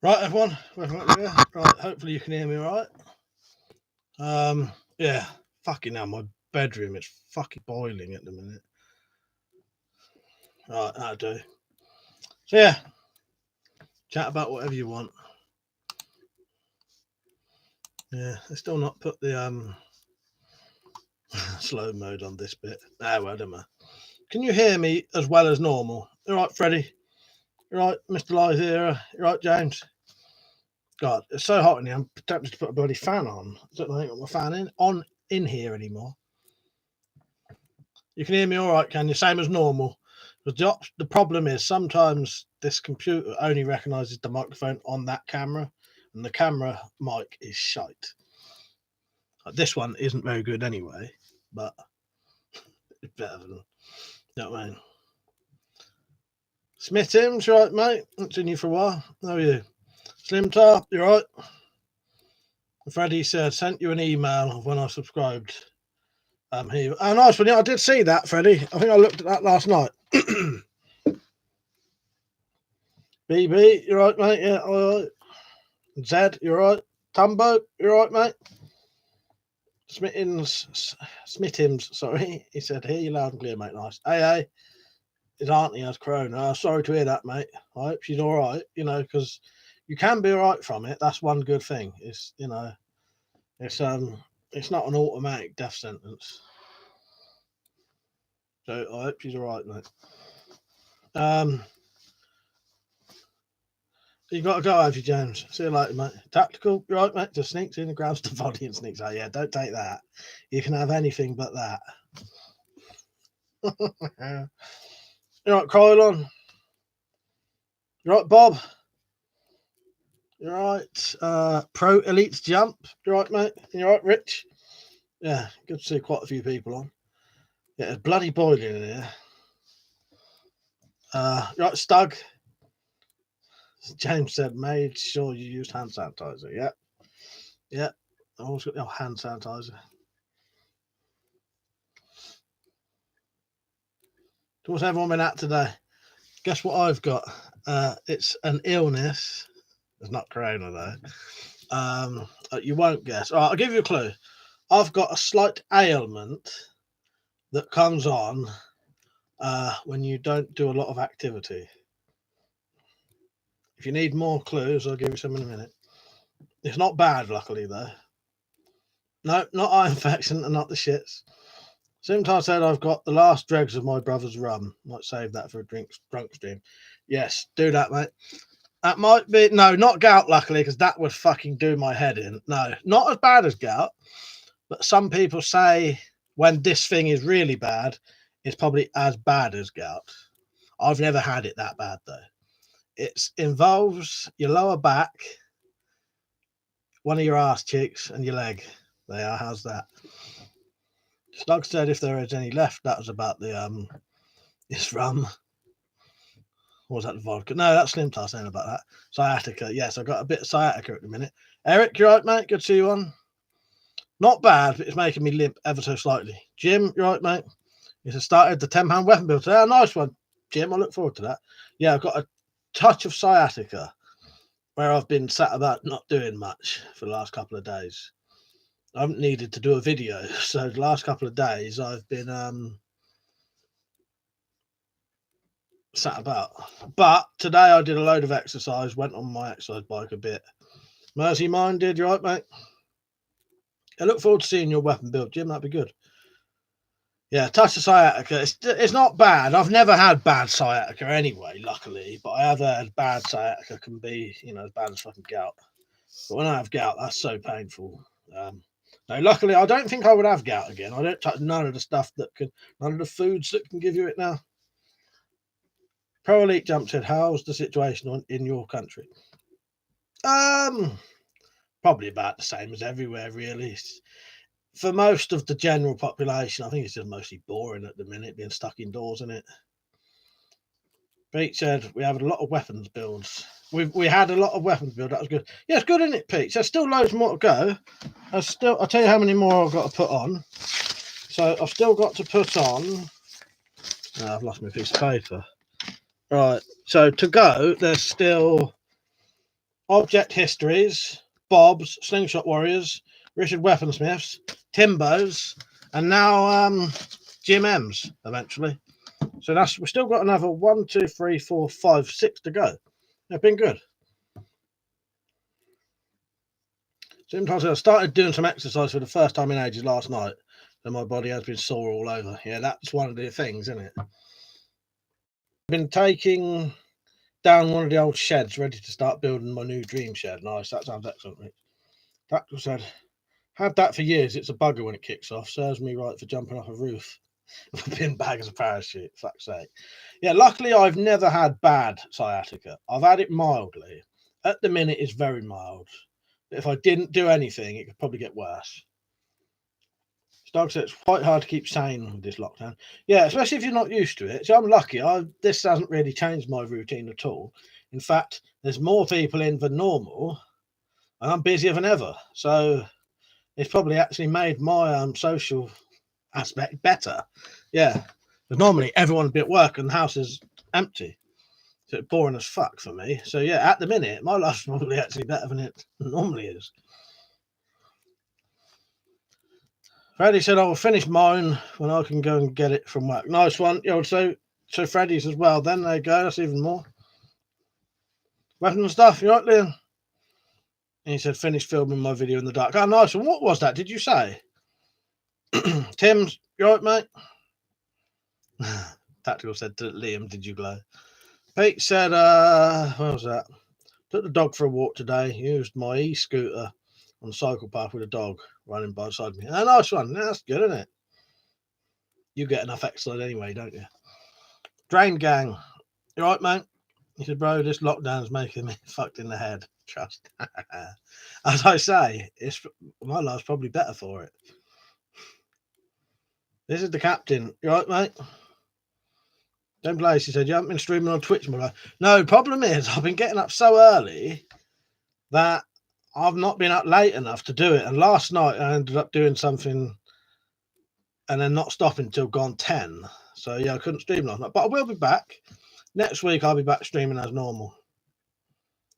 Right, everyone. Right, hopefully you can hear me all right. Yeah, fucking hell, my bedroom is fucking boiling at the minute. Right, that'll do. So yeah, chat about whatever you want. Yeah, I still not put the slow mode on this bit. Ah, well, don't matter. Can you hear me as well as normal? All right, Freddie. All right, Mr. Lythera. All right, James. God, it's so hot in here. I'm tempted to put a bloody fan on. I don't know, I ain't got my fan in here anymore. You can hear me all right, can you? Same as normal. The problem is sometimes this computer only recognises the microphone on that camera, and the camera mic is shite. This one isn't very good anyway, but it's better than, you know what I mean? Smith Tim's right, mate. I've seen you for a while. How are you? Slim Tar, you right? Freddie said, sent you an email when I subscribed. Here. Oh, nice one. Yeah, I did see that, Freddie. I think I looked at that last night. BB, you right, mate? Yeah, all right. Zed, you right? Tumbo, you right, mate? Smittims, sorry. He said, hear you loud and clear, mate. Nice. Hey, his auntie has corona. Sorry to hear that, mate. I hope she's all right, because you can be all right from it. That's one good thing. It's it's not an automatic death sentence. So I hope she's all right, mate. You got to go, have you, James? See you later, mate. Tactical, you right, mate? Just sneaks in and grabs the body and sneaks out. Yeah, don't take that. You can have anything but that. You right, Krylon? You right, Bob? You right, Pro Elites Jump? You right, mate? You right, Rich? Yeah, good to see quite a few people on. Yeah, it's bloody boiling in here. You right, Stug? James said, made sure you used hand sanitizer. Yep. Yep. I always got your hand sanitizer. So what's everyone been at today? Guess what I've got? It's an illness. It's not corona though. You won't guess. All right, I'll give you a clue. I've got a slight ailment that comes on when you don't do a lot of activity. If you need more clues, I'll give you some in a minute. It's not bad, luckily though. No, not eye infection and not the shits. Sometimes said I've got the last dregs of my brother's rum. Might save that for a drunk stream. Yes, do that, mate. That might be not gout, luckily, because that would fucking do my head in. No, not as bad as gout, but some people say when this thing is really bad, it's probably as bad as gout. I've never had it that bad though. It involves your lower back, one of your ass cheeks, and your leg. They are. How's that? Slug said if there is any left, that was about the this rum. Or was that the vodka? No, that's Slim Tar saying about that. Sciatica. Yes, I got a bit of sciatica at the minute. Eric, you right, mate? Good to see you on. Not bad, but it's making me limp ever so slightly. Jim, you right, mate? He said started the £10 weapon build today. Oh, nice one, Jim. I look forward to that. Yeah, I've got a touch of sciatica where I've been sat about not doing much for the last couple of days. I haven't needed to do a video, so the last couple of days I've been sat about. But today I did a load of exercise, went on my exercise bike a bit. Mercy minded, you right, mate? I look forward to seeing your weapon build, Jim. That'd be good. Yeah, touch of sciatica. It's not bad. I've never had bad sciatica anyway, luckily. But I have had bad sciatica. Can be, as bad as fucking gout. But when I have gout, that's so painful. No, luckily, I don't think I would have gout again. I don't touch none of the stuff none of the foods that can give you it now. Pro Elite Jump said, "How's the situation in your country?" Probably about the same as everywhere, really. For most of the general population, I think it's just mostly boring at the minute, being stuck indoors, isn't it? Pete said we have a lot of weapons builds. We had a lot of weapons build. That was good. Yeah, it's good, isn't it, Pete? There's still loads more to go. I'll tell you how many more I've got to put on. So I've still got to put on. I've lost my piece of paper. Right. So to go, there's still Object Histories, Bob's, Slingshot Warriors, Richard Weaponsmiths, Timbo's, and now Jim M's eventually. So we've still got another 1, 2, 3, 4, 5, 6 to go. They've been good. Sometimes I started doing some exercise for the first time in ages last night, and my body has been sore all over. Yeah, that's one of the things, isn't it? I've been taking down one of the old sheds, ready to start building my new dream shed. Nice, that sounds excellent, Rich. Tactical said, had that for years. It's a bugger when it kicks off. Serves me right for jumping off a roof with a bin bag as a parachute. Fuck's sake. Yeah, luckily I've never had bad sciatica. I've had it mildly. At the minute, it's very mild. If I didn't do anything, it could probably get worse. Stark said it's quite hard to keep sane with this lockdown. Yeah, especially if you're not used to it. So I'm lucky. This hasn't really changed my routine at all. In fact, there's more people in than normal, and I'm busier than ever. So it's probably actually made my social aspect better. Yeah, because normally everyone would be at work and the house is empty. So it's boring as fuck for me. So yeah, at the minute, my life's probably actually better than it normally is. Freddie said, I will finish mine when I can go and get it from work. Nice one. You know, so Freddie's as well. Then there you go. That's even more. Weapon and stuff. You right, Liam? And he said, finish filming my video in the dark. Oh, nice. And what was that? Did you say? Tim's, you right, mate? Tactical said to Liam, did you glow? Pete said, what was that? Took the dog for a walk today. Used my e-scooter on the cycle path with a dog running by beside me. Oh, nice one. Yeah, that's good, isn't it? You get enough exercise anyway, don't you? Drain Gang. You right, mate? He said, bro, this lockdown's making me fucked in the head. Trust. As I say, my life's probably better for it. This is the captain. You right, mate? Don't place. He said, you haven't been streaming on Twitch, my life. No, problem is, I've been getting up so early that I've not been up late enough to do it. And last night I ended up doing something and then not stopping till gone 10. So yeah, I couldn't stream last night. But I will be back. Next week I'll be back streaming as normal.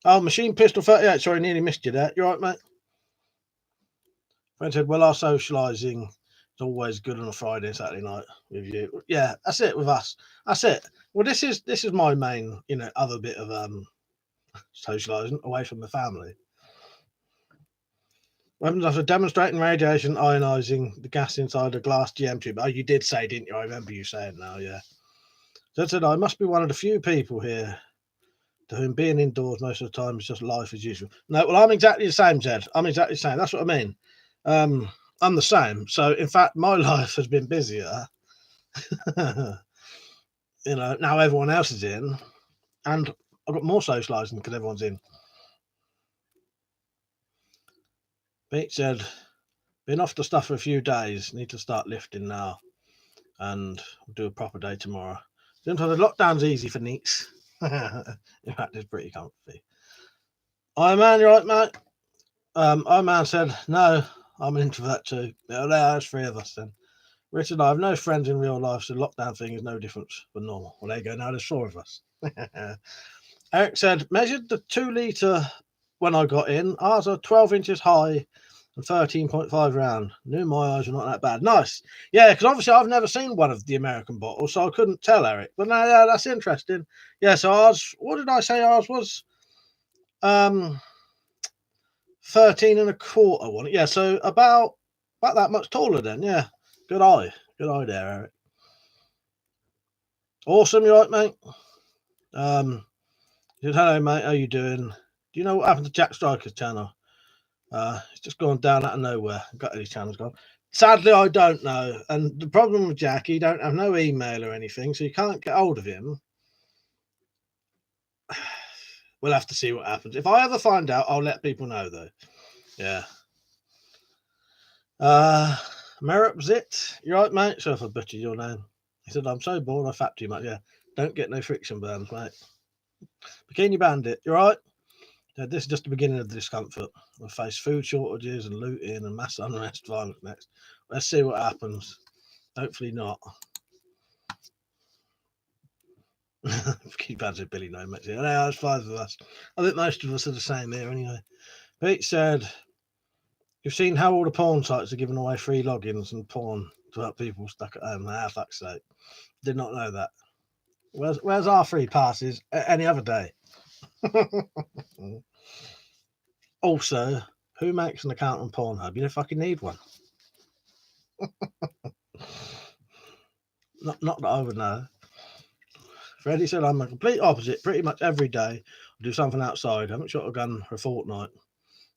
Oh, Machine Pistol 38. Sorry, nearly missed you there. You right, mate? Friend said, well, our socialising is always good on a Friday and Saturday night with you. Yeah, that's it with us. That's it. Well, this is my main, other bit of socialising away from the family. Weapons after demonstrating radiation ionising the gas inside a glass GM tube. Oh, you did say, didn't you? I remember you saying now, yeah. So I said, I must be one of the few people here to whom being indoors most of the time is just life as usual. No, well, I'm exactly the same, Jed. I'm exactly the same. That's what I mean. I'm the same. So, in fact, my life has been busier. Now everyone else is in, and I've got more socialising because everyone's in. Pete said, been off the stuff for a few days. Need to start lifting now and do a proper day tomorrow. Sometimes the lockdown's easy for neats. In fact, it's pretty comfy. Iron Man, you right, mate? Iron Man said, no, I'm an introvert too. There's 3 of us then. Richard and I have no friends in real life, so the lockdown thing is no different from normal. Well, there you go. Now there's 4 of us. Eric said, measured the 2 litre when I got in. Ours are 12 inches high and 13.5 round. Knew my eyes were not that bad. Nice. Yeah, because obviously I've never seen one of the American bottles, so I couldn't tell, Eric. But no, yeah, that's interesting. Yeah, so ours, what did I say ours was? 13 and a quarter one. Yeah, so about that much taller then. Yeah, good eye there, Eric. Awesome. You right, mate? He said, hello, mate, how you doing? Do you know what happened to Jack Striker's channel? It's just gone down out of nowhere. Got his channel's gone. Sadly, I don't know. And the problem with Jack, he don't have no email or anything, so you can't get hold of him. We'll have to see what happens. If I ever find out, I'll let people know, though. Yeah. Meripzit, you right, mate? Sorry if I butchered your name. He said, I'm so bored, I fap too much. Yeah, don't get no friction burns, mate. Bikini Bandit, you right? Yeah, this is just the beginning of the discomfort. We'll face food shortages and looting and mass unrest violence next. Let's see what happens. Hopefully not. Keep ads with Billy No Max. Yeah, there's 5 of us. I think most of us are the same here anyway. Pete said, "You've seen how all the porn sites are giving away free logins and porn to help people stuck at home." Ah, fuck's sake. Did not know that. Where's our free passes any other day? Also, who makes an account on Pornhub? You don't fucking need one. Not that I would know. Freddie said, "I'm a complete opposite. Pretty much every day I do something outside. I haven't shot a gun for a fortnight.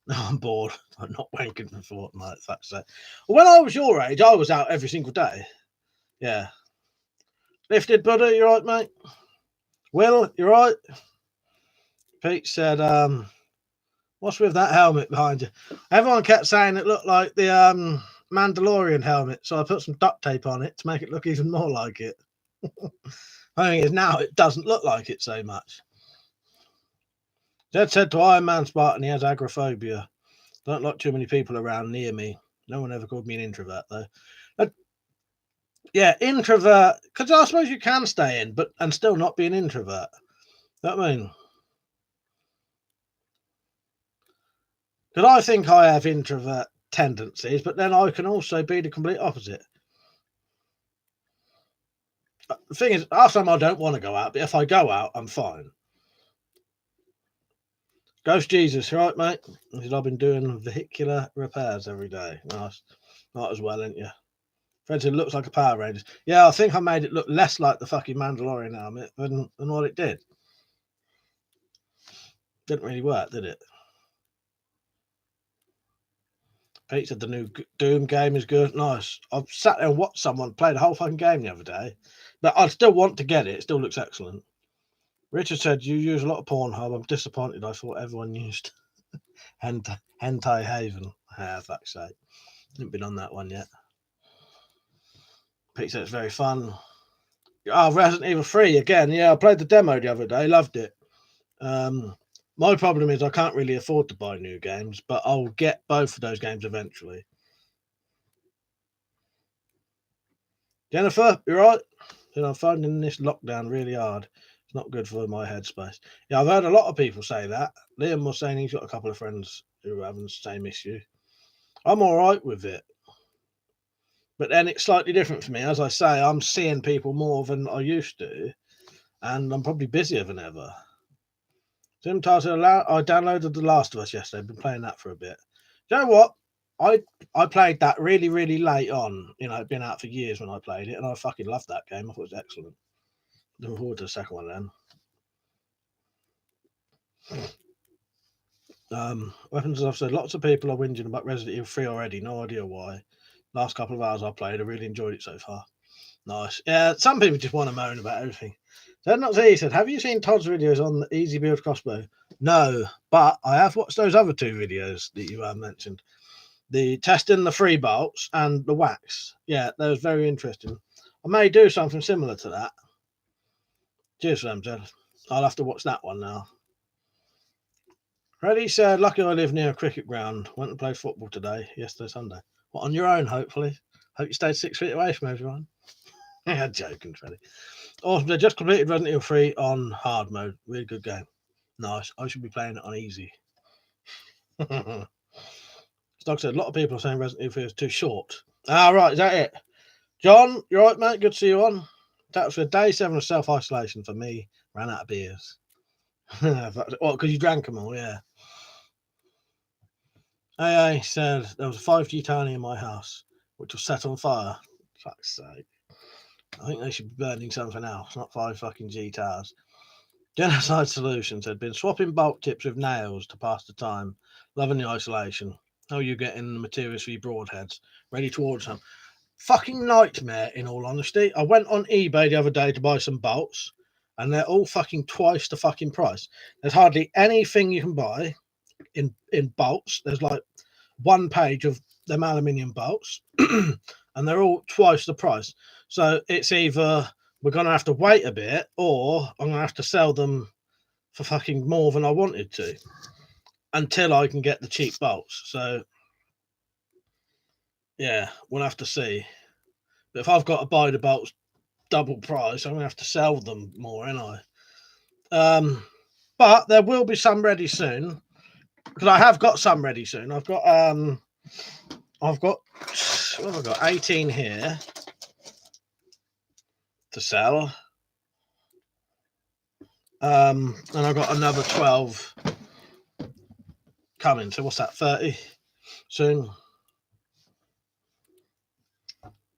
Now I'm bored. I'm not wanking for a fortnight." Fuck's sake. When I was your age, I was out every single day. Yeah. Lifted Buddha, you right, mate? Will, you right? Pete said, "What's with that helmet behind you?" Everyone kept saying it looked like the Mandalorian helmet, so I put some duct tape on it to make it look even more like it. I think is now it doesn't look like it so much. Jed said to Iron Man Spartan he has agoraphobia. Don't like too many people around near me. No one ever called me an introvert though. Yeah, introvert, because I suppose you can stay in and still not be an introvert. You know what I mean? Because I think I have introvert tendencies, but then I can also be the complete opposite. The thing is, half the time I don't want to go out, but if I go out, I'm fine. Ghost Jesus, right, mate? He said, "I've been doing vehicular repairs every day." Nice. Not as well, ain't you? Fred said, "Looks like a Power Rangers." Yeah, I think I made it look less like the fucking Mandalorian helmet than what it did. Didn't really work, did it? Pete said the new Doom game is good. Nice. I've sat there and watched someone play the whole fucking game the other day, but I still want to get it. It still looks excellent. Richard said, "You use a lot of Pornhub. I'm disappointed. I thought everyone used Hentai Haven." Ah, fuck's sake. Haven't been on that one yet. Pete said it's very fun. Oh, Resident Evil 3 again. Yeah, I played the demo the other day. Loved it. My problem is I can't really afford to buy new games, but I'll get both of those games eventually. Jennifer, you right? I'm finding this lockdown really hard. It's not good for my headspace. Yeah, I've heard a lot of people say that. Liam was saying he's got a couple of friends who are having the same issue. I'm all right with it. But then it's slightly different for me. As I say, I'm seeing people more than I used to, and I'm probably busier than ever. Tim Tartar, I downloaded The Last of Us yesterday. I've been playing that for a bit. Do you know what? I played that really, really late on. It'd been out for years when I played it, and I fucking loved that game. I thought it was excellent. Looking forward to the second one then. Weapons, as I've said, lots of people are whinging about Resident Evil 3 already. No idea why. Last couple of hours I played, I really enjoyed it so far. Nice. Yeah, some people just want to moan about everything. So not he said, "Have you seen Todd's videos on the Easy Build crossbow?" No, but I have watched those other 2 videos that you mentioned. The testing the 3 bolts and the wax. Yeah, that was very interesting. I may do something similar to that. Cheers for them, Jed. I'll have to watch that one now. Reddy said, "Lucky I live near a cricket ground. Went and played football today, yesterday, Sunday." What, on your own, hopefully? Hope you stayed 6 feet away from everyone. Yeah, joking, Freddie. Awesome. They just completed Resident Evil 3 on hard mode. Really good game. Nice. I should be playing it on easy. Stock said, "A lot of people are saying Resident Evil 3 is too short." Ah, right. Is that it? John, you right, mate? Good to see you on. That was for day 7 of self-isolation for me. Ran out of beers. Well, because you drank them all, yeah. AA said there was a 5G tiny in my house, which was set on fire. Fuck's sake. I think they should be burning something else, not 5 fucking G towers. Genocide Solutions had been swapping bolt tips with nails to pass the time. Loving the isolation. How are you getting the materials for your broadheads? Ready to order some? Fucking nightmare, in all honesty. I went on eBay the other day to buy some bolts, and they're all fucking twice the fucking price. There's hardly anything you can buy in bolts. There's like 1 page of them aluminium bolts, and they're all twice the price. So it's either we're going to have to wait a bit, or I'm going to have to sell them for fucking more than I wanted to until I can get the cheap bolts. So yeah, we'll have to see. But if I've got to buy the bolts double price. I'm gonna have to sell them more, ain't I? But there will be some ready soon, because I have got some ready soon. I've got what have I got? 18 here to sell. And I've got another 12 coming. So what's that? 30 soon.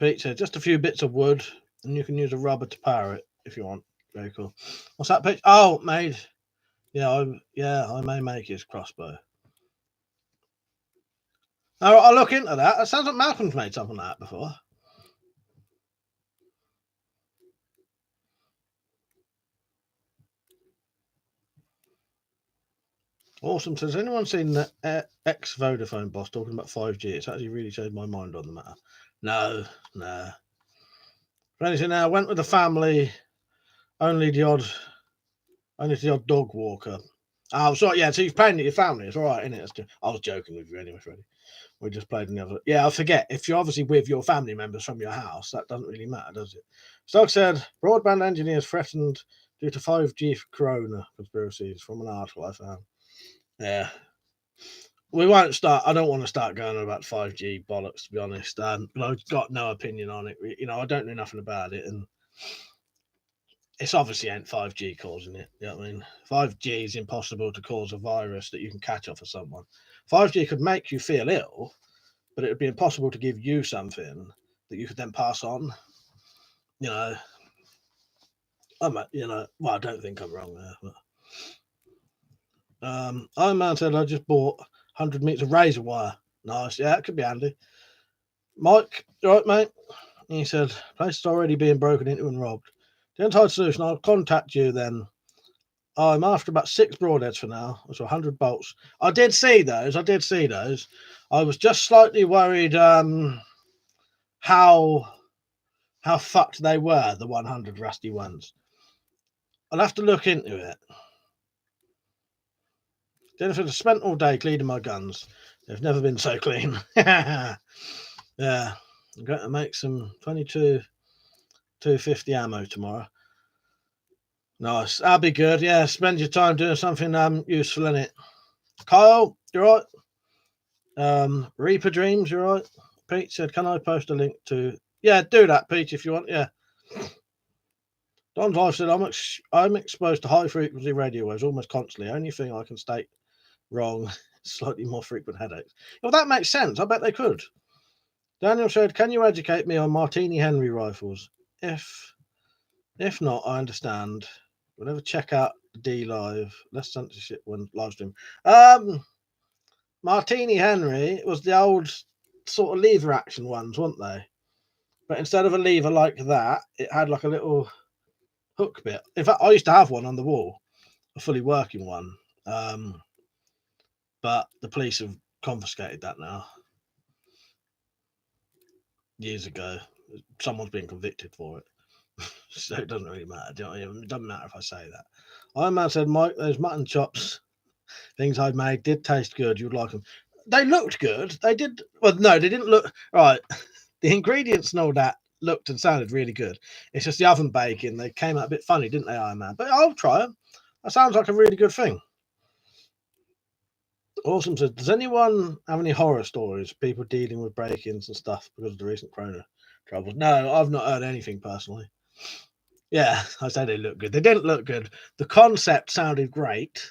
Pete said just a few bits of wood, and you can use a rubber to power it if you want. Very cool. What's that, Pete? Oh, made. Yeah, I may make his crossbow. I'll look into that. It sounds like Malcolm's made something like that before. Awesome. So has anyone seen the ex-Vodafone boss talking about 5G? It's actually really changed my mind on the matter. No. Anything now, went with the family, only the odd dog walker. Oh, sorry, yeah, so you've played at your family. It's all right, isn't it? I was joking with you anyway, Freddie. We just played in the other. Yeah, I forget. If you're obviously with your family members from your house, that doesn't really matter, does it? Stock said broadband engineers threatened due to 5G corona conspiracies from an article I found. Yeah. We won't start. I don't want to start going on about 5G bollocks, to be honest. But I've got no opinion on it. I don't know nothing about it, and it's obviously ain't 5G causing it. You know what I mean? 5G is impossible to cause a virus that you can catch off of someone. 5G could make you feel ill, but it would be impossible to give you something that you could then pass on. Well, I don't think I'm wrong there. But, Iron Man said I just bought 100 meters of razor wire. Nice, yeah, it could be handy. Mike, you right, mate? He said, place is already being broken into and robbed. The untied solution, I'll contact you then. I'm after about 6 broadheads for now, so 100 bolts. I did see those. I was just slightly worried how fucked they were, the 100 rusty ones. I'll have to look into it. Jennifer has spent all day cleaning my guns. They've never been so clean. Yeah. I'm going to make some 22 250 ammo tomorrow. Nice. That'll be good. Yeah, spend your time doing something useful in it. Kyle, you're right. Reaper Dreams, you're right. Pete said, can I post a link to... Yeah, do that, Pete, if you want. Yeah. Don's wife said, I'm exposed to high-frequency radio waves almost constantly. Only thing I can state wrong, slightly more frequent headaches. Well, that makes sense. I bet they could. Daniel said, can you educate me on Martini Henry rifles? If not, I understand. We'll never check out the D Live. Less censorship when live stream. Martini Henry was the old sort of lever action ones, weren't they? But instead of a lever like that, it had like a little hook bit. In fact, I used to have one on the wall, a fully working one. But the police have confiscated that now. Years ago. Someone's been convicted for it. So it doesn't really matter. It doesn't matter if I say that. Iron Man said, Mike, those mutton chops things I made did taste good. You'd like them. They looked good. They did. Well, no, they didn't look right. The ingredients and all that looked and sounded really good. It's just the oven baking. They came out a bit funny, didn't they, Iron Man? But I'll try them. That sounds like a really good thing. Awesome said, does anyone have any horror stories? People dealing with break-ins and stuff because of the recent corona troubles? No, I've not heard anything personally. Yeah, I say they look good. They didn't look good. The concept sounded great.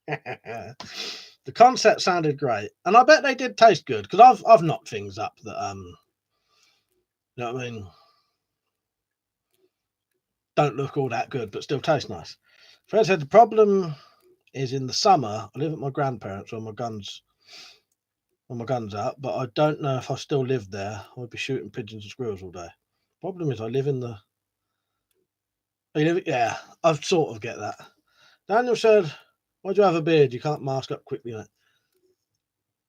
The concept sounded great, and I bet they did taste good because I've knocked things up that you know what I mean, don't look all that good but still taste nice. Fred said the problem is in the summer I live at my grandparents when my guns out, but I don't know if I still live there. I would be shooting pigeons and squirrels all day. Problem is I live in the yeah, I sort of get that. Daniel said, why do you have a beard? You can't mask up quickly, mate.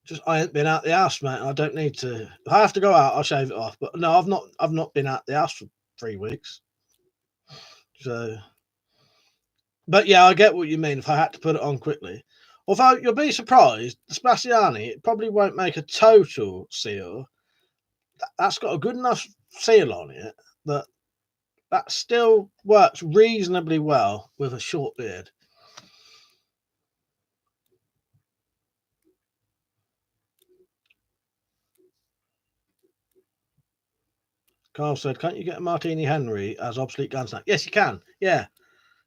Just I ain't been out the house, mate. I don't need to. If I have to go out, I'll shave it off. But no, I've not been out the house for 3 weeks. So, but yeah, I get what you mean. If I had to put it on quickly, although you'll be surprised, the Spaziani, it probably won't make a total seal. That's got a good enough seal on it that that still works reasonably well with a short beard. Carl said, "Can't you get a Martini Henry as obsolete gun snack?" Yes, you can. Yeah,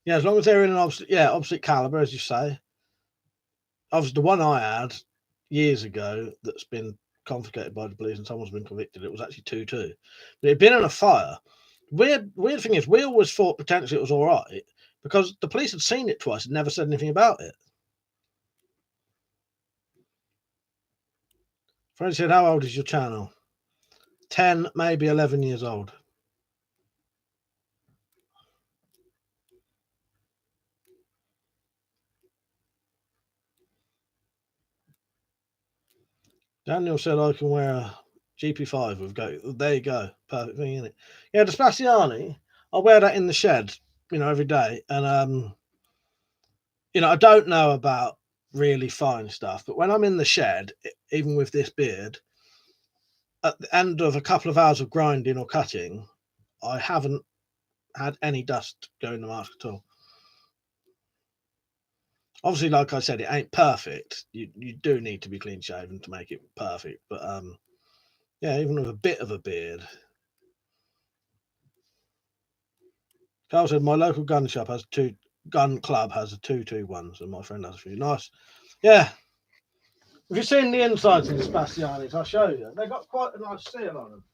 as long as they're in an obsolete caliber, as you say. Obviously, the one I had years ago that's been confiscated by the police and someone's been convicted. It was actually 2.2, but it'd been in a fire. Weird thing is, we always thought potentially it was all right because the police had seen it twice and never said anything about it. Freddie said, "How old is your channel?" 10, maybe 11 years old. Daniel said, "I can wear a GP5 with go." There you go. Perfect thing, isn't it? Yeah, the Spaziani, I wear that in the shed, every day. And, I don't know about really fine stuff, but when I'm in the shed, even with this beard, at the end of a couple of hours of grinding or cutting, I haven't had any dust go in the mask at all. Obviously, like I said, it ain't perfect. You do need to be clean shaven to make it perfect. But yeah, even with a bit of a beard. Carl said, "My local gun club has a 221, so my friend has a few." Nice. Yeah. If you've seen the insides of the Spazianis, I'll show you. They've got quite a nice seal on them.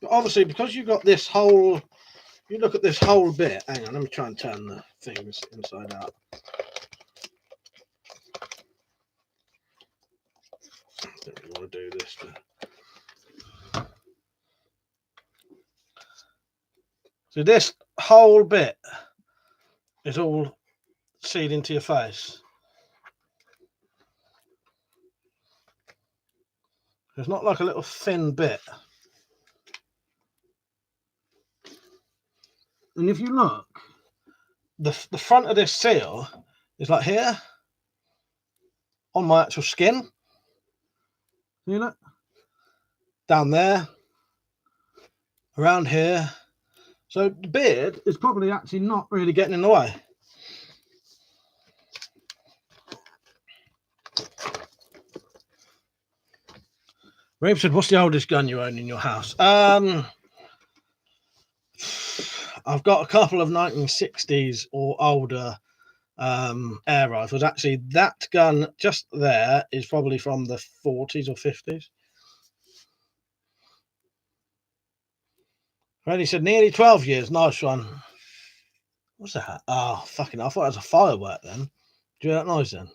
But obviously, because you've got this whole, you look at this whole bit. Hang on, let me try and turn the things inside out. I don't really want to do this. But... So this whole bit is all sealed into your face. It's not like a little thin bit. And if you look, the front of this seal is like here on my actual skin. You know, down there, around here. So the beard is probably actually not really getting in the way. Rabe said, "What's the oldest gun you own in your house?" I've got a couple of 1960s or older air rifles. Actually, that gun just there is probably from the 40s or 50s. Freddie said, "Nearly 12 years. Nice one." What's that? Oh, fucking, I thought it was a firework then. Do you hear that noise then?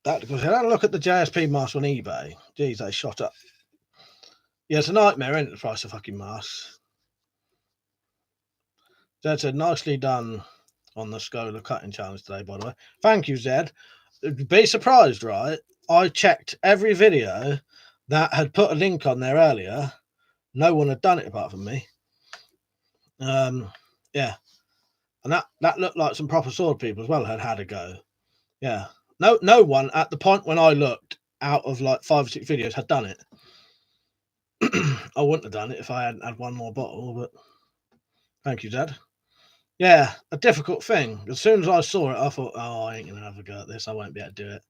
That, because I had a look at the JSP mask on eBay. Geez, they shot up. Yeah, it's a nightmare, isn't it, the price of fucking masks? Zed said, "Nicely done on the Scola cutting challenge today, by the way." Thank you, Zed. Be surprised, right? I checked every video that had put a link on there earlier. No one had done it apart from me. Yeah. And that looked like some proper sword people as well had a go. Yeah. No one at the point when I looked out of like 5 or 6 videos had done it. I wouldn't have done it if I hadn't had one more bottle, but thank you, Dad. Yeah, a difficult thing. As soon as I saw it, I thought, oh, I ain't gonna have a go at this. I won't be able to do it.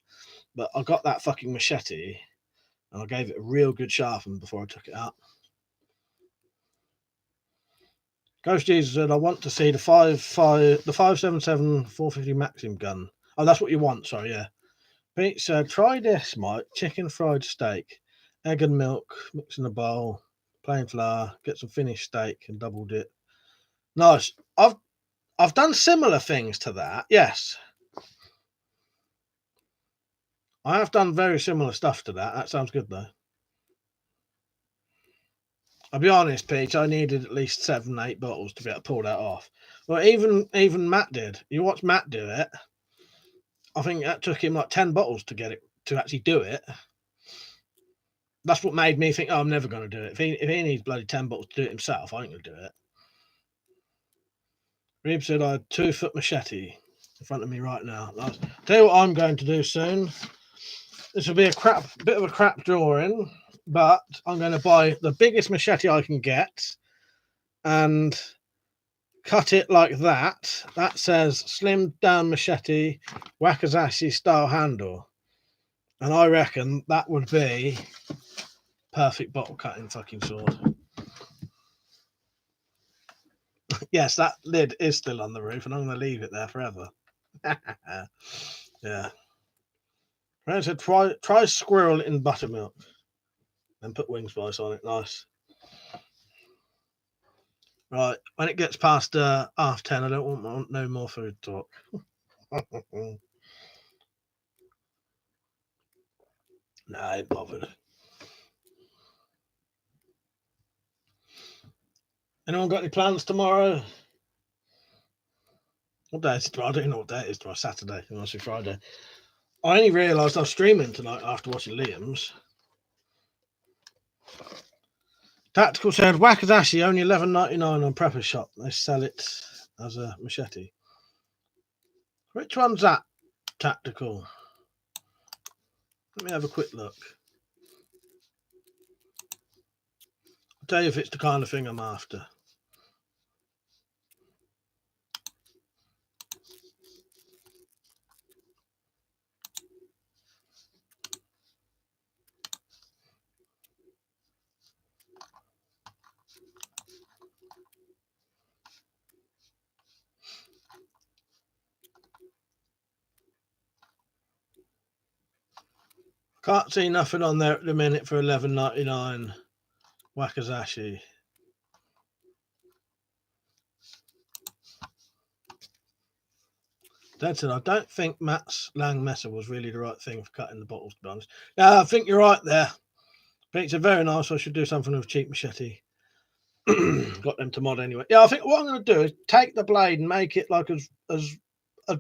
But I got that fucking machete and I gave it a real good sharpen before I took it out. Ghost Jesus said, "I want to see the 5.77 450 Maxim gun." Oh, that's what you want. Sorry, yeah. Pete said, "Try this, Mike. Chicken fried steak, egg and milk, mix in a bowl, plain flour, get some finished steak and doubled it." Nice. I've done similar things to that. Yes, I have done very similar stuff to that. That sounds good though. I'll be honest, Pete. I needed at least 7, 8 bottles to be able to pull that off. Well, even Matt did. You watch Matt do it. I think that took him like 10 bottles to get it to actually do it. That's what made me think, oh, I'm never going to do it. If he needs bloody 10 bottles to do it himself, I ain't going to do it. Reeb said, "I had 2-foot machete." in front of me right now. I'll tell you what I'm going to do soon. This will be a bit of a crap drawing, but I'm going to buy the biggest machete I can get and cut it like that. That says slimmed down machete, Wakizashi style handle. And I reckon that would be perfect bottle cutting fucking sword. Yes, that lid is still on the roof, and I'm going to leave it there forever. Yeah. Right, so try squirrel in buttermilk, and put wing spice on it. Nice. Right, when it gets past 10:30, I don't want no more food talk. No, I ain't bothered. Anyone got any plans tomorrow? What day is it tomorrow? I don't even know what day it is tomorrow. Saturday. It must be Friday. I only realised I was streaming tonight after watching Liam's. Tactical said Wakizashi only $11.99 on Prepper Shop. They sell it as a machete. Which one's that? Tactical. Let me have a quick look. I'll tell you if it's the kind of thing I'm after. Can't see nothing on there at the minute for $11.99 Wakizashi. Dad said, I don't think Matt's Lang Messer was really the right thing for cutting the bottles, to be honest. Yeah, I think you're right there. But it's a very nice. I should do something with cheap machete. Got them to mod anyway. Yeah, I think what I'm going to do is take the blade and make it like as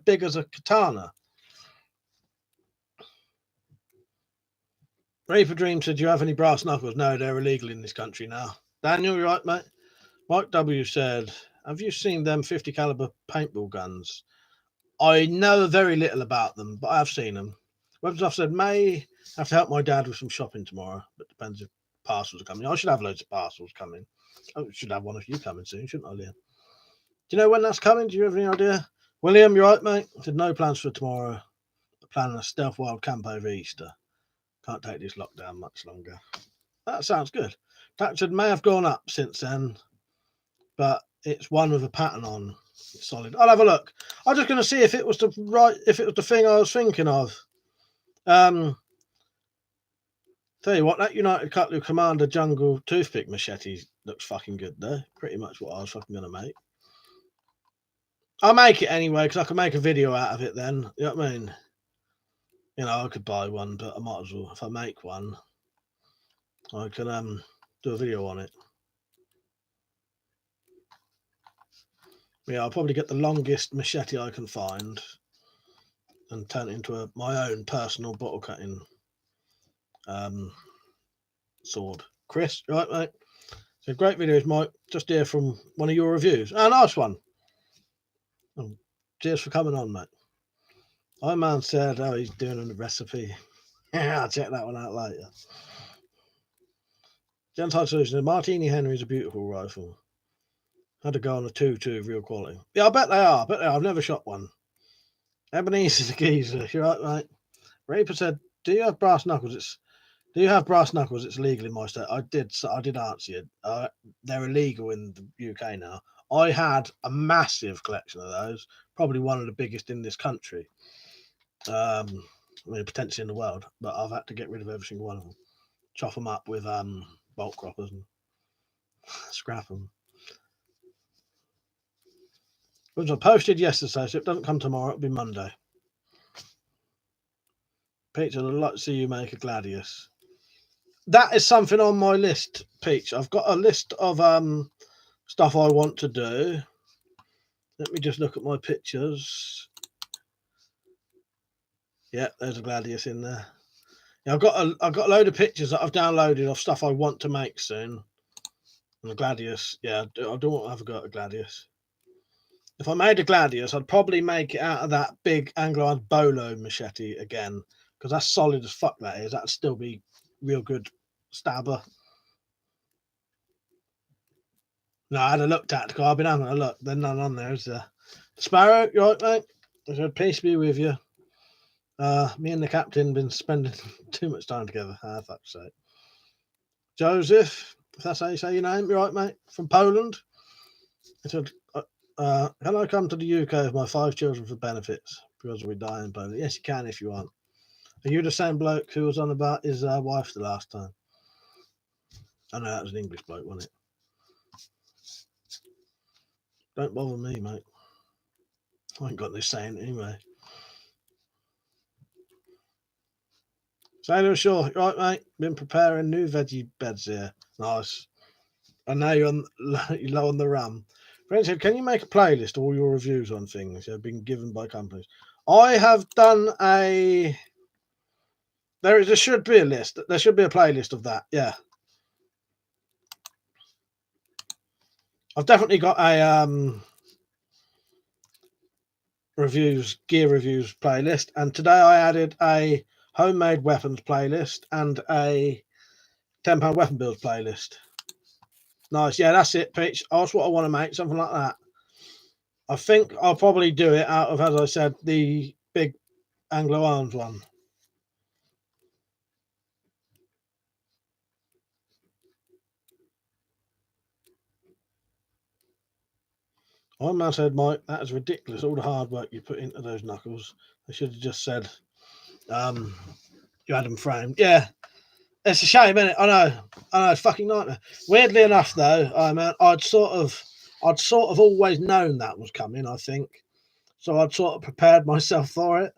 big as a katana. Reaper Dream said, do you have any brass knuckles? No, they're illegal in this country now. Daniel, you right, mate? Mike W said, have you seen them 50 caliber paintball guns? I know very little about them, but I've seen them. Webstuff said, may have to help my dad with some shopping tomorrow, but depends if parcels are coming. I should have loads of parcels coming. I should have one of you coming soon, shouldn't I, Liam? Do you know when that's coming? Do you have any idea? William, you right, mate? I said, no plans for tomorrow. Planning a stealth wild camp over Easter. Can't take this lockdown much longer. That sounds good. That may have gone up since then, but it's one with a pattern on. It's solid. I'll have a look. I'm just going to see if it was the thing I was thinking of. Tell you what, that United Cutlery Commander Jungle Toothpick Machete looks fucking good though. Pretty much what I was fucking going to make. I'll make it anyway because I can make a video out of it then. You know what I mean? You know, I could buy one, but I might as well, if I make one, I can do a video on it. Yeah, I'll probably get the longest machete I can find and turn it into my own personal bottle cutting sword. Chris, right, mate? So great videos, Mike. Just hear from one of your reviews. Ah, nice one. Cheers for coming on, mate. My man said, oh, he's doing a recipe. Yeah, I'll check that one out later. Gentile Solution, the Martini Henry is a beautiful rifle. Had to go on a 2-2 real quality. Yeah, I bet they are. I've never shot one. Ebenezer the Geezer, you're right, mate. Raper said, do you have brass knuckles? It's legal in my state. I did answer you. They're illegal in the UK now. I had a massive collection of those, probably one of the biggest in this country. I mean, potentially in the world, but I've had to get rid of every single one of them. Chop them up with bolt croppers and scrap them. It was posted yesterday, so if it doesn't come tomorrow, it'll be Monday. Peach, I'd like to see you make a gladius. That is something on my list, Peach. I've got a list of stuff I want to do. Let me just look at my pictures. Yeah, there's a gladius in there. Yeah, I've got a load of pictures that I've downloaded of stuff I want to make soon. And the gladius, yeah, I don't want to have a go at a gladius. If I made a Gladius, I'd probably make it out of that big Anglo Bolo machete again, because that's solid as fuck. That is. That'd still be real good stabber. No, I had a look tactical. I've been having a look. There's none on there. Is there? Sparrow, you right, mate? I said, peace be with you. Me and the captain been spending too much time together. Fuck's sake. Joseph, if that's how you say your name, you right, mate? From Poland. I said, can I come to the UK with my 5 children for benefits because we die in Poland? Yes, you can if you want. Are you the same bloke who was on about his wife the last time? I know that was an English bloke, wasn't it? Don't bother me, mate. I ain't got this saying anyway. Sailor Shaw, right, mate? Been preparing new veggie beds here. Nice. I know you're low on the ram. Friend said, can you make a playlist of all your reviews on things you've been given by companies? I have done a. There should be a list. There should be a playlist of that. Yeah. I've definitely got a gear reviews playlist, and today I added a homemade weapons playlist and a £10 weapon builds playlist. Nice. Yeah, that's it, Peach. That's what I want to make, something like that. I think I'll probably do it out of, as I said, the big Anglo Arms one. One man said, Mike, that is ridiculous. All the hard work you put into those knuckles. They should have just said, you had them framed. Yeah, it's a shame, isn't it? I know, it's fucking nightmare. Weirdly enough, though, I'd sort of always known that was coming, I think. So I'd sort of prepared myself for it.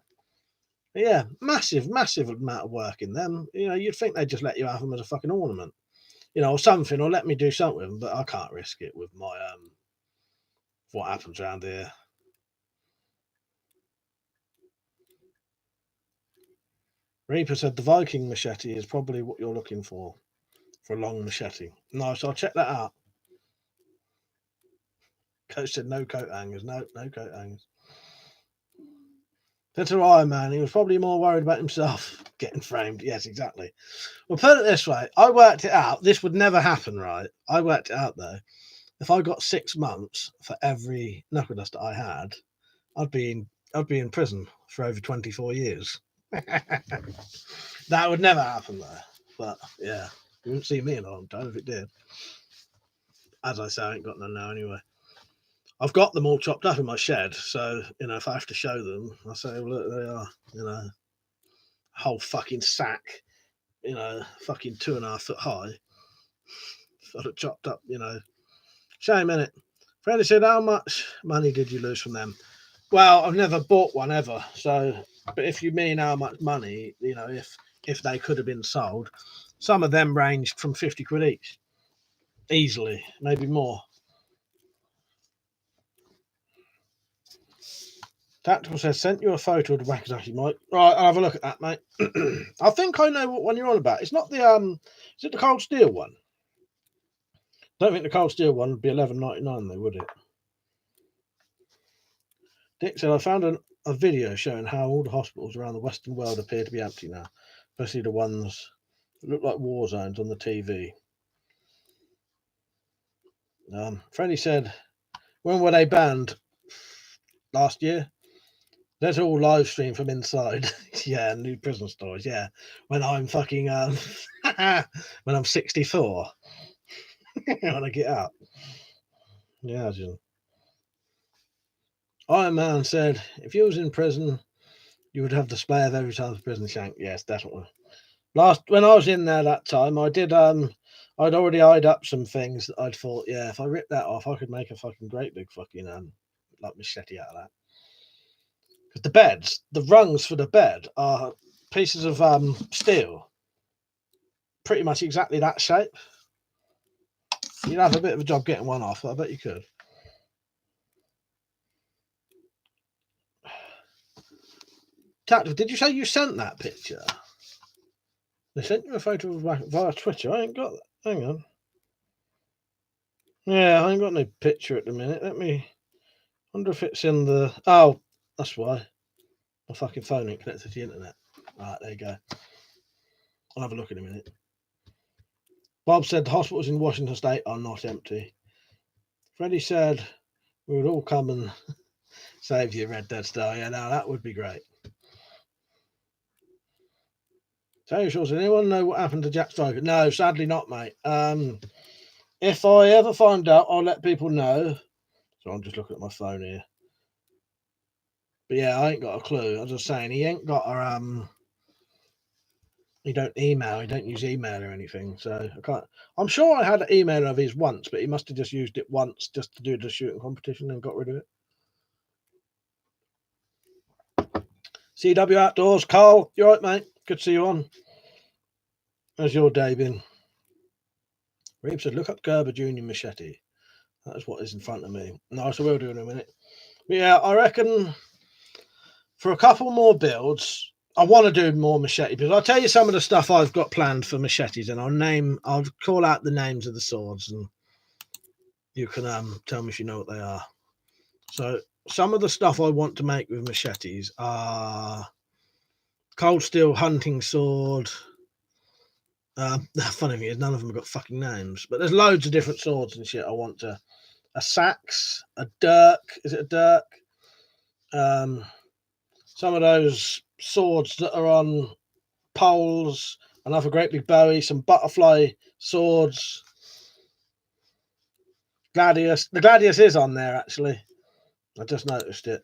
But yeah, massive amount of work in them. You know, you'd think they'd just let you have them as a fucking ornament, you know, or something, or let me do something with them. But I can't risk it with my what happens around here. Reaper said the Viking machete is probably what you're looking for a long machete. Nice, I'll check that out. Coach said no coat hangers. No coat hangers. That's an Iron Man. He was probably more worried about himself getting framed. Yes, exactly. Well, put it this way. I worked it out. This would never happen, right? I worked it out, though. If I got 6 months for every knuckle duster I had, I'd be in prison for over 24 years. That would never happen, though. But, yeah, you wouldn't see me in a long time if it did. As I say, I ain't got none now anyway. I've got them all chopped up in my shed, so, you know, if I have to show them, I say, well, look, they are, you know, whole fucking sack, you know, fucking 2.5 foot high, sort of chopped up, you know. Shame, innit? Freddie said, how much money did you lose from them? Well, I've never bought one ever, so, but if you mean how much money, you know, if they could have been sold, some of them ranged from 50 quid each, easily, maybe more. Tactical says, sent you a photo of the Wakizashi, Mike. Right, I'll have a look at that, mate. I think I know what one you're on about. It's not the is it the cold steel one? I don't think the cold steel one would be $11.99 though, would it? Dick said, I found a video showing how all the hospitals around the Western world appear to be empty now, especially the ones that look like war zones on the TV. Freddie said, when were they banned? Last year? That's all live stream from inside. Yeah, new prison stories. Yeah, when I'm fucking when I'm 64, when I get out. Yeah, just. Iron Man said, if you was in prison, you would have display of every time the prison shank. Yes, definitely. When I was in there that time, I did. I'd already eyed up some things that I'd thought, yeah, if I ripped that off, I could make a fucking great big fucking like machete out of that. Because the rungs for the bed are pieces of steel, pretty much exactly that shape. You'd have a bit of a job getting one off. I bet you could. Tactical, did you say you sent that picture? They sent you a photo via Twitter. I ain't got that. Hang on. Yeah, I ain't got no picture at the minute. Wonder if it's in the... Oh, that's why. My fucking phone ain't connected to the internet. Alright, there you go. I'll have a look in a minute. Bob said the hospitals in Washington State are not empty. Freddie said we would all come and save you, Red Dead Star. Yeah, now that would be great. Tell you, does anyone know what happened to Jack Striker? No, sadly not, mate. If I ever find out, I'll let people know. So I'm just looking at my phone here. But yeah, I ain't got a clue. I was just saying, he ain't got a he don't email, he don't use email or anything. So I can't. I'm sure I had an email of his once, but he must have just used it once just to do the shooting competition and got rid of it. CW Outdoors, Carl, you alright, mate? Good to see you on. How's your day been? Reeb said, look up Gerber Junior machete. That is what is in front of me. Nice, I will do in a minute. But yeah, I reckon for a couple more builds, I want to do more machete builds. I'll tell you some of the stuff I've got planned for machetes, and I'll call out the names of the swords, and you can tell me if you know what they are. So some of the stuff I want to make with machetes are cold steel hunting sword. The funny thing is, none of them have got fucking names, but there's loads of different swords and shit. I want to a sax, a dirk. Is it a dirk? Some of those swords that are on poles, another great big bowie, some butterfly swords. Gladius. The Gladius is on there actually. I just noticed it.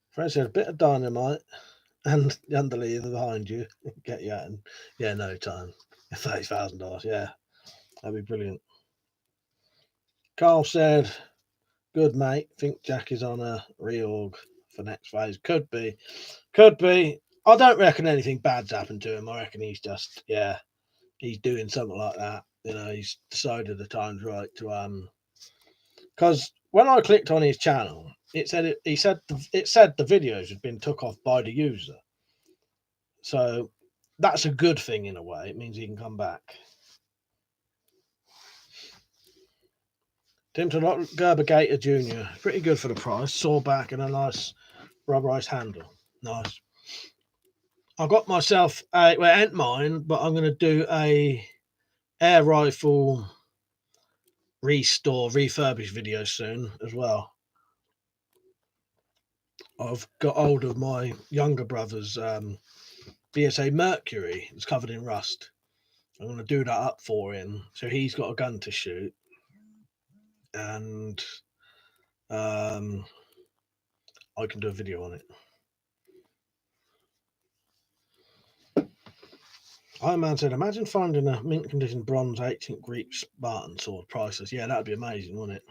Fred said a bit of dynamite and the underleather behind you. Get you out in no time. $30,000. Yeah, that'd be brilliant. Carl said, good mate. Think Jack is on a reorg for next phase. Could be. I don't reckon anything bad's happened to him. I reckon he's just he's doing something like that. You know, he's decided the time's right to because when I clicked on his channel, it said it said the videos had been took off by the user. So that's a good thing in a way. It means he can come back. Tim Gerber Gator Jr. Pretty good for the price. Saw back and a nice rubberized handle. Nice. I got myself it ain't mine, but I'm going to do a air rifle refurbish video soon as well. I've got hold of my younger brother's BSA Mercury. It's covered in rust. I'm going to do that up for him, so he's got a gun to shoot, and I can do a video on it. Iron Man said, imagine finding a mint condition bronze 18th Greek Spartan sword priceless. Yeah, that'd be amazing, wouldn't it?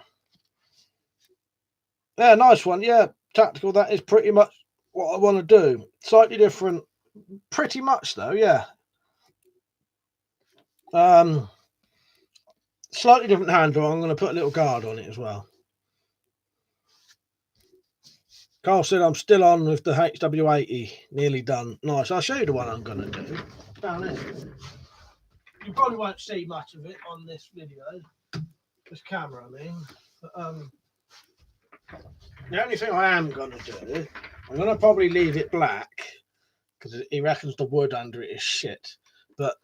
Yeah, nice one. Yeah, tactical. That is pretty much what I want to do. Slightly different, pretty much though. Yeah. Slightly different handle. I'm going to put a little guard on it as well. Carl said I'm still on with the HW80, nearly done. Nice. I'll show you the one I'm going to do. Down here. You probably won't see much of it on this video, this camera, I mean. But, the only thing I am going to do, I'm going to probably leave it black because he reckons the wood under it is shit. But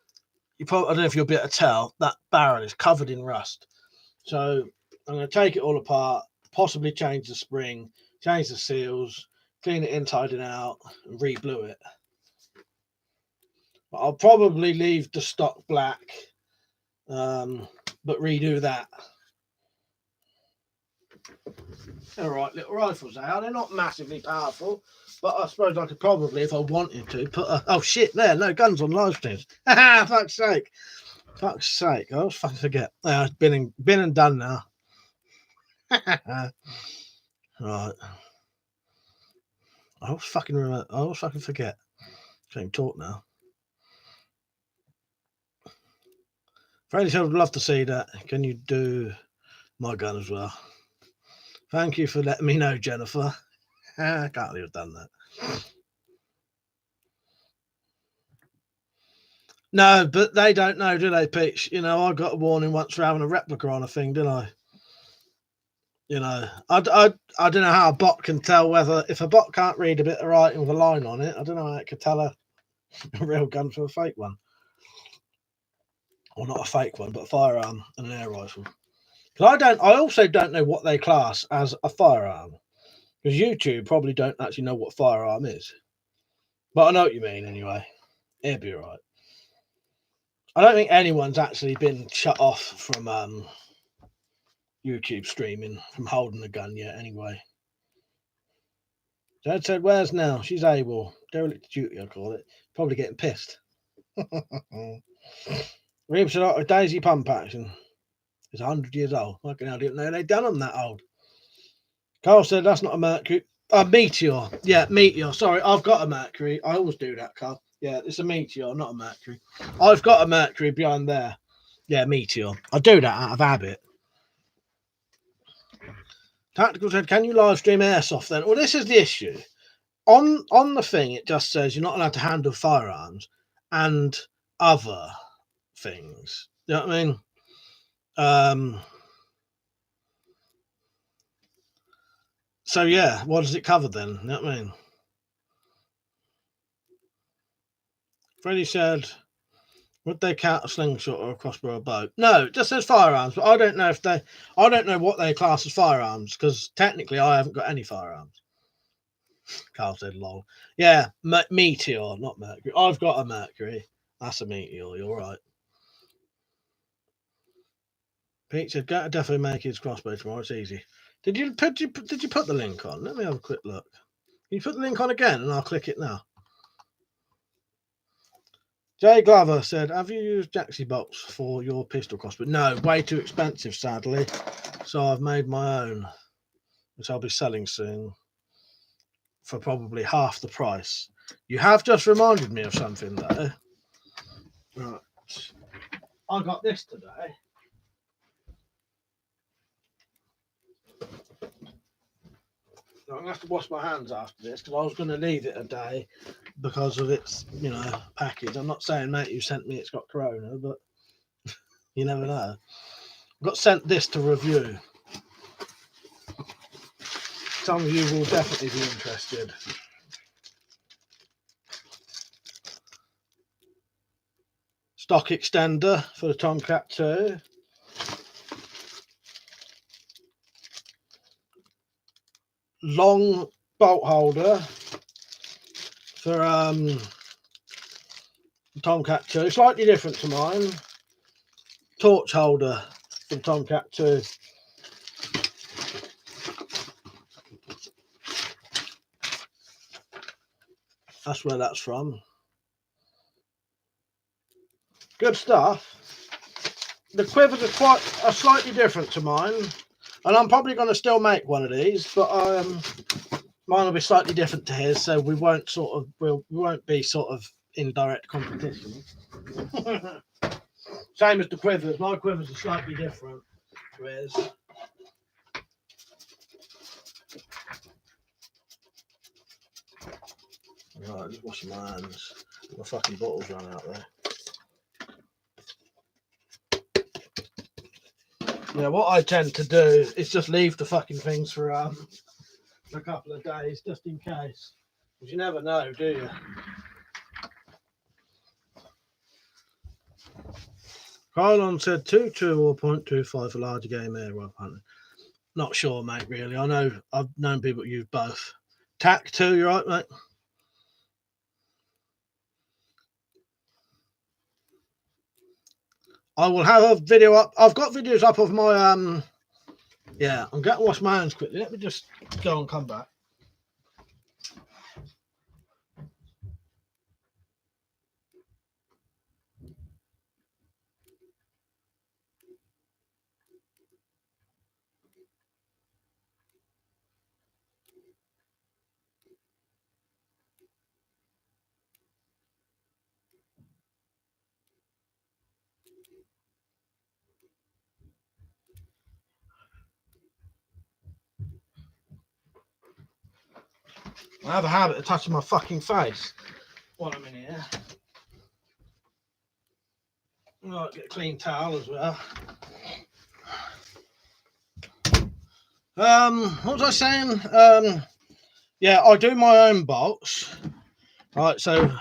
I don't know if you'll be able to tell, that barrel is covered in rust. So I'm going to take it all apart, possibly change the spring, change the seals, clean it inside and out, and re-blue it. But I'll probably leave the stock black, but redo that. All right, little rifles they are. They're not massively powerful, but I suppose I could probably, if I wanted to, put a... Oh, shit, there, no guns on live streams. Fuck's sake. Fuck's sake. I always fucking forget. It's been and done now. Right. I always fucking remember. I always fucking forget. Can't even talk now. Friendly said, I would love to see that. Can you do my gun as well? Thank you for letting me know, Jennifer. I can't believe I've done that. No, but they don't know, do they, Peach? You know, I got a warning once for having a replica on a thing, didn't I? You know, I don't know how a bot can tell whether, if a bot can't read a bit of writing with a line on it, I don't know how it could tell a real gun from a fake one. Or not a fake one, but a firearm and an air rifle. Because I also don't know what they class as a firearm. Because YouTube probably don't actually know what firearm is. But I know what you mean anyway. It'd be right. I don't think anyone's actually been shut off from YouTube streaming from holding a gun yet anyway. Dad said, where's now? She's able. Derelict duty, I call it. Probably getting pissed. Reeves said, a Daisy pump action. It's 100 years old. Fucking hell, I didn't know they'd done them that old. Carl said, that's not a Mercury. A Meteor. Yeah, Meteor. Sorry, I've got a Mercury. I always do that, Carl. Yeah, it's a Meteor, not a Mercury. I've got a Mercury behind there. Yeah, Meteor. I do that out of habit. Tactical said, can you live stream airsoft then? Well, this is the issue. On the thing, it just says you're not allowed to handle firearms and other things. You know what I mean? So yeah, what does it cover then? You know what I mean? Freddie said, would they count a slingshot or a crossbow or a bow? No, it just says firearms, but I don't know what they class as firearms, because technically I haven't got any firearms. Carl said, lol. Yeah, Meteor, not Mercury. I've got a Mercury. That's a Meteor, you're right. Pete said, go to definitely make his crossbow tomorrow, it's easy. Did you put the link on? Let me have a quick look. Can you put the link on again and I'll click it now? Jay Glover said, have you used Jaxie box for your pistol crossbow? No, way too expensive, sadly. So I've made my own, which I'll be selling soon for probably half the price. You have just reminded me of something, though. Right. I got this today. I'm going to have to wash my hands after this because I was going to leave it a day because of its, package. I'm not saying, mate, you sent me it's got corona, but you never know. I got sent this to review. Some of you will definitely be interested. Stock extender for the Tomcat 2. Long bolt holder for Tomcat 2, slightly different to mine. Torch holder from Tomcat 2. That's where that's from. Good stuff. The quivers are slightly different to mine, and I'm probably going to still make one of these, but mine will be slightly different to his, so we won't be sort of in direct competition. Same as the quivers. My quivers are slightly different to his. Right, just washing my hands. My fucking bottles run out there. Yeah, what I tend to do is just leave the fucking things for a couple of days, just in case. Because you never know, do you? Kylon said 2.2 or 0.25 for larger game air rifle hunting. Not sure, mate, really. I know I've known people that use both. TAC 2, you're right, mate? I will have a video up. I've got videos up of my yeah, I'm going to wash my hands quickly. Let me just go and come back. I have a habit of touching my fucking face while I'm in here. Right, get a clean towel as well. What was I saying? Yeah, I do my own bolts. Right, so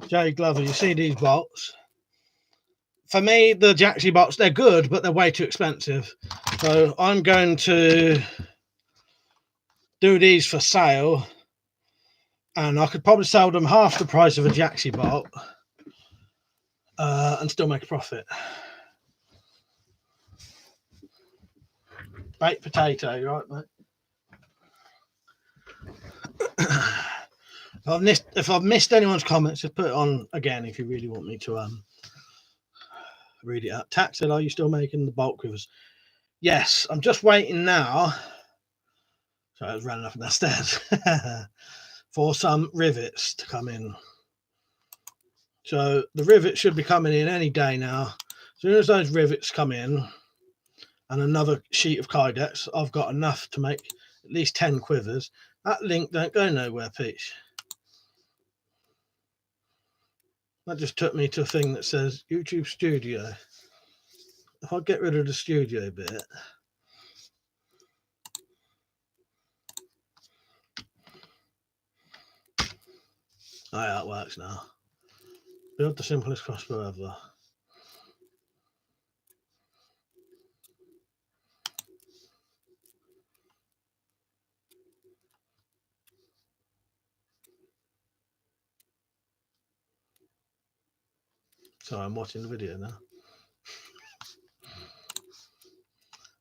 Jay Glover, you see these bolts? For me, the Jaxie bolts, they're good, but they're way too expensive. So I'm going to do these for sale, and I could probably sell them half the price of a Jaxie bolt and still make a profit. Baked potato, right, mate? If I've missed anyone's comments, just put it on again if you really want me to read it out. Tax said, "Are you still making the bolt quivers?" Yes, I'm just waiting now. Sorry, I was running up and downstairs for some rivets to come in. So the rivets should be coming in any day now. As soon as those rivets come in and another sheet of Kydex, I've got enough to make at least 10 quivers. That link don't go nowhere, Peach. That just took me to a thing that says YouTube Studio. If I get rid of the studio bit, oh yeah, it works now. Build the simplest crossbow ever. Sorry, I'm watching the video now.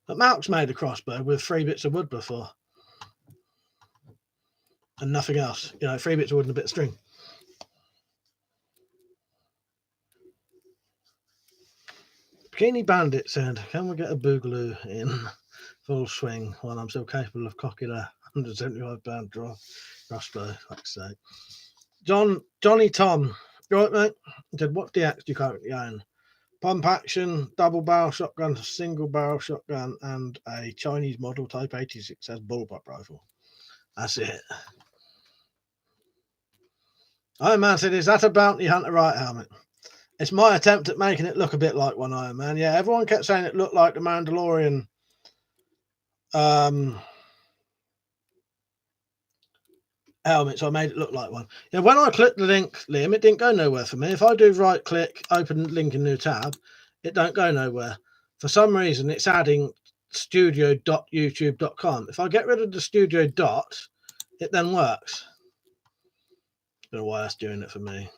But Malk's made a crossbow with 3 bits of wood before. And nothing else. 3 bits of wood and a bit of string. Bikini Bandit said, "Can we get a boogaloo in full swing while I'm still capable of cocking a 175-pound crossbow?" Like I say. Johnny Tom, you right, mate? He said, "What DX do you currently own?" Pump action, double barrel shotgun, single barrel shotgun, and a Chinese model Type 86S bullpup rifle. That's it. Iron Man said, "Is that a bounty hunter right helmet?" It's my attempt at making it look a bit like one, Iron Man. Yeah, everyone kept saying it looked like the Mandalorian helmet, so I made it look like one. Yeah, when I clicked the link, Liam, it didn't go nowhere for me. If I do right click, open link in new tab, it don't go nowhere. For some reason, it's adding studio.youtube.com. If I get rid of the studio dot, it then works. Don't know why that's doing it for me.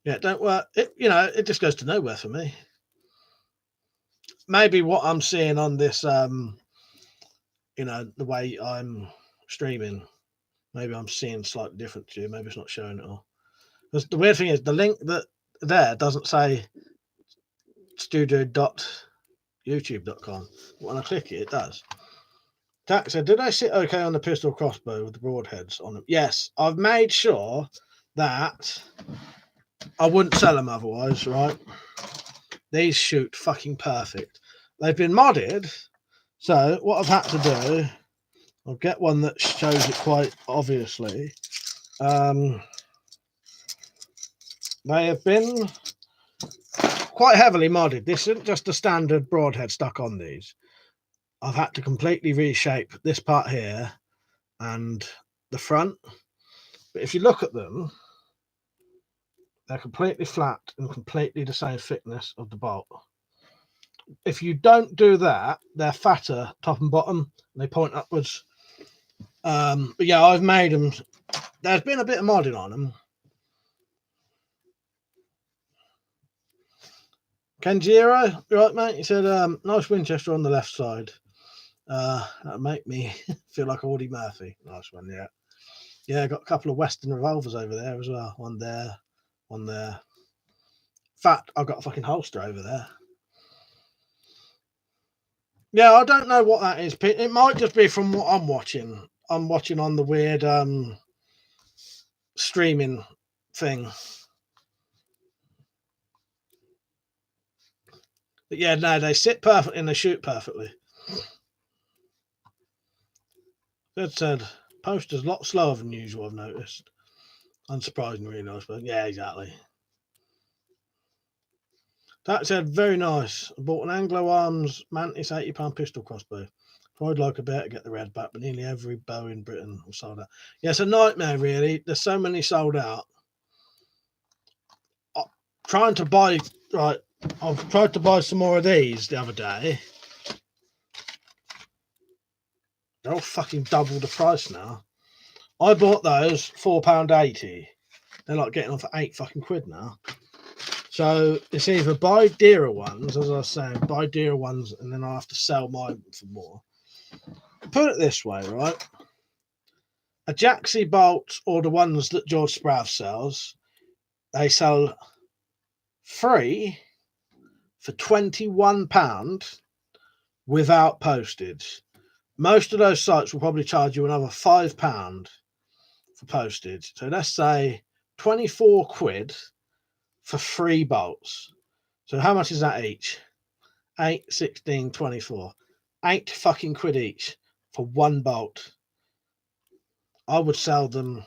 Yeah, it don't work. It just goes to nowhere for me. Maybe what I'm seeing on this, the way I'm streaming, maybe I'm seeing slightly different to you. Maybe it's not showing it all. Because the weird thing is, the link that there doesn't say studio.youtube.com. When I click it, it does. Tax said, "Did I sit okay on the pistol crossbow with the broadheads on them?" Yes, I've made sure that I wouldn't sell them otherwise, right? These shoot fucking perfect. They've been modded, so what I've had to do, I'll get one that shows it quite obviously. They have been quite heavily modded. This isn't just a standard broadhead stuck on these. I've had to completely reshape this part here and the front. But if you look at them, they're completely flat and completely the same thickness of the bolt. If you don't do that, they're fatter top and bottom, and they point upwards. But yeah, I've made them. There's been a bit of modding on them. Kenjiro, right, mate? He said, "Nice Winchester on the left side. That'll make me feel like a Woody Murphy." Nice one, yeah. Yeah, got a couple of Western revolvers over there as well. One there, one there. In fact, I've got a fucking holster over there. Yeah, I don't know what that is. It might just be from what I'm watching. I'm watching on the weird streaming thing. But yeah, no, they sit perfectly and they shoot perfectly. That said, poster's a lot slower than usual, I've noticed. Unsurprisingly, really nice, but yeah, exactly. That said, very nice. I bought an Anglo Arms Mantis £80 pistol crossbow. Tried like a bear to get the red back, but nearly every bow in Britain was sold out. Yeah, it's a nightmare, really. There's so many sold out. Trying to buy, right, I've tried to buy some more of these the other day. They're all fucking double the price now. I bought those £4.80. They're like getting on for £8 now. So it's either buy dearer ones, as I was saying, buy dearer ones, and then I have to sell mine for more. Put it this way, right? A Jaxie bolt or the ones that George Sprouse sells, they sell free for £21 without postage. Most of those sites will probably charge you another £5 for postage. So let's say 24 quid for 3 bolts. So how much is that each? 8, 16, 24. 8 fucking quid each for 1 bolt. I would sell them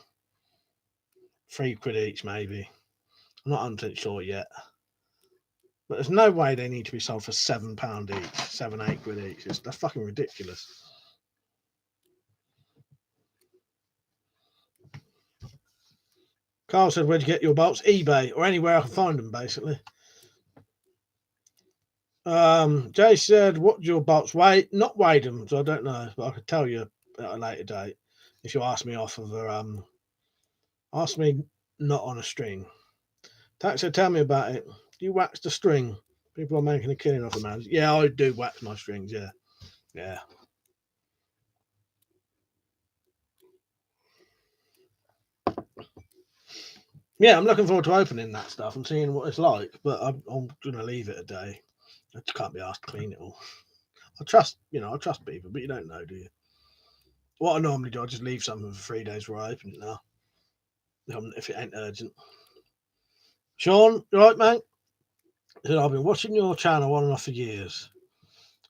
3 quid each, maybe. I'm not 100% sure yet. But there's no way they need to be sold for £7 each, 7, 8 quid each. That's fucking ridiculous. Carl said, where'd you get your bolts? eBay or anywhere I can find them, basically. Jay said, what do your bolts weigh? Not weighed them, so I don't know, but I could tell you at a later date if you ask me off of a ask me not on a string. Tax said, tell me about it. Do you wax the string? People are making a killing off the man. Yeah, I do wax my strings, yeah. Yeah. Yeah, I'm looking forward to opening that stuff and seeing what it's like, but I'm going to leave it a day. I just can't be asked to clean it all. I trust people, but you don't know, do you? What I normally do, I just leave something for 3 days where I open it now, if it ain't urgent. Sean, you right, mate? Said, I've been watching your channel on and off for years.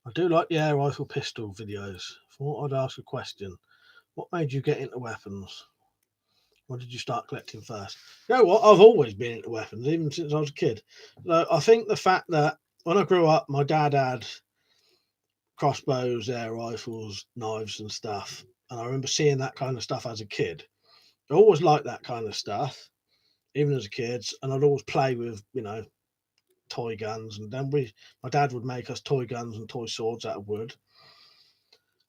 I do like the air rifle pistol videos. Thought I'd ask a question. What made you get into weapons? What did you start collecting first? You know what? I've always been into weapons, even since I was a kid. So I think the fact that when I grew up, my dad had crossbows, air rifles, knives and stuff. And I remember seeing that kind of stuff as a kid. I always liked that kind of stuff, even as a kid. And I'd always play with, toy guns. And then my dad would make us toy guns and toy swords out of wood.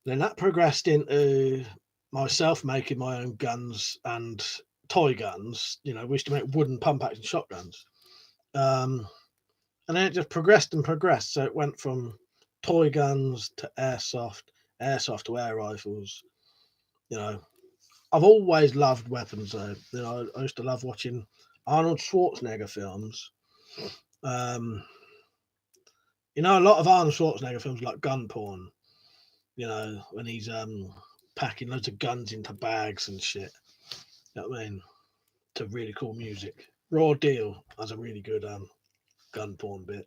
Then that progressed into myself making my own guns and toy guns. We used to make wooden pump action shotguns. And then it just progressed and progressed. So it went from toy guns to airsoft to air rifles. I've always loved weapons though. I used to love watching Arnold Schwarzenegger films. A lot of Arnold Schwarzenegger films like gun porn. When he's packing loads of guns into bags and shit. You know what I mean? To really cool music. Raw Deal has a really good gun porn bit.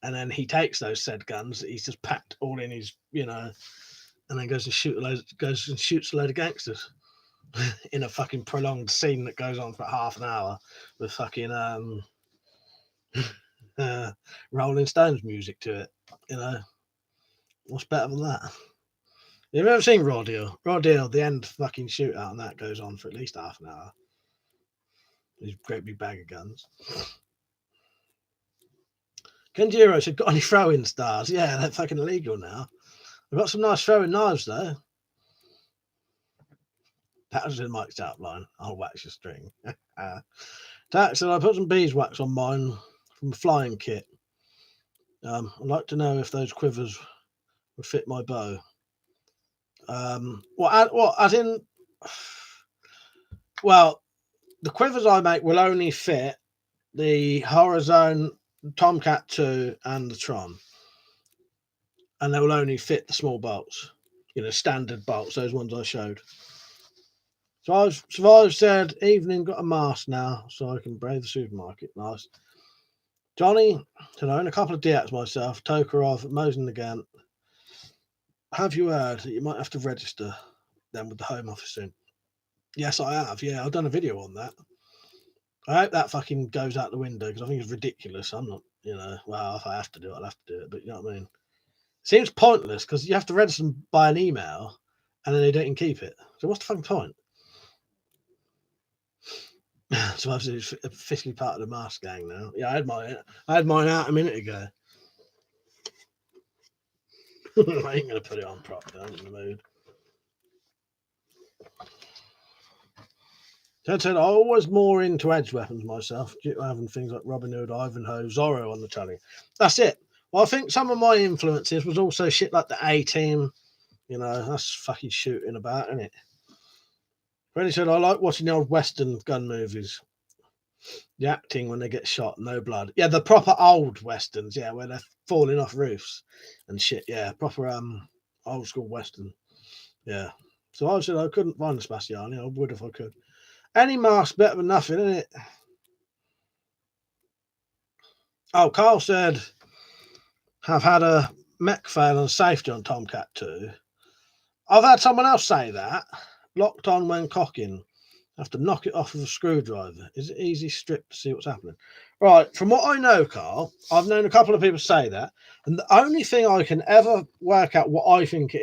And then he takes those said guns that he's just packed all in his, and then goes and shoots a load of gangsters in a fucking prolonged scene that goes on for half an hour with fucking Rolling Stones music to it. What's better than that? You've ever seen Raw Deal? Raw Deal, the end fucking shootout, and that goes on for at least half an hour. These great big bag of guns. Kenjiro said, got any throwing stars? Yeah, they're fucking illegal now. We've got some nice throwing knives though. That was in Mike's outline. I'll wax your string. Tax said, I put some beeswax on mine from a flying kit. I'd like to know if those quivers would fit my bow. As in, well, the quivers I make will only fit the Horizon, Tomcat 2 and the Tron. And they will only fit the small bolts, standard bolts, those ones I showed. So Survive said, evening, got a mask now, so I can brave the supermarket. Nice. Johnny said, I own a couple of DX myself, Tokarov, Mosin again. Have you heard that you might have to register them with the Home Office soon? Yes, I have. I've done a video on that. I hope that fucking goes out the window because I think it's ridiculous. I'm not you know, well, if I have to do it, I'll have to do it. But you know what I mean? Seems pointless because you have to register them by an email and then they don't even keep it. So what's the fucking point? So obviously it's officially part of the mask gang now. Yeah, I had mine out a minute ago. I ain't gonna put it on properly. I'm in the mood. Ted said, I was more into edge weapons myself, due to having things like Robin Hood, Ivanhoe, Zorro on the telly. That's it. Well, I think some of my influences was also shit like the A-Team. You know, that's fucking shooting about, isn't it? Freddie said, I like watching the old Western gun movies. The acting when they get shot, no blood. Yeah, the proper old Westerns, yeah, where they're falling off roofs and shit. Yeah, proper old school Western. Yeah. So I said I couldn't find the Spaziani. I would if I could. Any mask better than nothing, isn't it? Oh, Carl said, have had a mech fail on safety on Tomcat 2. I've had someone else say that. Locked on when cocking. Have to knock it off with a screwdriver. Is it easy strip to see what's happening? Right, from what I know, Carl, I've known a couple of people say that. And the only thing I can ever work out what I think it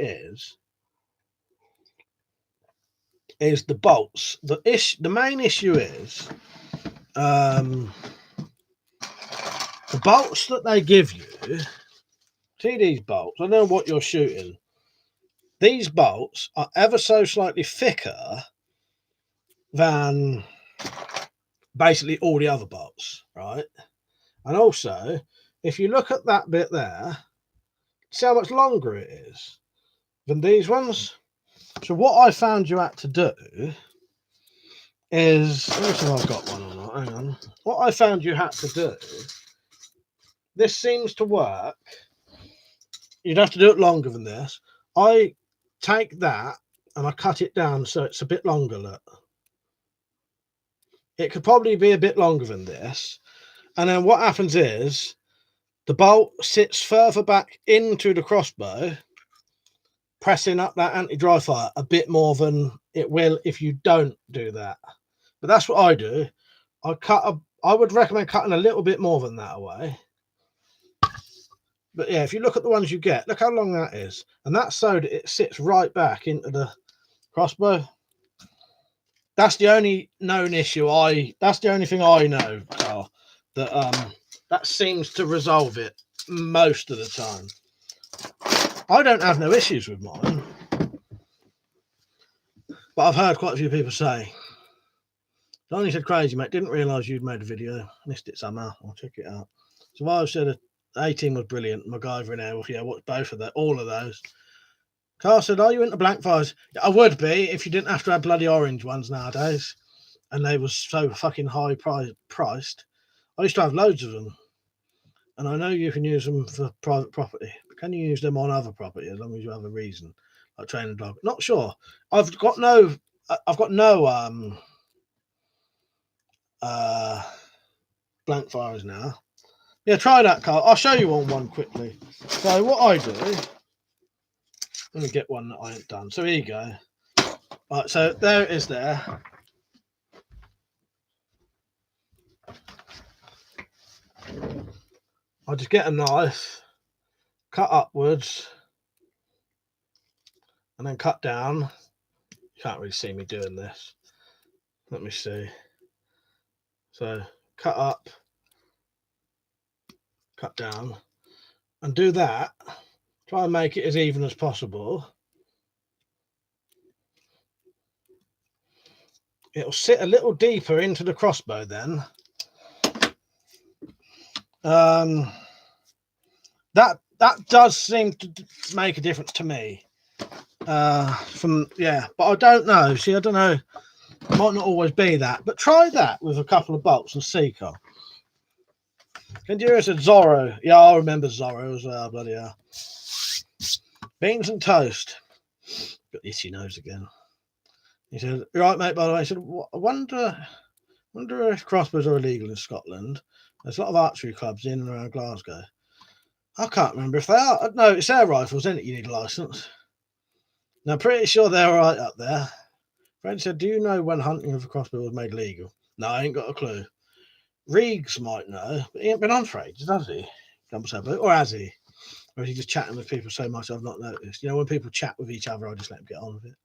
is the bolts. The main issue is the bolts that they give you. See these bolts? I don't know what you're shooting. These bolts are ever so slightly thicker than basically all the other bolts, right? And also, if you look at that bit there, see how much longer it is than these ones. So what I found you had to do is, let me see if I've got one or not. Hang on. What I found you had to do, this seems to work. You'd have to do it longer than this. I take that and I cut it down so it's a bit longer. Look. It could probably be a bit longer than this. And then what happens is the bolt sits further back into the crossbow, pressing up that anti-dry fire a bit more than it will if you don't do that. But that's what I do. I would recommend cutting a little bit more than that away. But yeah, if you look at the ones you get, look how long that is. And that's so that it sits right back into the crossbow. That's the only known issue that's the only thing I know, Carl, that seems to resolve it most of the time. I don't have no issues with mine, but I've heard quite a few people say, Donnie said, crazy, mate, didn't realise you'd made a video. Missed it somehow. I'll check it out. So I've said 18 was brilliant. MacGyver and Airwolf, yeah, watch both of that, all of those. Carl said, are you into blank fires? I would be if you didn't have to have bloody orange ones nowadays. And they were so fucking high priced. I used to have loads of them. And I know you can use them for private property. But can you use them on other property as long as you have a reason? Like training a dog. Not sure. I've got no blank fires now. Yeah, try that, Carl. I'll show you on one quickly. So what I do, let me get one that I ain't done. So here you go. Right, so there it is there. I'll just get a knife, cut upwards, and then cut down. You can't really see me doing this. Let me see. So cut up, cut down, and do that. Try and make it as even as possible. It'll sit a little deeper into the crossbow then. That does seem to make a difference to me. But I don't know. See, I don't know. It might not always be that, but try that with a couple of bolts and see, Carl. Kendira said Zorro. Yeah, I remember Zorro as well. Bloody hell. Beans and toast. Got the itchy nose again. He said, "You're right, mate. By the way," he said, "I wonder if crossbows are illegal in Scotland. There's a lot of archery clubs in and around Glasgow. I can't remember if they are. No, it's air rifles, isn't it? You need a license. Now, I'm pretty sure they're all right up there." Fred said, "Do you know when hunting with a crossbow was made legal?" No, I ain't got a clue. Reegs might know, but he ain't been on for ages, has he? Or has he? Or is he just chatting with people so much I've not noticed? You know, when people chat with each other, I just let them get on with it.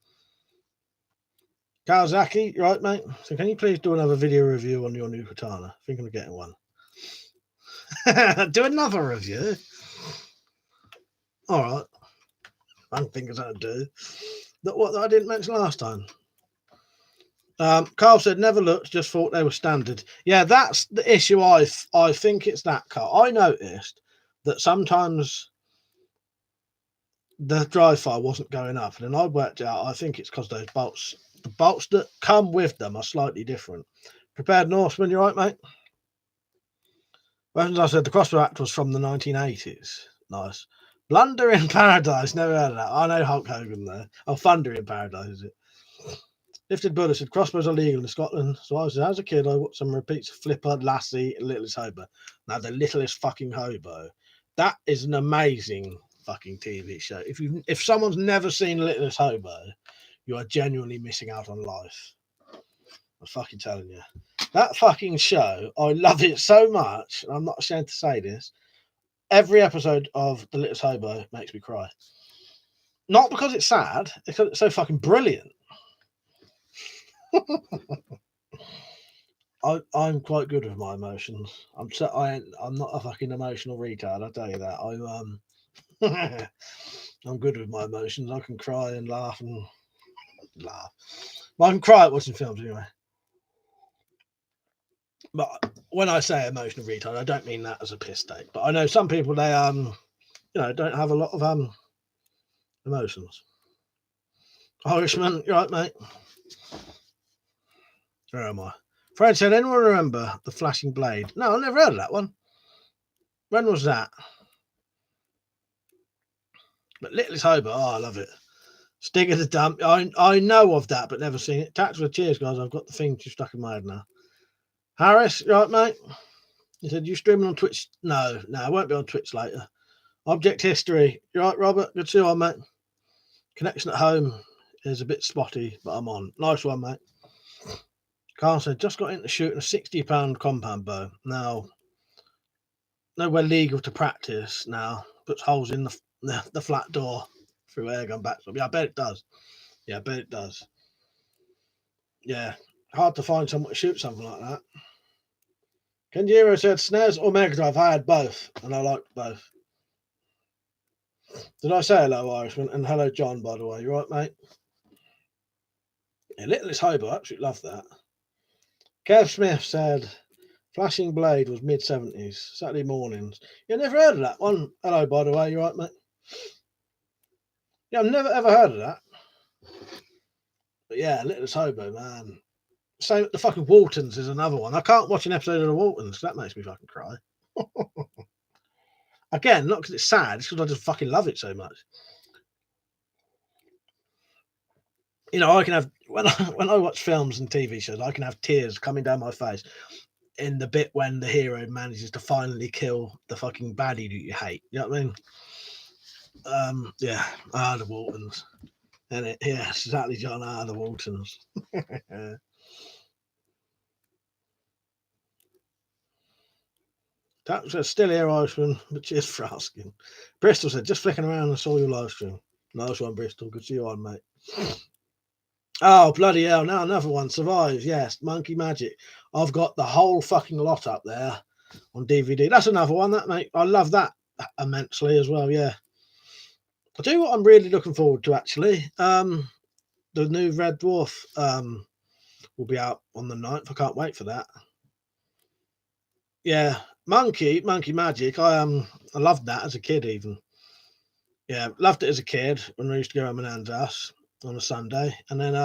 Kawasaki, right, mate? So can you please do another video review on your new katana? I think I'm getting one. Do another review? All right. I don't think I do. What I didn't mention last time. Carl said never looked, just thought they were standard. Yeah, that's the issue. I think it's that, Carl. I noticed that sometimes the dry fire wasn't going up, and then I worked out. I think it's because those bolts, the bolts that come with them, are slightly different. Prepared Norseman, you right, mate? As I said, the crossbow act was from the 1980s. Nice. Blunder in Paradise. Never heard of that. I know Hulk Hogan there. Oh, Thunder in Paradise, is it? Lifted Buddha said crossbows are legal in Scotland. So I said, as a kid, I watched some repeats of Flipper, Lassie, and Littlest Hobo. Now, the Littlest fucking Hobo. That is an amazing fucking TV show. If someone's never seen Littlest Hobo, you are genuinely missing out on life. I'm fucking telling you. That fucking show, I love it so much, and I'm not ashamed to say this. Every episode of The Littlest Hobo makes me cry. Not because it's sad, it's because it's so fucking brilliant. I'm quite good with my emotions. I'm not a fucking emotional retard, I'll tell you that. I'm good with my emotions. I can cry and laugh and laugh. Well, I can cry at watching films anyway. But when I say emotional retard, I don't mean that as a piss take. But I know some people, they don't have a lot of emotions. Irishman, you right, mate? Where am I? Fred said, anyone remember the flashing blade? No, I never heard of that one. When was that? But Littlest Hobo, I love it. Stig of the Dump, I know of that, but never seen it. Tactical cheers, guys. I've got the thing stuck in my head now. Harris, you right, mate? He said, you streaming on Twitch? No, I won't be on Twitch later. Object History, you right, Robert? Good to see you on, mate. Connection at home is a bit spotty, but I'm on. Nice one, mate. Carl said, just got into shooting a £60 compound bow. Now, nowhere legal to practice now. Puts holes in the flat door through airgun back. Yeah, I bet it does. Yeah, hard to find someone to shoot something like that. Kenjiro said, SNES or Mega Drive? I had both, and I liked both. Did I say hello, Irishman? And hello, John, by the way. You right, mate? Yeah, Littlest Hobo, I absolutely love that. Kev Smith said, Flashing Blade was mid-70s, Saturday mornings. Yeah, never heard of that one. Hello, by the way. You right, mate? Yeah, I've never ever heard of that. But yeah, Littlest Hobo, man. Same, the fucking Waltons is another one. I can't watch an episode of the Waltons. That makes me fucking cry. Again, not because it's sad, it's because I just fucking love it so much. You know, I can have when I watch films and TV shows, I can have tears coming down my face in the bit when the hero manages to finally kill the fucking baddie that you hate. You know what I mean? Yeah, the Waltons. And yeah, exactly, John. The Waltons. That was still here, Irishman, but cheers for asking. Bristol said, just flicking around and saw your live stream. Nice one, Bristol. Good to see you on, mate. Oh, bloody hell. Now another one. Survive. Yes. Monkey Magic. I've got the whole fucking lot up there on DVD. That's another one, that, mate. I love that immensely as well. Yeah. I'll tell you what I'm really looking forward to, actually. The new Red Dwarf will be out on the 9th. I can't wait for that. Yeah. Monkey Magic. I loved that as a kid, even. Yeah, loved it as a kid when I used to go to my nan's house on a Sunday. And then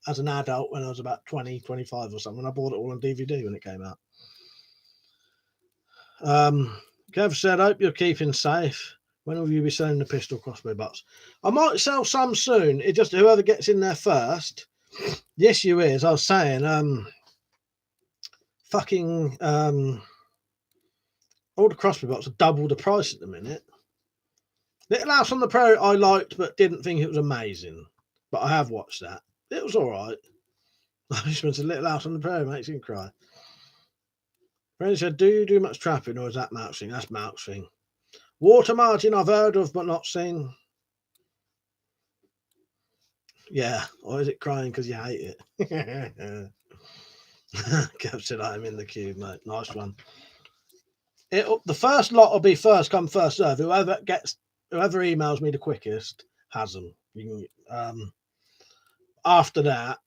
as an adult, when I was about 20, 25 or something, I bought it all on DVD when it came out. Kev said, hope you're keeping safe. When will you be selling the pistol crossbow butts? I might sell some soon. It just whoever gets in there first. The issue is, I was saying, all the crossbow butts are double the price at the minute. Little House on the Prairie I liked, but didn't think it was amazing. But I have watched that. It was all right. I just went to Little House on the Prairie, makes you cry. Friend said, do you do much trapping or is that mouching? That's mouching. Water margin I've heard of but not seen. Yeah, or is it crying because you hate it? Kev said, I'm in the queue, mate. Nice one. The first lot will be first come, first serve. Whoever emails me the quickest has them. You can, after that,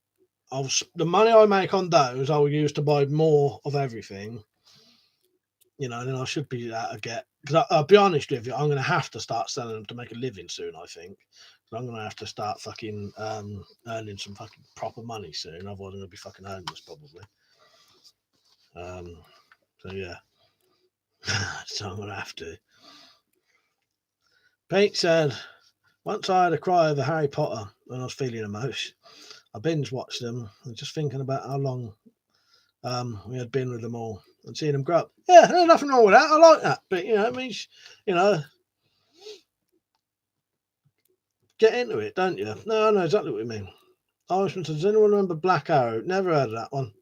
the money I make on those, I will use to buy more of everything. You know, and then I should be able to get. Because I'll be honest with you, I'm going to have to start selling them to make a living soon. I think. So I'm going to have to start fucking earning some fucking proper money soon. Otherwise, I'm going to be fucking homeless probably. So yeah. So I'm going to have to. Pete said, once I had a cry over Harry Potter when I was feeling emotion. I binge watched them and just thinking about how long we had been with them all and seeing them grow up. Yeah, there's nothing wrong with that. I like that. But, you know, it means, you know, get into it, don't you? No, I know exactly what you mean. Irishman, does anyone remember Black Arrow? Never heard of that one.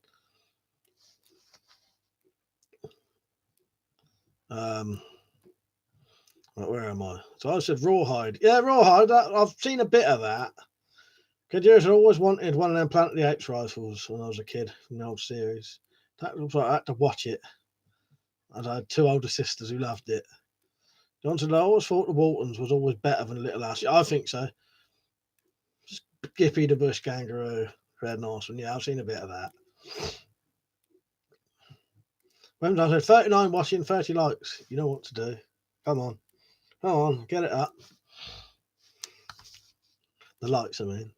Where am I? So I said Rawhide. Yeah, Rawhide. I've seen a bit of that. Because I always wanted one of them Planet of the Apes rifles when I was a kid from the old series. That looks like I had to watch it. I had two older sisters who loved it. Johnson, I always thought the Waltons was always better than Little House. I think so. Skippy the Bush Kangaroo, Red Norseman. Yeah, I've seen a bit of that. When I said 39 watching, 30 likes. You know what to do. Come on. Come on, get it up. The likes, I mean.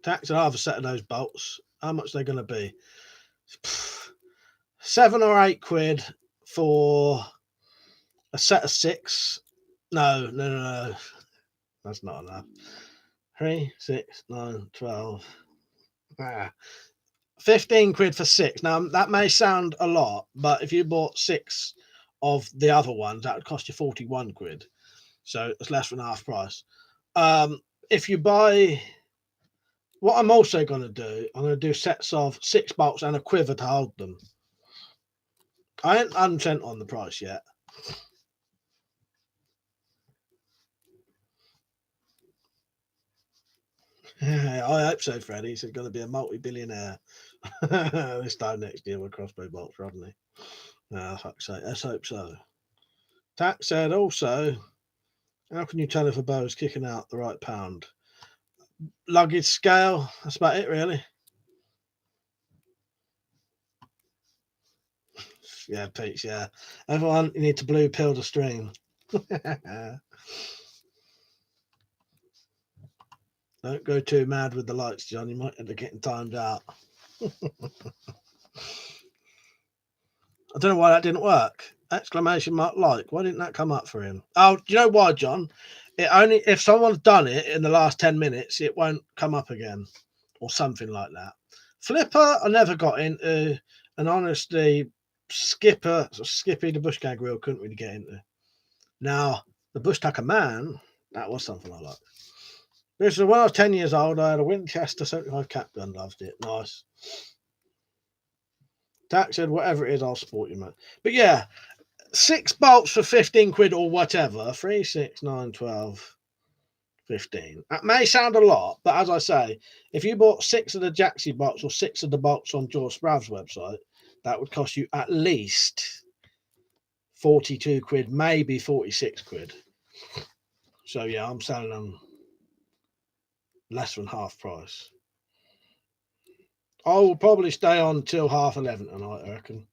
Tax, I have a set of those bolts. How much are they going to be? 7 or 8 quid for a set of 6. No. That's not enough. 3, 6, 9, 12. 15 quid for 6. Now, that may sound a lot, but if you bought 6 of the other ones, that would cost you 41 quid. So it's less than half price. If you buy, what I'm also going to do, I'm going to do sets of 6 bolts and a quiver to hold them. I ain't 100% on the price yet. I hope so, Freddie. He's going to be a multi-billionaire this time next year with crossbow bolts, hadn't he? No, fuck's sake. Let's hope so. Tack said also, how can you tell if a bow is kicking out the right pound? Luggage scale. That's about it, really. Yeah, Peach, yeah. Everyone, you need to blue pill the stream. Don't go too mad with the lights, John. You might end up getting timed out. I don't know why that didn't work. Exclamation mark like. Why didn't that come up for him? Oh, do you know why, John? It only if someone's done it in the last 10 minutes, it won't come up again. Or something like that. Flipper, I never got into. And honestly, Skippy the Bush Kangaroo couldn't really get into. Now, the Bush Tucker Man, that was something I liked. This is when I was 10 years old, I had a Winchester 75 cap gun, loved it. Nice. Tack said, whatever it is, I'll support you, man. But yeah, 6 bolts for 15 quid or whatever. 3, 6, 9, 12, 15. That may sound a lot, but as I say, if you bought 6 of the Jaxie bolts or 6 of the bolts on George Sprav's website, that would cost you at least 42 quid, maybe 46 quid. So yeah, I'm selling them less than half price. I will probably stay on till 11:30 tonight, I reckon.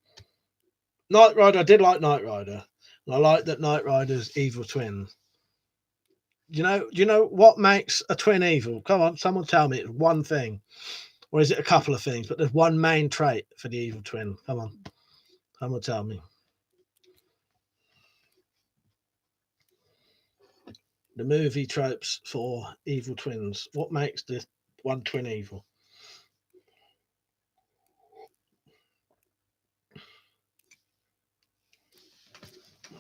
Knight Rider, I did like Knight Rider. And I like that Knight Rider's evil twin. Do you know what makes a twin evil? Come on, someone tell me it's one thing. Or is it a couple of things? But there's one main trait for the evil twin. Come on. Someone tell me. The movie tropes for evil twins. What makes this one twin evil?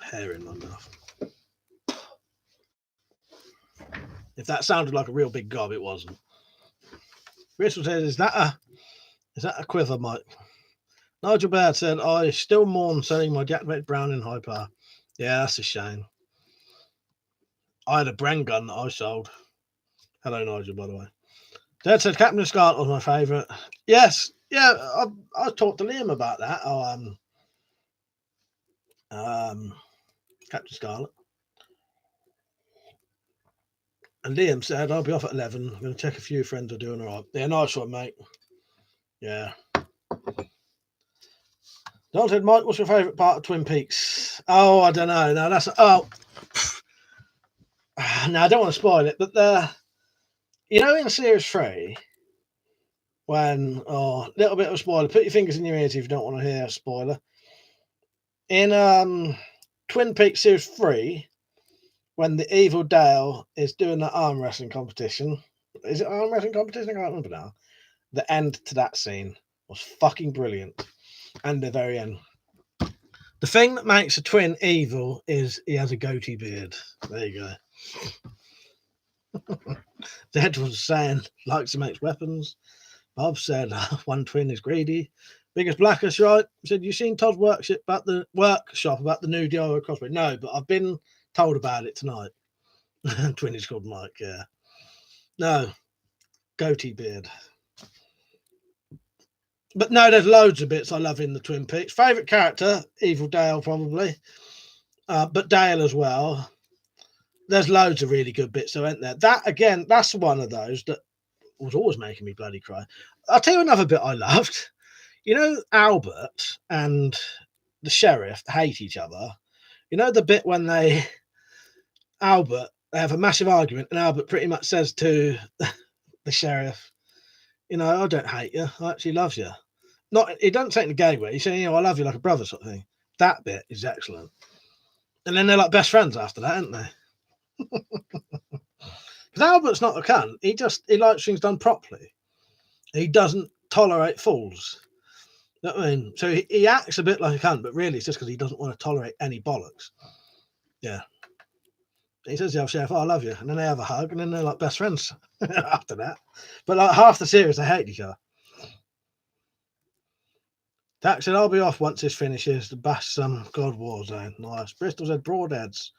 Hair in my mouth. If that sounded like a real big gob, it wasn't. Bristol says, is that a quiver, Mike? Nigel Baird said, I still mourn selling my deactivated Brown in high power. Yeah, that's a shame. I had a Bren gun that I sold. Hello, Nigel, by the way. Dad said Captain Scarlet was my favourite. Yes, yeah, I talked to Liam about that. Captain Scarlet. And Liam said, I'll be off at 11. I'm going to check a few friends are doing all right. Yeah, nice one, mate. Yeah. Don said, Mike, what's your favourite part of Twin Peaks? Oh, I don't know. No, that's... Oh. No, I don't want to spoil it, but in Series 3, when... Oh, little bit of a spoiler. Put your fingers in your ears if you don't want to hear a spoiler. In Twin Peaks Series 3, when the evil Dale is doing the arm wrestling competition... Is it arm wrestling competition? I can't remember now. The end to that scene was fucking brilliant. And the very end. The thing that makes a twin evil is he has a goatee beard. There you go. Zed was saying, likes to make weapons. Bob said, one twin is greedy. Biggest Blackest, right? Said, you seen Todd's workshop about the new DIY crossbow? No, but I've been told about it tonight. Twin is called Mike, yeah. No, goatee beard. But no, there's loads of bits I love in the Twin Peaks. Favourite character, Evil Dale, probably. But Dale as well. There's loads of really good bits, though, isn't there? That, again, that's one of those that was always making me bloody cry. I'll tell you another bit I loved. You know, Albert and the sheriff hate each other. You know the bit when they have a massive argument, and Albert pretty much says to the sheriff, I don't hate you. I actually love you. He doesn't say it in a gay way. He's saying, I love you like a brother sort of thing. That bit is excellent. And then they're like best friends after that, aren't they? Because Albert's not a cunt. He likes things done properly. He doesn't tolerate fools. You know what I mean? So he acts a bit like a cunt, but really it's just because he doesn't want to tolerate any bollocks. Yeah. He says to the sheriff, I love you. And then they have a hug, and then they're like best friends after that. But like half the series, they hate each other. Tax said, I'll be off once this finishes. The bash some God War Zone. Nice. Bristol said, broadheads.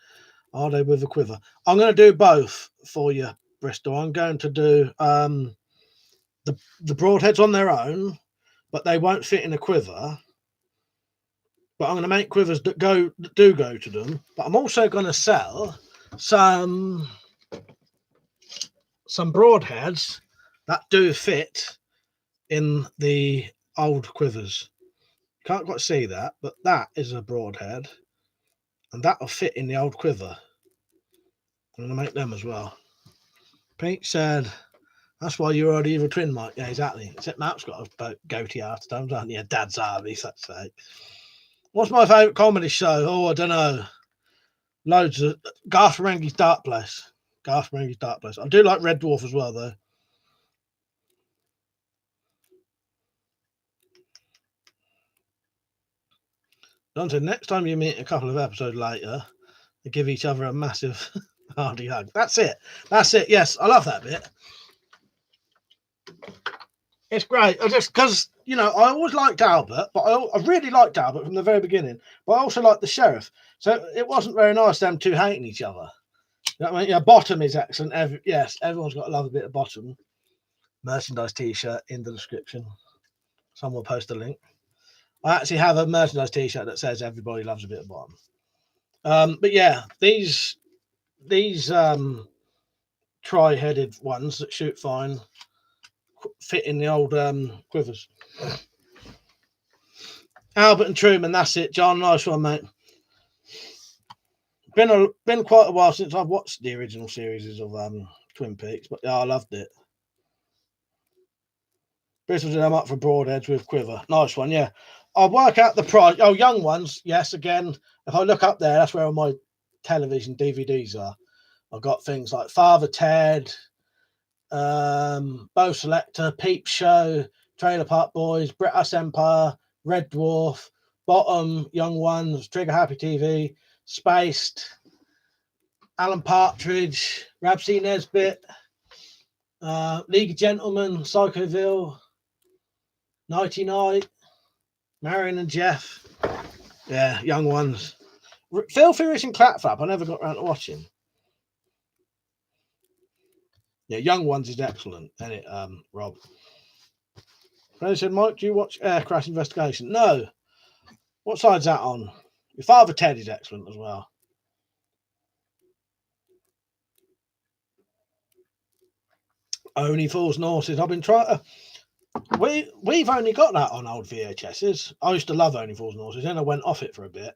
Are they with a quiver? I'm going to do both for you, Bristol. I'm going to do the broadheads on their own, but they won't fit in a quiver. But I'm going to make quivers that do go to them. But I'm also going to sell some broadheads that do fit in the old quivers. Can't quite see that, but that is a broadhead, and that will fit in the old quiver. I'm going to make them as well. Pete said, that's why you're already evil twin, Mike. Yeah, exactly. Except Matt's got a goatee after times, hasn't he? A dad's army, such sake. What's my favourite comedy show? Oh, I don't know. Loads of Garth Marenghi's Dark Place. Garth Marenghi's Dark Place. I do like Red Dwarf as well, though. Dante, next time you meet a couple of episodes later, they give each other a massive hardy hug. That's it. Yes, I love that bit. It's great. Because, I always liked Albert, but I really liked Albert from the very beginning. But I also liked the sheriff. So it wasn't very nice them two hating each other. You know what I mean? Yeah, Bottom is excellent. Everyone's got to love a bit of Bottom. Merchandise t-shirt in the description. Someone will post a link. I actually have a merchandise t-shirt that says everybody loves a bit of Bottom. But yeah, these tri-headed ones that shoot fine fit in the old quivers. Albert and Truman, that's it. John, nice one, mate. Been quite a while since I've watched the original series of Twin Peaks, but yeah, I loved it. Bristol said I'm up for broadheads with quiver. Nice one, yeah. I'll work out the price. Oh, young ones, yes. Again, if I look up there, that's where all my television DVDs are. I've got things like Father Ted, Bo Selector, Peep Show, Trailer Park Boys, British Empire, Red Dwarf, Bottom, Young Ones, Trigger Happy TV, Spaced, Alan Partridge, Rabsy Nesbitt, League of Gentlemen, Psychoville, Nighty Night, Marion and Jeff. Yeah, young ones. Filthy Rich and Clapflap, I never got around to watching. Yeah, Young Ones is excellent, isn't it, Rob? They said, Mike, do you watch Air Crash Investigation? No. What side's that on? Your Father Ted is excellent as well. Only Fools and Horses. I've been trying to... We've only got that on old VHSs. I used to love Only Fools and Horses, then I went off it for a bit.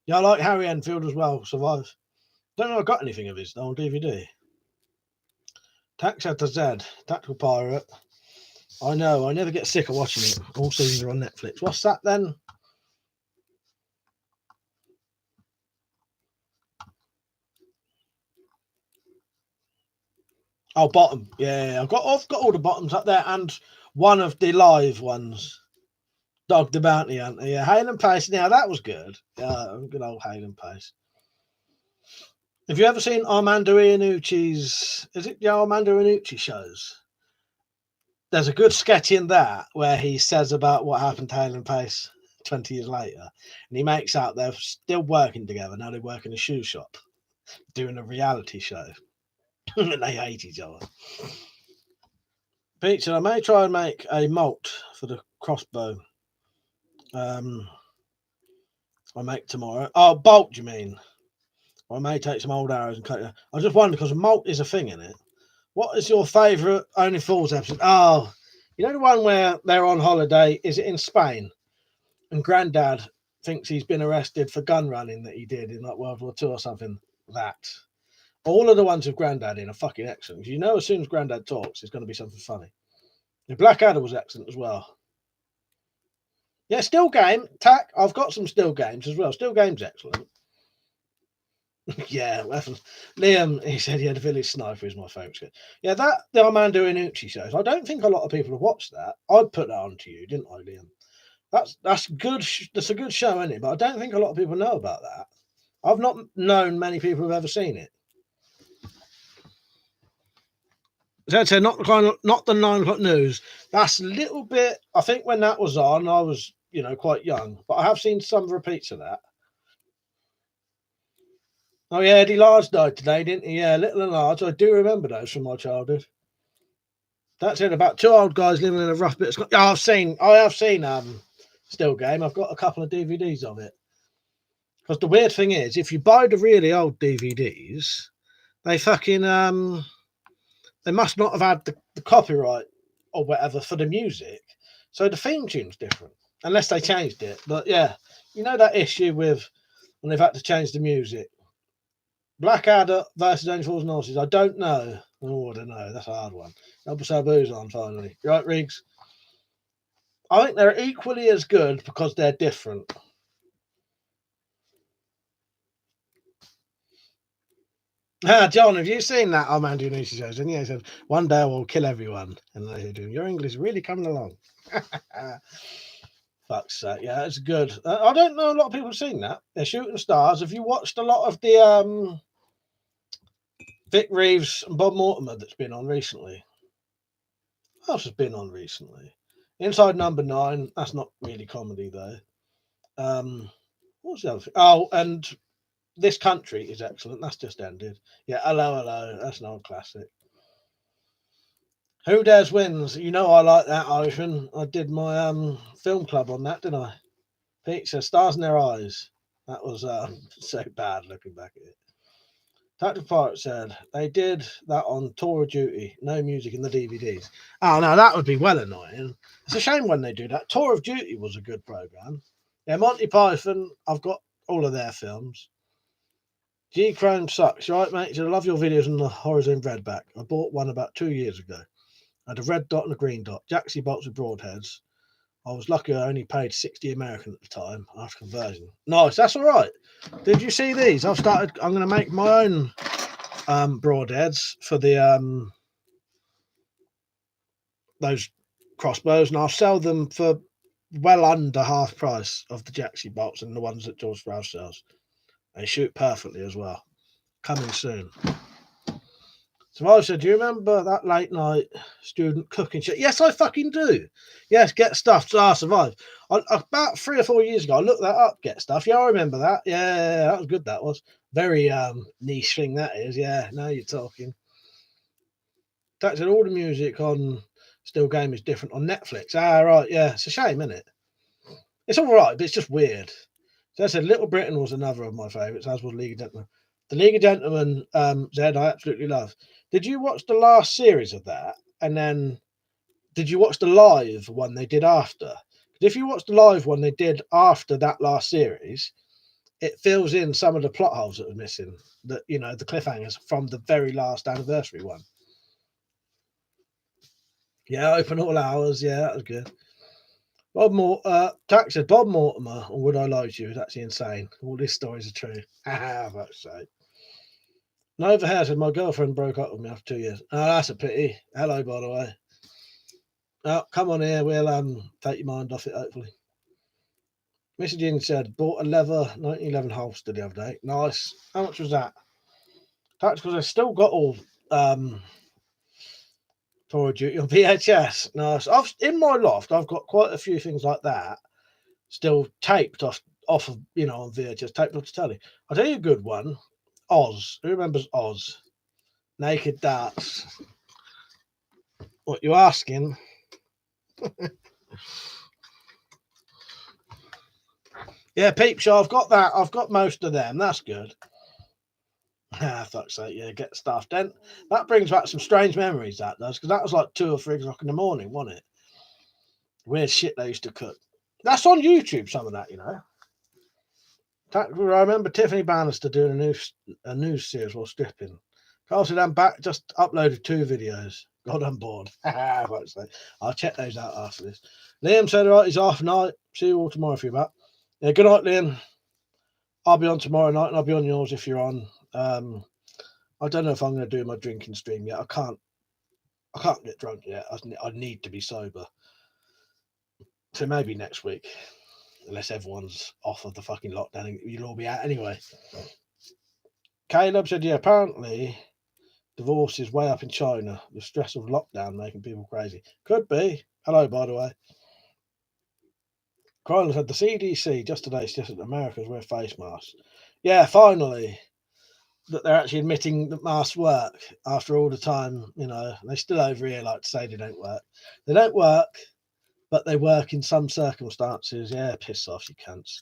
Yeah, I like Harry Enfield as well, Survive. Don't know if I got anything of his though on DVD. Tax at the Z, Tactical Pirate. I know, I never get sick of watching it. All seasons are on Netflix. What's that then? Oh, Bottom. Yeah, I've got all the Bottoms up there and one of the live ones. Dog the Bounty Hunter. Yeah, Hale and Pace. Now that was good. Good old Hale and Pace. Have you ever seen Armando Iannucci's? Is it the Armando Iannucci shows? There's a good sketch in that where he says about what happened to Hale and Pace 20 years later, and he makes out they're still working together. Now they work in a shoe shop, doing a reality show, and they hate each other. Pete, I may try and make a malt for the crossbow. I make tomorrow. Oh, bolt, you mean? I may take some old arrows and cut it. I just wonder because malt is a thing in it. What is your favourite Only Fools episode? Oh, you know the one where they're on holiday? Is it in Spain? And Grandad thinks he's been arrested for gun running that he did in like World War II or something. That. All of the ones with Grandad in are fucking excellent. You know, as soon as Grandad talks, it's going to be something funny. The Blackadder was excellent as well. Yeah, Still Game. Tack. I've got some Still Games as well. Still Game's excellent. Yeah, Liam, he said, yeah, The Village Sniper is my favourite. Yeah, the Armando Iannucci shows. I don't think a lot of people have watched that. I'd put that on to you, didn't I, Liam? That's good. That's a good show, isn't it? But I don't think a lot of people know about that. I've not known many people who've ever seen it. So I'd say not the 9 o'clock news. That's a little bit. I think when that was on, I was quite young, but I have seen some repeats of that. Oh yeah, Eddie Large died today, didn't he? Yeah, Little and Large. I do remember those from my childhood. That's it. About 2 old guys living in a rough bit of Scotland. I have seen Still Game. I've got a couple of DVDs of it. Because the weird thing is, if you buy the really old DVDs, they fucking they must not have had the copyright or whatever for the music. So the theme tune's different, unless they changed it. But yeah, you know that issue with when they've had to change the music. Blackadder versus Only Fools and Horses. I don't know. Oh, I don't know. That's a hard one. Double Sabu's on finally. You right, Riggs? I think they're equally as good because they're different. John, have you seen that Armando Iannucci shows? And he said, one day I will kill everyone. And they do. Your English is really coming along. Fuck's sake. Yeah, it's good. I don't know a lot of people have seen that. They're Shooting Stars. Have you watched a lot of the Vic Reeves and Bob Mortimer that's been on recently? What else has been on recently? Inside Number 9. That's not really comedy though. What was the other thing? Oh, and This Country is excellent. That's just ended. Yeah, Hello. That's an old classic. Who Dares Wins. You know I like that, Irishman. I did my film club on that, didn't I? Pizza, Stars in Their Eyes. That was so bad looking back at it. Tactical Pirate said they did that on Tour of Duty. No music in the DVDs. Oh no, that would be well annoying. It's a shame when they do that. Tour of Duty was a good program. Yeah, Monty Python. I've got all of their films. G Chrome sucks, right, mate? I love your videos on the Horizon Redback. I bought one about 2 years ago. I had a red dot and a green dot. Jaxie bolts with broadheads. I was lucky I only paid 60 American at the time after conversion. Nice, that's all right. Did you see these? I'm going to make my own broadheads for the those crossbows, and I'll sell them for well under half price of the Jaxie bolts and the ones that George Rouse sells. They shoot perfectly as well. Coming soon. Survive said, do you remember that late night student cooking shit? Yes, I fucking do. Yes, Get Stuff. Survive. About 3 or 4 years ago, I looked that up, Get Stuff. Yeah, I remember that. Yeah, that was good. That was very niche thing, that is. Yeah, now you're talking. That said, all the music on Still Game is different on Netflix. Ah, right. Yeah, it's a shame, isn't it? It's all right, but it's just weird. So I said, Little Britain was another of my favourites, as was League of Gentlemen. The League of Gentlemen, Zed, I absolutely love. Did you watch the last series of that? And then did you watch the live one they did after? Because if you watch the live one they did after that last series, it fills in some of the plot holes that were missing. That, you know, the cliffhangers from the very last anniversary one. Yeah, open all hours. Yeah, that was good. Jack said Bob Mortimer, or Would I Lie to You, is actually insane. All these stories are true. Haha, that's so. Nova Hair said my girlfriend broke up with me after 2 years. Oh, that's a pity. Hello, by the way. Oh, come on here, we'll take your mind off it, hopefully. Mr. Jean said, bought a leather 1911 holster the other day. Nice. How much was that? That's because I still got all Tour of Duty on VHS. Nice. In my loft, I've got quite a few things like that still taped off of, on VHS, taped off the telly. I'll tell you a good one. Oz. Who remembers Oz? Naked Darts. What you asking? Yeah, Peep Show. I've got that. I've got most of them. That's good. Fuck's sake, yeah, Get Stuff. Then that brings back some strange memories, that does, because that was like 2 or 3 o'clock in the morning, wasn't it? Weird shit they used to cook. That's on YouTube, some of that, you know. I remember Tiffany Bannister doing a news series while stripping. Carl said, I'm back, just uploaded 2 videos. Got on board. I'll check those out after this. Liam said, right, he's off night. See you all tomorrow if you're back. Yeah, good night, Liam. I'll be on tomorrow night and I'll be on yours if you're on. I don't know if I'm going to do my drinking stream yet. I can't get drunk yet. I need to be sober. So maybe next week, unless everyone's off of the fucking lockdown. You'll all be out anyway. Caleb said, yeah, apparently divorce is way up in China. The stress of lockdown making people crazy. Could be. Hello, by the way. Kryler said, the CDC just today suggested Americans wear face masks. Yeah, finally. That they're actually admitting that masks work after all the time, they still over here like to say they don't work. They don't work, but they work in some circumstances. Yeah, piss off, you cunts.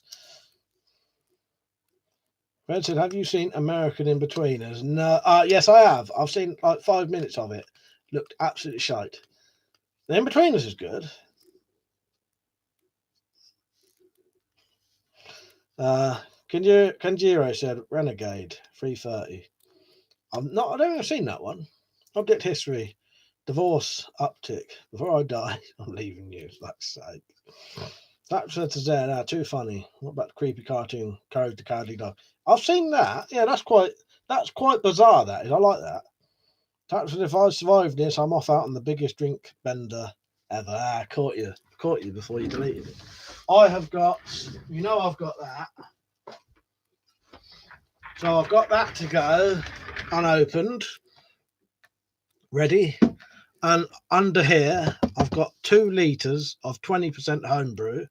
Red said, have you seen American In-Betweeners? No. Yes, I have. I've seen like 5 minutes of it. Looked absolutely shite. The In-Betweeners is good. Kanjiro said, Renegade, 330. I don't think I've seen that one. Object history. Divorce uptick. Before I die, I'm leaving you, for fuck's sake. That said to Zed, too funny. What about the creepy cartoon, Courage the Cowardly Dog? I've seen that. Yeah, that's quite bizarre, that is. I like that. That said, if I survive this, I'm off out on the biggest drink bender ever. Caught you before you deleted it. I've got that. So I've got that to go, unopened, ready. And under here, I've got 2 litres of 20% homebrew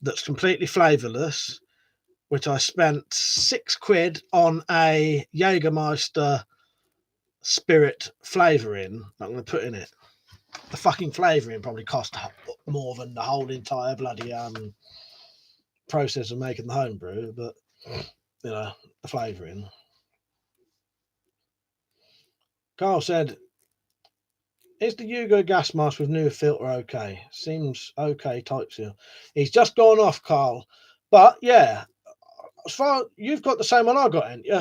that's completely flavourless, which I spent £6 on a Jägermeister spirit flavouring I'm going to put in it. The fucking flavouring probably cost more than the whole entire bloody process of making the homebrew, but, the flavouring. Carl said, is the Yugo gas mask with new filter okay? Seems okay, type seal. He's just gone off, Carl. But yeah, as far you've got the same one I got, ain't you?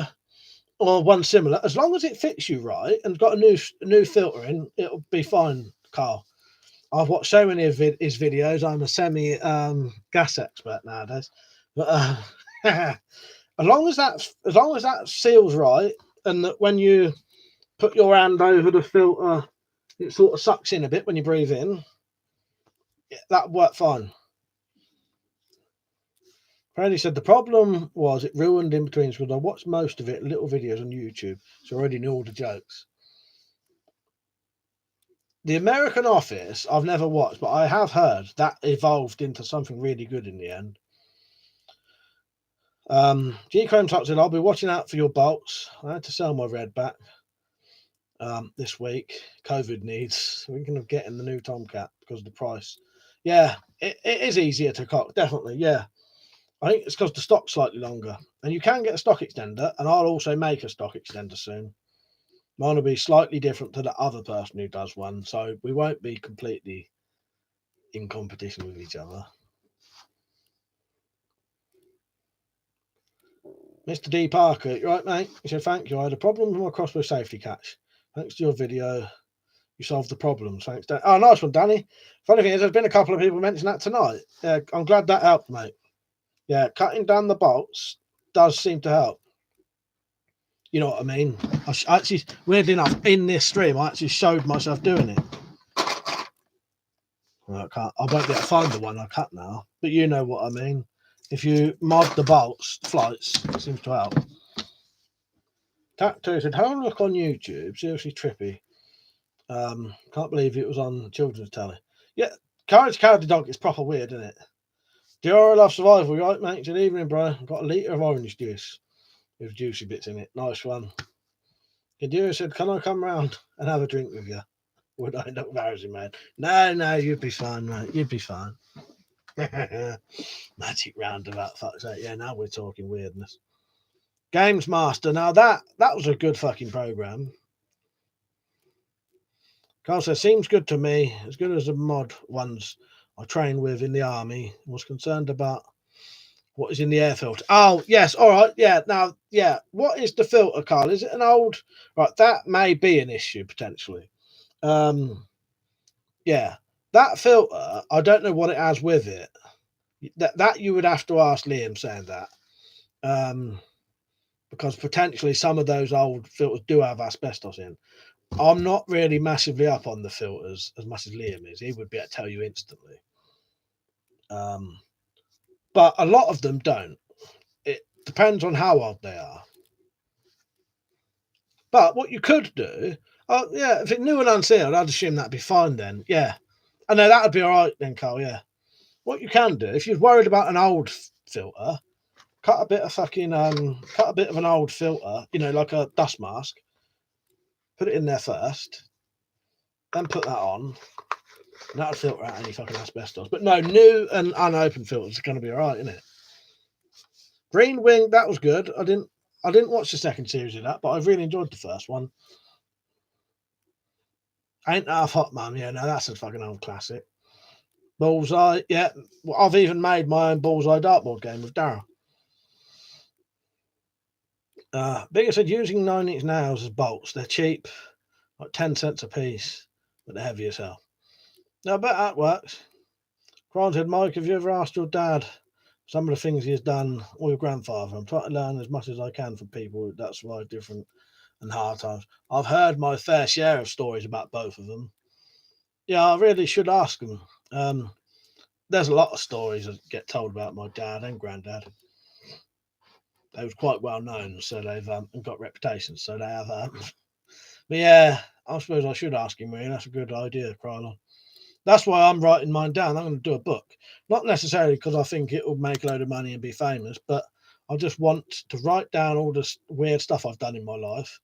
Or one similar. As long as it fits you right and got a new filter in, it'll be fine, Carl. I've watched so many of his videos. I'm a semi gas expert nowadays. But as long as that seals right, and that when you put your hand over the filter, it sort of sucks in a bit when you breathe in. That worked fine. Brandy said the problem was it ruined In-Betweens because I watched most of it, little videos on YouTube, so I already knew all the jokes. The American Office, I've never watched, but I have heard that evolved into something really good in the end. G Chrome Top said, I'll be watching out for your bolts. I had to sell my red back this week. COVID needs. We're going to get in the new Tomcat because of the price. Yeah, it is easier to cock, definitely. Yeah. I think it's because the stock's slightly longer. And you can get a stock extender, and I'll also make a stock extender soon. Mine will be slightly different to the other person who does one, so we won't be completely in competition with each other. Mr. D. Parker, you right, mate? He said, thank you. I had a problem with my crossbow safety catch. Thanks to your video, you solved the problem. Thanks, Dan. Oh, nice one, Danny. Funny thing is, there's been a couple of people mention that tonight. Yeah, I'm glad that helped, mate. Yeah, cutting down the bolts does seem to help. You know what I mean? I actually, weirdly enough, in this stream, I actually showed myself doing it. Well, I won't be able to find the one I cut now, but you know what I mean. If you mod the bolts, flights, it seems to help. Tattoo said, have a look on YouTube. Seriously trippy. Can't believe it was on children's telly. Yeah, Courage Cowardly Dog is proper weird, isn't it? Diora Love Survival, right, mate? Good evening, bro. Got a litre of orange juice with juicy bits in it. Nice one. Kadira said, can I come round and have a drink with you? Would I look embarrassing, man? No, you'd be fine, mate. You'd be fine. Magic roundabout, fuck's sake. Yeah, now we're talking weirdness. Games Master. Now that was a good fucking program. Carl says, seems good to me. As good as the mod ones I trained with in the army. Was concerned about what is in the air filter. Oh, yes. All right. Yeah. Now, yeah. What is the filter, Carl? Is it an old? Right. That may be an issue potentially. Yeah. That filter, I don't know what it has with it. That you would have to ask Liam saying that. Because potentially some of those old filters do have asbestos in. I'm not really massively up on the filters as much as Liam is. He would be able to tell you instantly. But a lot of them don't. It depends on how old they are. But what you could do, yeah, if it's new and unsealed, I'd assume that'd be fine then. Yeah. I know that'd be all right then, Carl. Yeah. What you can do, if you're worried about an old filter, cut a bit of an old filter, like a dust mask, put it in there first, then put that on, and that'll filter out any fucking asbestos. But no, new and unopened filters are going to be all right, isn't it? Green Wing, that was good. I didn't watch the second series of that, but I've really enjoyed the first one. Ain't Half Hot Mum, yeah, no, that's a fucking old classic. Bullseye, yeah. I've even made my own Bullseye dartboard game with Darryl. Bigger said, using 9-inch nails as bolts, they're cheap, like 10 cents a piece, but they're heavy as hell. No, I bet that works. Granted, Mike, have you ever asked your dad some of the things he has done, or your grandfather? I'm trying to learn as much as I can from people that survive different and hard times. I've heard my fair share of stories about both of them. Yeah, I really should ask them. There's a lot of stories that get told about my dad and granddad. They was quite well known, so they've got reputations. So they have. But yeah, I suppose I should ask him. Really, that's a good idea, Krylon. That's why I'm writing mine down. I'm going to do a book, not necessarily because I think it will make a load of money and be famous, but I just want to write down all this weird stuff I've done in my life,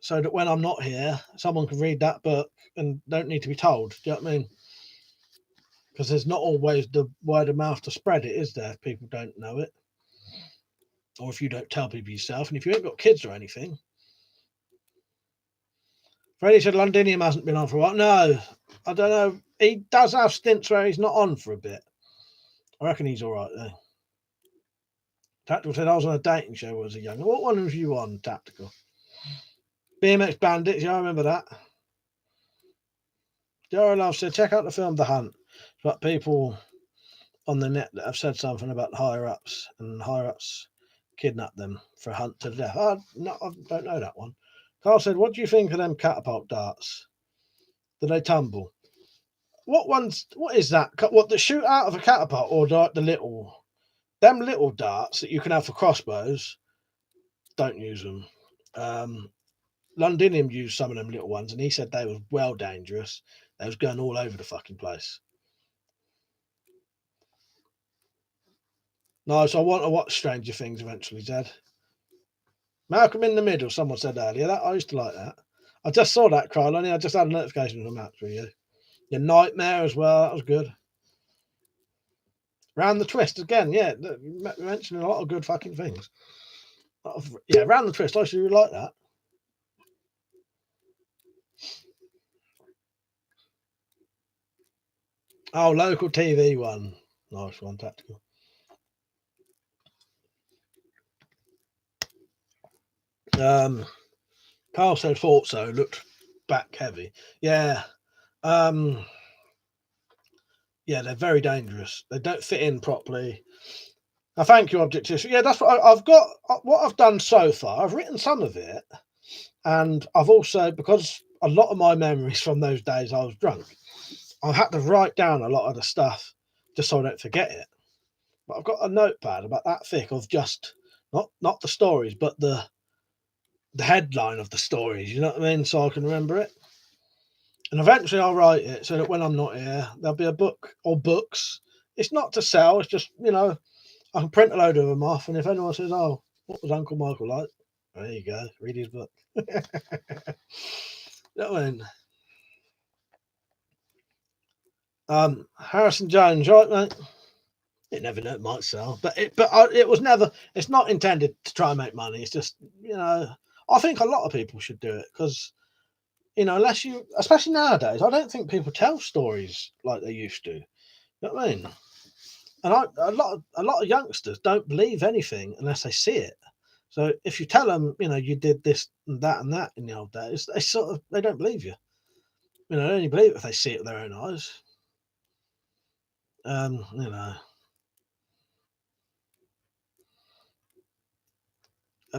so that when I'm not here, someone can read that book and don't need to be told. Do you know what I mean? Because there's not always the word of mouth to spread it, is there? If people don't know it, or if you don't tell people yourself, and if you ain't got kids or anything. Freddie said Londinium hasn't been on for a while. No, I don't know. He does have stints where he's not on for a bit. I reckon he's all right though. Tactical said I was on a dating show when I was a young. What one was you on, Tactical? BMX Bandits, yeah, I remember that. Dara Love said, check out the film The Hunt. It's about people on the net that have said something about higher ups, and higher ups kidnap them for a hunt to the death. I don't know that one. Carl said, what do you think of them catapult darts? Do they tumble? What is that? What, that shoot out of a catapult, or the them little darts that you can have for crossbows? Don't use them. Londinium used some of them little ones, and he said they were well dangerous. They was going all over the fucking place. Nice. I want to watch Stranger Things eventually, Zed. Malcolm in the Middle, someone said earlier. That I used to like that. I just saw that, Crylon. I just had a notification from that for you. Your Nightmare as well. That was good. Round the Twist again. Yeah, mentioning a lot of good fucking things. Yeah, Round the Twist. I actually really like that. Oh, local TV one. Nice one, tactical. Carl said thought so. Looked back heavy. Yeah. Yeah, they're very dangerous. They don't fit in properly. I thank you, Object History. Yeah, that's what I've got. What I've done so far, I've written some of it, and I've also, because a lot of my memories from those days I was drunk, I've had to write down a lot of the stuff just so I don't forget it. But I've got a notepad about that thick of just not the stories, but the headline of the stories. You know what I mean? So I can remember it. And eventually I'll write it so that when I'm not here, there'll be a book or books. It's not to sell. It's just, I can print a load of them off. And if anyone says, "Oh, what was Uncle Michael like?" There you go. Read his book. You know what I mean? Harrison Jones, right, mate? You never know, it might sell, but it was never. It's not intended to try and make money. It's just, I think a lot of people should do it because, unless you, especially nowadays, I don't think people tell stories like they used to. You know what I mean? And a lot of youngsters don't believe anything unless they see it. So if you tell them, you did this and that in the old days, they don't believe you. They only believe it if they see it with their own eyes. Um, you know,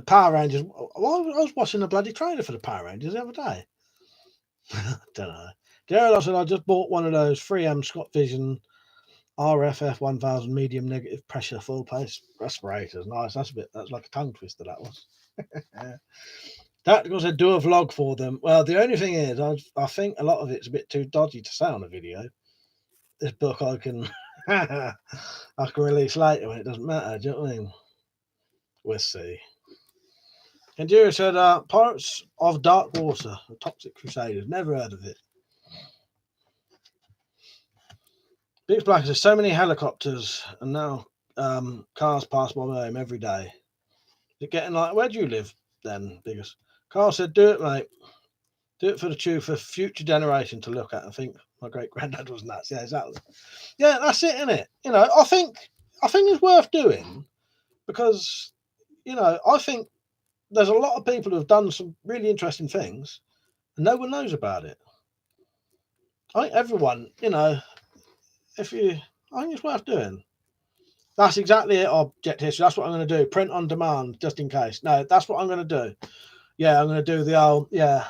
Power Rangers. Well, I was watching a bloody trailer for the Power Rangers the other day. Don't know. Gerald said I just bought one of those 3M Scott Vision RFF 1000 medium negative pressure full pace respirators. Nice. That's like a tongue twister. That was. Tactical said do a vlog for them. Well, the only thing is, I think a lot of it's a bit too dodgy to say on a video. This book I can I can release later when it doesn't matter. Do you know what I mean? We'll see. Enduro said Pirates of Dark Water, the Toxic Crusaders. Never heard of it. Big Black says so many helicopters and now cars pass by my home every day. You're getting like, where do you live then, Biggest? Carl said, do it, mate. Do it for the truth for future generation to look at and think my great granddad was nuts. Yeah, exactly. Yeah, that's it, isn't it? I think it's worth doing because, I think there's a lot of people who have done some really interesting things and no one knows about it. I think everyone, I think it's worth doing. That's exactly it, Object History. That's what I'm going to do. Print on demand, just in case. No, that's what I'm going to do. Yeah, I'm going to do the old, yeah.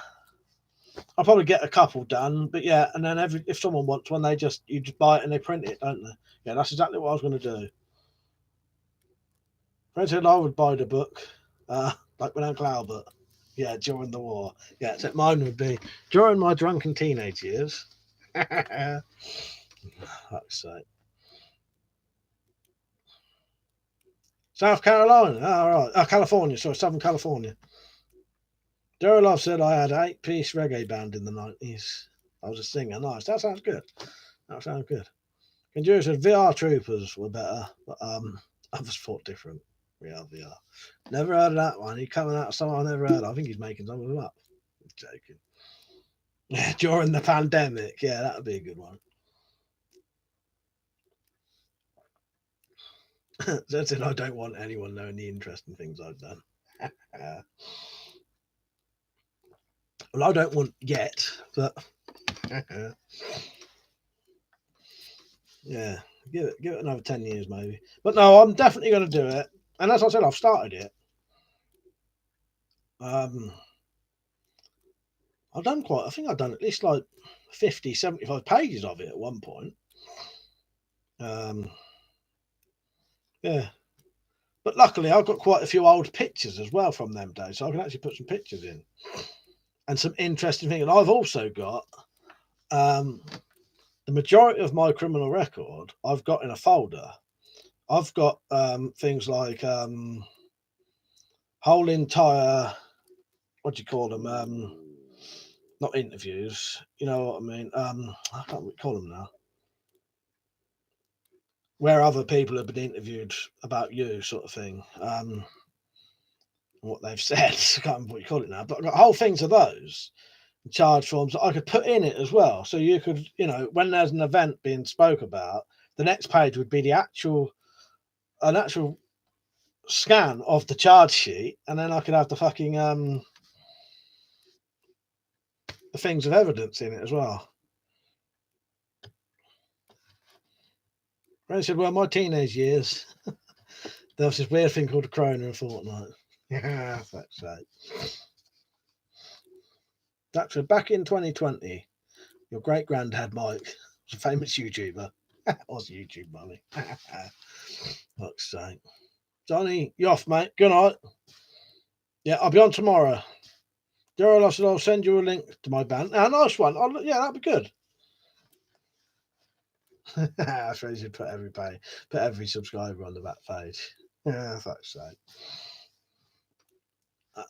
I'll probably get a couple done, but yeah, and then if someone wants one, you just buy it and they print it, don't they? Yeah, that's exactly what I was going to do. Friend said I would buy the book, like when Uncle Albert. Yeah, during the war. Yeah, except mine would be during my drunken teenage years. Fuck's sake. South Carolina. Oh, right. Oh, California. Sorry, Southern California. Daryl Love said I had 8-piece reggae band in the 90s. I was a singer. Nice. That sounds good. That sounds good. Enduro said VR Troopers were better, but others thought different. Real VR. Never heard of that one. He's coming out of someone I never heard of. I think he's making some of them up. I'm joking. Yeah, during the pandemic. Yeah, that would be a good one. That's it. I don't want anyone knowing the interesting things I've done. Well, I don't want yet, but yeah, give it another 10 years maybe. But no, I'm definitely going to do it. And as I said, I've started it. I think I've done at least like 50, 75 pages of it at one point. Yeah. But luckily, I've got quite a few old pictures as well from them days, so I can actually put some pictures in. and some interesting things. And I've also got the majority of my criminal record I've got in a folder. I've got things like whole entire, what do you call them? Not interviews, you know what I mean? I can't call them now. Where other people have been interviewed about you, sort of thing. What they've said. I can't remember what you call it now, but I've got whole things of those charge forms that I could put in it as well. So you could, you know, when there's an event being spoke about, the next page would be an actual scan of the charge sheet, and then I could have the fucking the things of evidence in it as well. Ray said, well, my teenage years, there was this weird thing called a Corona and Fortnite. Yeah, that's right. That's back in 2020. Your great granddad Mike was a famous YouTuber. Was YouTube money. Fuck's sake. Johnny, you off, mate. Good night. Yeah, I'll be on tomorrow. Daryl, I said I'll send you a link to my band. Ah, nice one. Yeah, that'd be good. I suppose you put every subscriber on the back page. Yeah, fuck's sake.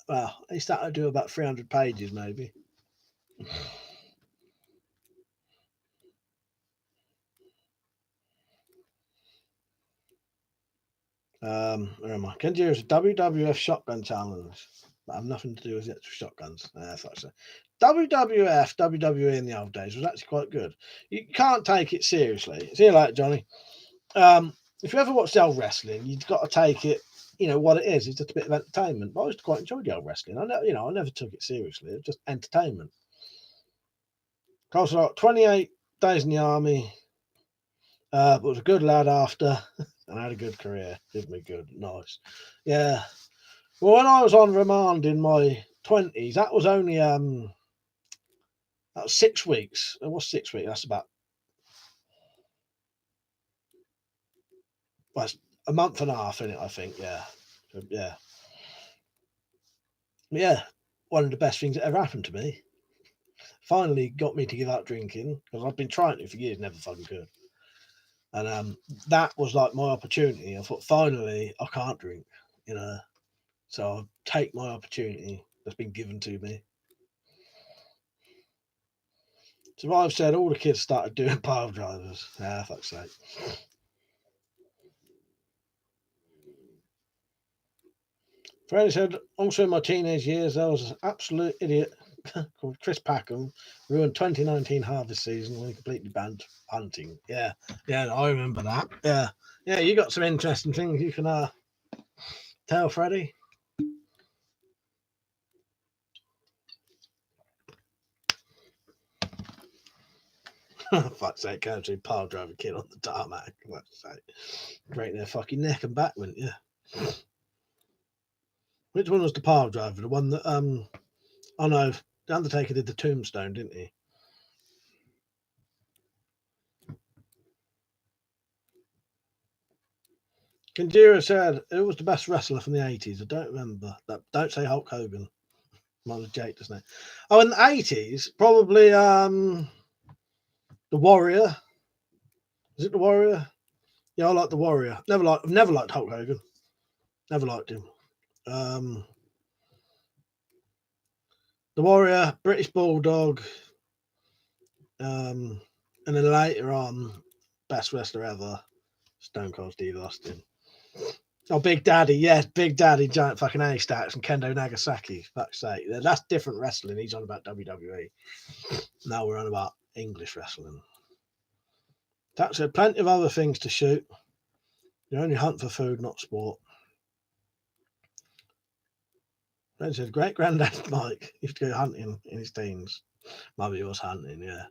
Well, he started to do about 300 pages, maybe. Where am I? Kenjiro's WWF Shotgun Challenge. But I have nothing to do with it. Shotguns. Fuck's sake. WWF, WWE in the old days was actually quite good. You can't take it seriously. See you later, Johnny. If you ever watch the old wrestling, you've got to take it, you know, what it is. It's just a bit of entertainment. But I used to quite enjoy the old wrestling. I never took it seriously. It was just entertainment. Cost like 28 days in the army. But was a good lad after, and I had a good career. Did me good. Nice. Yeah. Well, when I was on remand in my 20s, that was only that was 6 weeks. It was 6 weeks. That's about a month and a half in it, I think. Yeah. Yeah. Yeah. One of the best things that ever happened to me. Finally got me to give up drinking because I've been trying it for years, never fucking could. And that was like my opportunity. I thought, finally, I can't drink, you know. So I'll take my opportunity that's been given to me. So I've said all the kids started doing pile drivers. Ah, fuck's sake. Freddie said, also in my teenage years, there was an absolute idiot called Chris Packham, ruined 2019 harvest season when he completely banned hunting. Yeah, I remember that. Yeah, you got some interesting things you can tell, Freddie. Fuck's sake, can't see pile driver kid on the tarmac. Fuck's sake. Break their fucking neck and back, wouldn't you? Which one was the pile driver? The one that oh no, the Undertaker did the tombstone, didn't he? Kandira said, who was the best wrestler from the 80s? I don't remember. Don't say Hulk Hogan. Mine was Jake, doesn't it? Oh, in the 80s, probably the Warrior. Is it the Warrior? Yeah, I like the Warrior. Never liked Hulk Hogan. Never liked him. The Warrior, British Bulldog, and then later on, best wrestler ever, Stone Cold Steve Austin. Oh, Big Daddy, yes, Big Daddy, giant fucking A stacks and Kendo Nagasaki. Fuck's sake, that's different wrestling. He's on about WWE. Now we're on about English wrestling. That's it. Plenty of other things to shoot. You only hunt for food, not sport. Red said, great granddad Mike used to go hunting in his teens. Maybe he was hunting, yeah.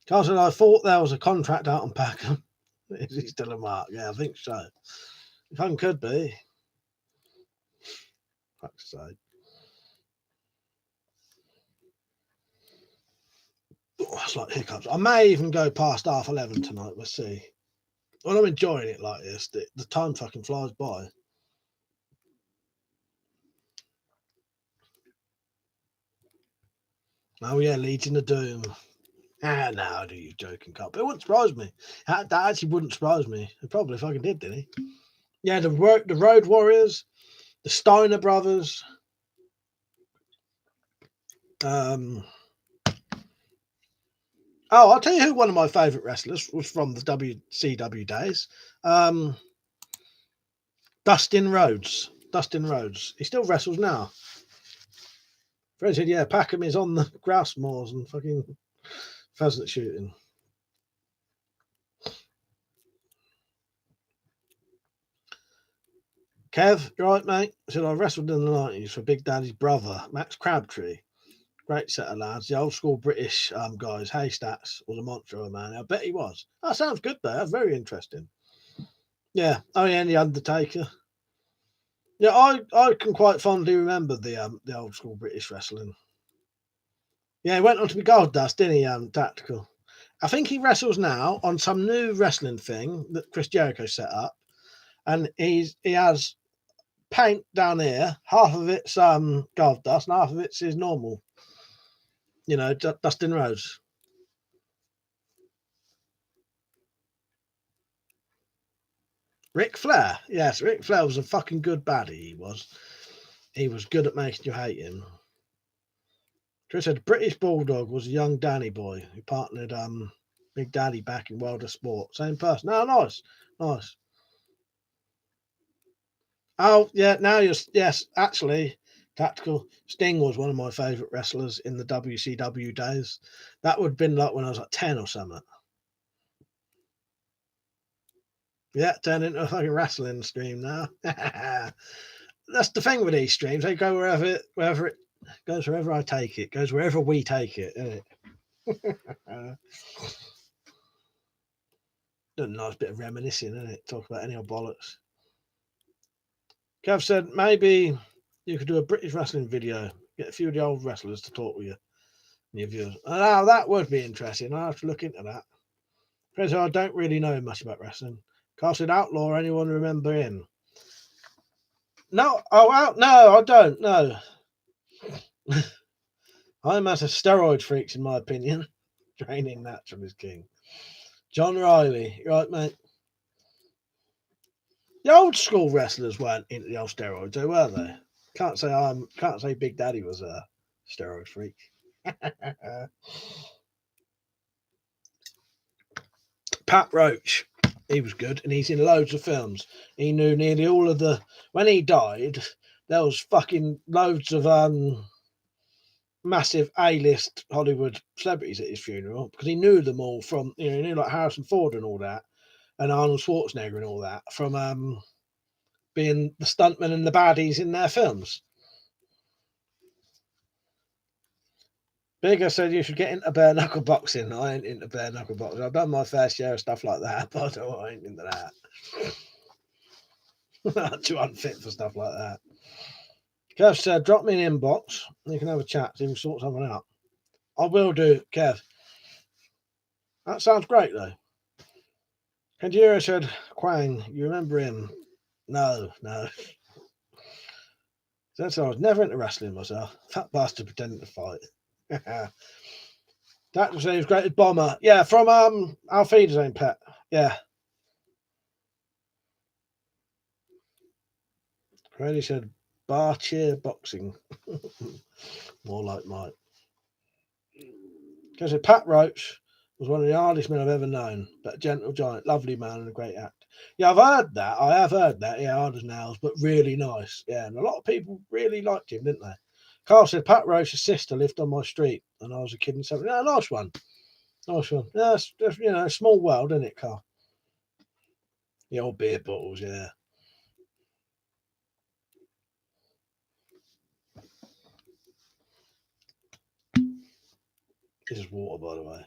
Carl said, I thought there was a contract out on Packham. Is he still a mark? Yeah, I think so. Fun could be. Fuck's sake. Oh, it's like hiccups. I may even go past 11:30 tonight. We'll see. When I'm enjoying it like this, the time fucking flies by. Oh yeah, Legion of Doom. Ah, no, I do you joking, Carl. But it wouldn't surprise me. That actually wouldn't surprise me. It probably fucking did, didn't he? Yeah, the Road Warriors, the Steiner brothers. Oh, I'll tell you who one of my favourite wrestlers was from the WCW days. Dustin Rhodes. Dustin Rhodes. He still wrestles now. Fred said, yeah, Packham is on the grouse moors and fucking pheasant shooting. Kev, you right, mate? I said, I wrestled in the 90s for Big Daddy's brother, Max Crabtree. Great set of lads. The old school British guys. Haystacks was a monster of a man. I bet he was. That sounds good, though. That's very interesting. Yeah. Oh, yeah, and The Undertaker. Yeah, I can quite fondly remember the old school British wrestling. Yeah, he went on to be Gold Dust, didn't he? Tactical. I think he wrestles now on some new wrestling thing that Chris Jericho set up, and he has paint down here. Half of it's Gold Dust, and half of it's his normal. You know, Dustin Rhodes. Ric Flair. Yes, Ric Flair was a fucking good baddie. He was. He was good at making you hate him. Chris said British Bulldog was a young Danny boy who partnered Big Daddy back in World of Sport. Same person. Oh, nice. Nice. Oh, yeah, now you're. Yes, actually, Tactical. Sting was one of my favourite wrestlers in the WCW days. That would have been like when I was like 10 or something. Yeah, turned into a fucking wrestling stream now. That's the thing with these streams. They go wherever it goes, wherever I take it, goes wherever we take it, isn't it? A nice bit of reminiscing, isn't it? Talk about any old bollocks. Kev said maybe you could do a British wrestling video, get a few of the old wrestlers to talk with you and your viewers. Oh, that would be interesting. I'll have to look into that. Chris, I don't really know much about wrestling. Carl said Outlaw, anyone remember him? No, no, I don't. No. I'm as a steroid freaks, in my opinion. Training natural is king. John Riley, you right, mate? The old school wrestlers weren't into the old steroids, though, were they? Can't say Big Daddy was a steroid freak. Pat Roach, he was good, and he's in loads of films. He knew nearly all of the. When he died, there was fucking loads of massive A-list Hollywood celebrities at his funeral because he knew them all from he knew like Harrison Ford and all that, and Arnold Schwarzenegger and all that from being the stuntmen and the baddies in their films. Bigger said you should get into bare knuckle boxing. I ain't into bare knuckle boxing. I've done my fair share of stuff like that, but I ain't into that. Too unfit for stuff like that. Kev said, drop me an inbox. You can have a chat. So we can sort something out. I will do, Kev. That sounds great, though. Kandura said, Quang, you remember him? No. That's I was never into wrestling myself. Fat bastard pretending to fight. That was his greatest bomber. Yeah, from Alfieda's own pet. Yeah. Grady said bar cheer boxing. More like Mike. Because Pat Roach was one of the hardest men I've ever known, but a gentle giant, lovely man and a great actor. Yeah, I've heard that. I have heard that. Yeah, hard as nails, but really nice. Yeah, and a lot of people really liked him, didn't they? Carl said Pat Roach's sister lived on my street and I was a kid in 70. Yeah, nice one. Nice one. Yeah, that's small world, isn't it, Carl? The old beer bottles, yeah. This is water, by the way.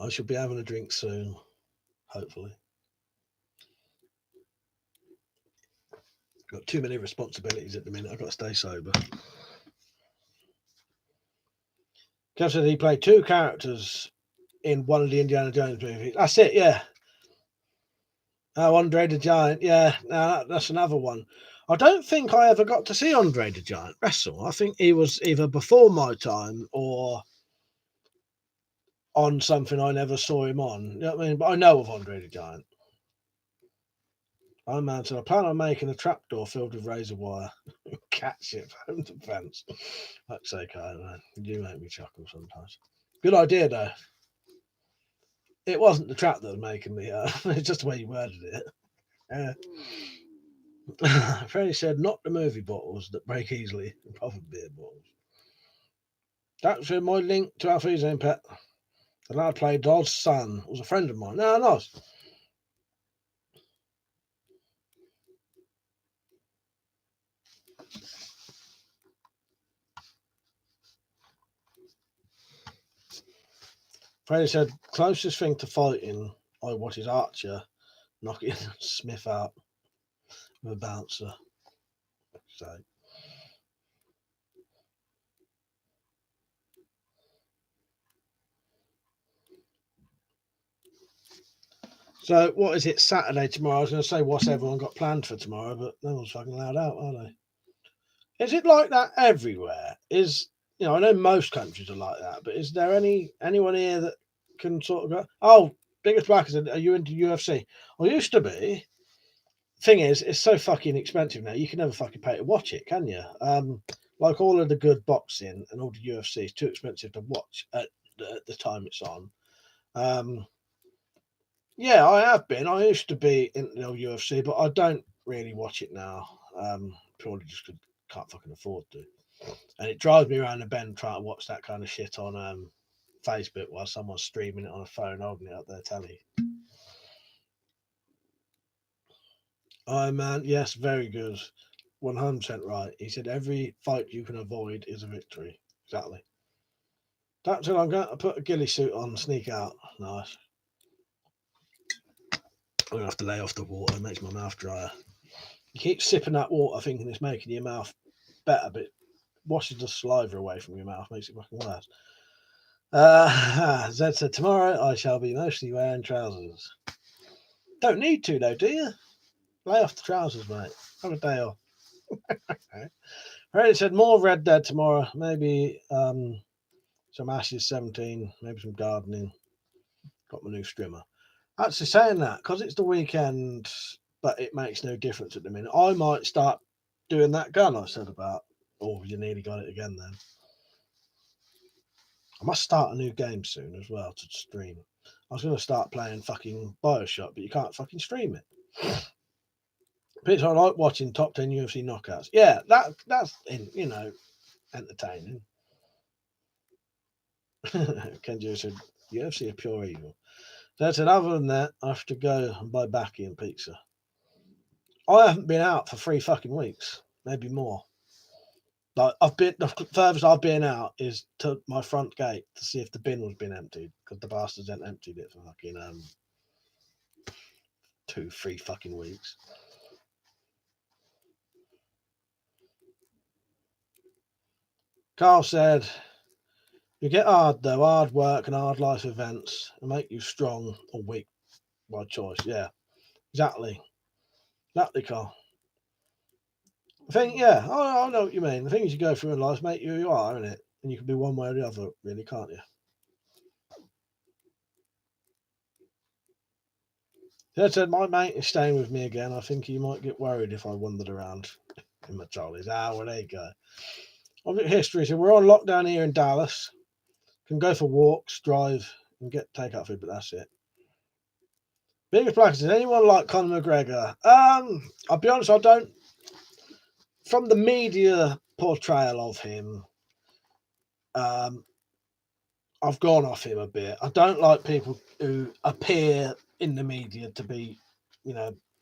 I shall be having a drink soon, hopefully. Got too many responsibilities at the minute. I've got to stay sober. Kev said he played two characters in one of the Indiana Jones movies. That's it, yeah. Oh, Andre the Giant. Yeah, no, that's another one. I don't think I ever got to see Andre the Giant wrestle. I think he was either before my time or on something I never saw him on. You know what I mean? But I know of Andre the Giant. I mounted. I plan on making a trapdoor filled with razor wire. Catch it home defense. Fuck's sake, man. You do make me chuckle sometimes. Good idea, though. It wasn't the trap that was making me. It's just the way you worded it. Freddie said, not the movie bottles that break easily, proper beer bottles. That's my link to Alfie's Pet. The lad played Dod's son. Was a friend of mine. No, nice. Freddie said, closest thing to fighting I watch is Archer knocking Smith out with a bouncer. So what is it, Saturday tomorrow? I was going to say, what's everyone got planned for tomorrow, but no one's fucking allowed out, are they? Is it like that everywhere? I know most countries are like that, but is there anyone here that can sort of go, oh, biggest black is, are you into UFC? I used to be. Thing is, it's so fucking expensive now. You can never fucking pay to watch it, can you? Like all of the good boxing and all the UFC is too expensive to watch at the time it's on. Yeah, I have been. I used to be in the UFC, but I don't really watch it now. Purely just because I can't fucking afford to. And it drives me around the bend trying to watch that kind of shit on Facebook while someone's streaming it on a phone, holding it up their telly. Oh man, yes, very good. 100% right. He said every fight you can avoid is a victory. Exactly. That's it. I'm going to put a ghillie suit on, sneak out. Nice. I'm going to have to lay off the water. It makes my mouth drier. You keep sipping that water thinking it's making your mouth better, but it washes the saliva away from your mouth, makes it fucking worse. Zed said, tomorrow I shall be mostly wearing trousers. Don't need to, though, do you? Lay off the trousers, mate. Have a day off. Reddit said, more Red Dead tomorrow. Maybe some Ashes 17, maybe some gardening. Got my new strimmer. Actually, saying that, because it's the weekend, but it makes no difference at the minute, I might start doing that gun I said about. Oh, you nearly got it again then. I must start a new game soon as well to stream. I was going to start playing fucking Bioshock, but you can't fucking stream it. But I like watching top 10 UFC knockouts. Yeah, that's entertaining. Kenji said UFC are pure evil. So I said, other than that, I have to go and buy Baki and pizza. I haven't been out for 3 fucking weeks, maybe more. Like the furthest I've been out is to my front gate to see if the bin was been emptied because the bastards hadn't emptied it for fucking 2-3 fucking weeks. Carl said, you get hard though, hard work and hard life events will make you strong or weak by choice. Yeah, exactly. Exactly, Carl. I think, yeah, I know what you mean. The things you go through in life make you who you are, isn't it? And you can be one way or the other, really, can't you? That said, my mate is staying with me again. I think he might get worried if I wandered around in my trolleys. Well, there you go. Object history. So we're on lockdown here in Dallas. Can go for walks, drive, and get takeout food, but that's it. Biggest black is anyone like Conor McGregor? I'll be honest, I don't. From the media portrayal of him, I've gone off him a bit. I don't like people who appear in the media to be,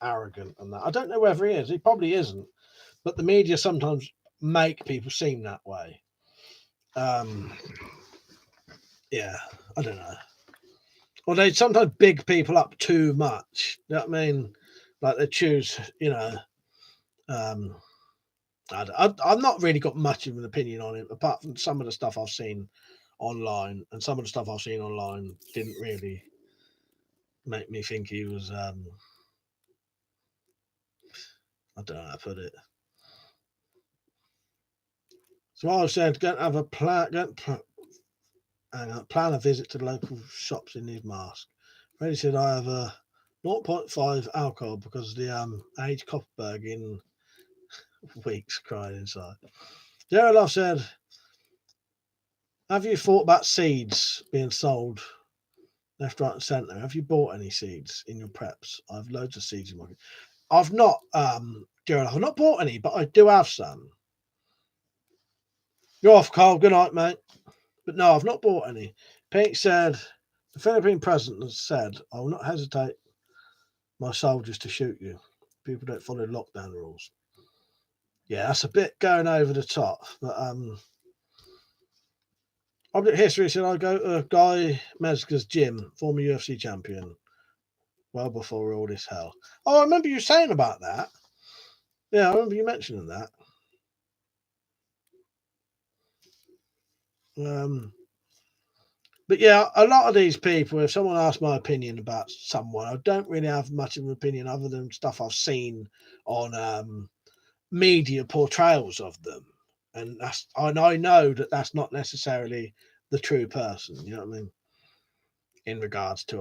arrogant and that. I don't know whether he is. He probably isn't. But the media sometimes make people seem that way. Yeah, I don't know. Or they sometimes big people up too much. You know what I mean? Like they choose, I've not really got much of an opinion on him, apart from some of the stuff I've seen online, and some of the stuff I've seen online didn't really make me think he was I don't know how to put it. So I said, go and have a plan. Plan a visit to the local shops in his mask. Freddie said, I have a 0.5 alcohol because the aged Copperberg in weeks, crying inside. Gerald said, have you thought about seeds being sold left, right, and centre? Have you bought any seeds in your preps? I have loads of seeds in my. I've not, Gerald, I've not bought any, but I do have some. You're off, Carl. Good night, mate. But no, I've not bought any. Pete said, the Philippine president has said, I will not hesitate my soldiers to shoot you. People don't follow lockdown rules. Yeah, that's a bit going over the top. But Object History said, I go to Guy Mezger's gym, former UFC champion, well before all this hell. Oh, I remember you saying about that. Yeah, I remember you mentioning that. But yeah, a lot of these people, if someone asks my opinion about someone, I don't really have much of an opinion other than stuff I've seen on media portrayals of them. And I know that that's not necessarily the true person, you know what I mean? In regards to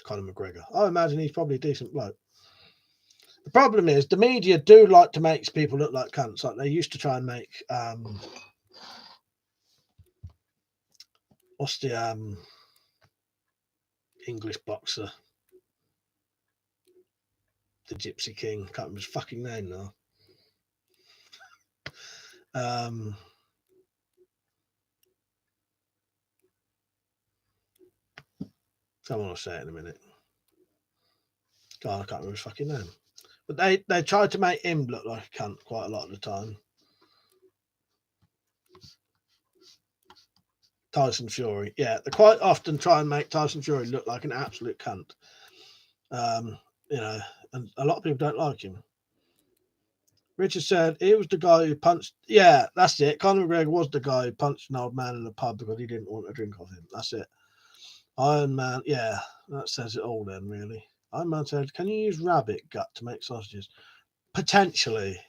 Conor McGregor. I imagine he's probably a decent bloke. The problem is the media do like to make people look like cunts. Like they used to try and make what's the English boxer? The Gypsy King. Can't remember his fucking name now. Someone will say it in a minute. God, I can't remember his fucking name. But they tried to make him look like a cunt quite a lot of the time. Tyson Fury, yeah, they quite often try and make Tyson Fury look like an absolute cunt. You know, and a lot of people don't like him. Richard said he was the guy who punched. Yeah, that's it. Conor McGregor was the guy who punched an old man in the pub because he didn't want a drink of him. That's it. Iron Man, yeah, that says it all then, really. Iron Man said, can you use rabbit gut to make sausages? Potentially.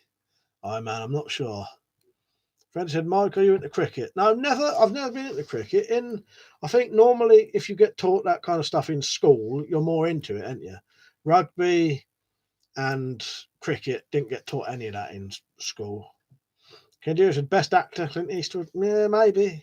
Iron Man, I'm not sure. Fred said, Mike, are you into cricket? No, I've never been into cricket. I think normally if you get taught that kind of stuff in school, you're more into it, aren't you? Rugby and cricket didn't get taught any of that in school. Can you do it? Best actor, Clint Eastwood? Yeah, maybe.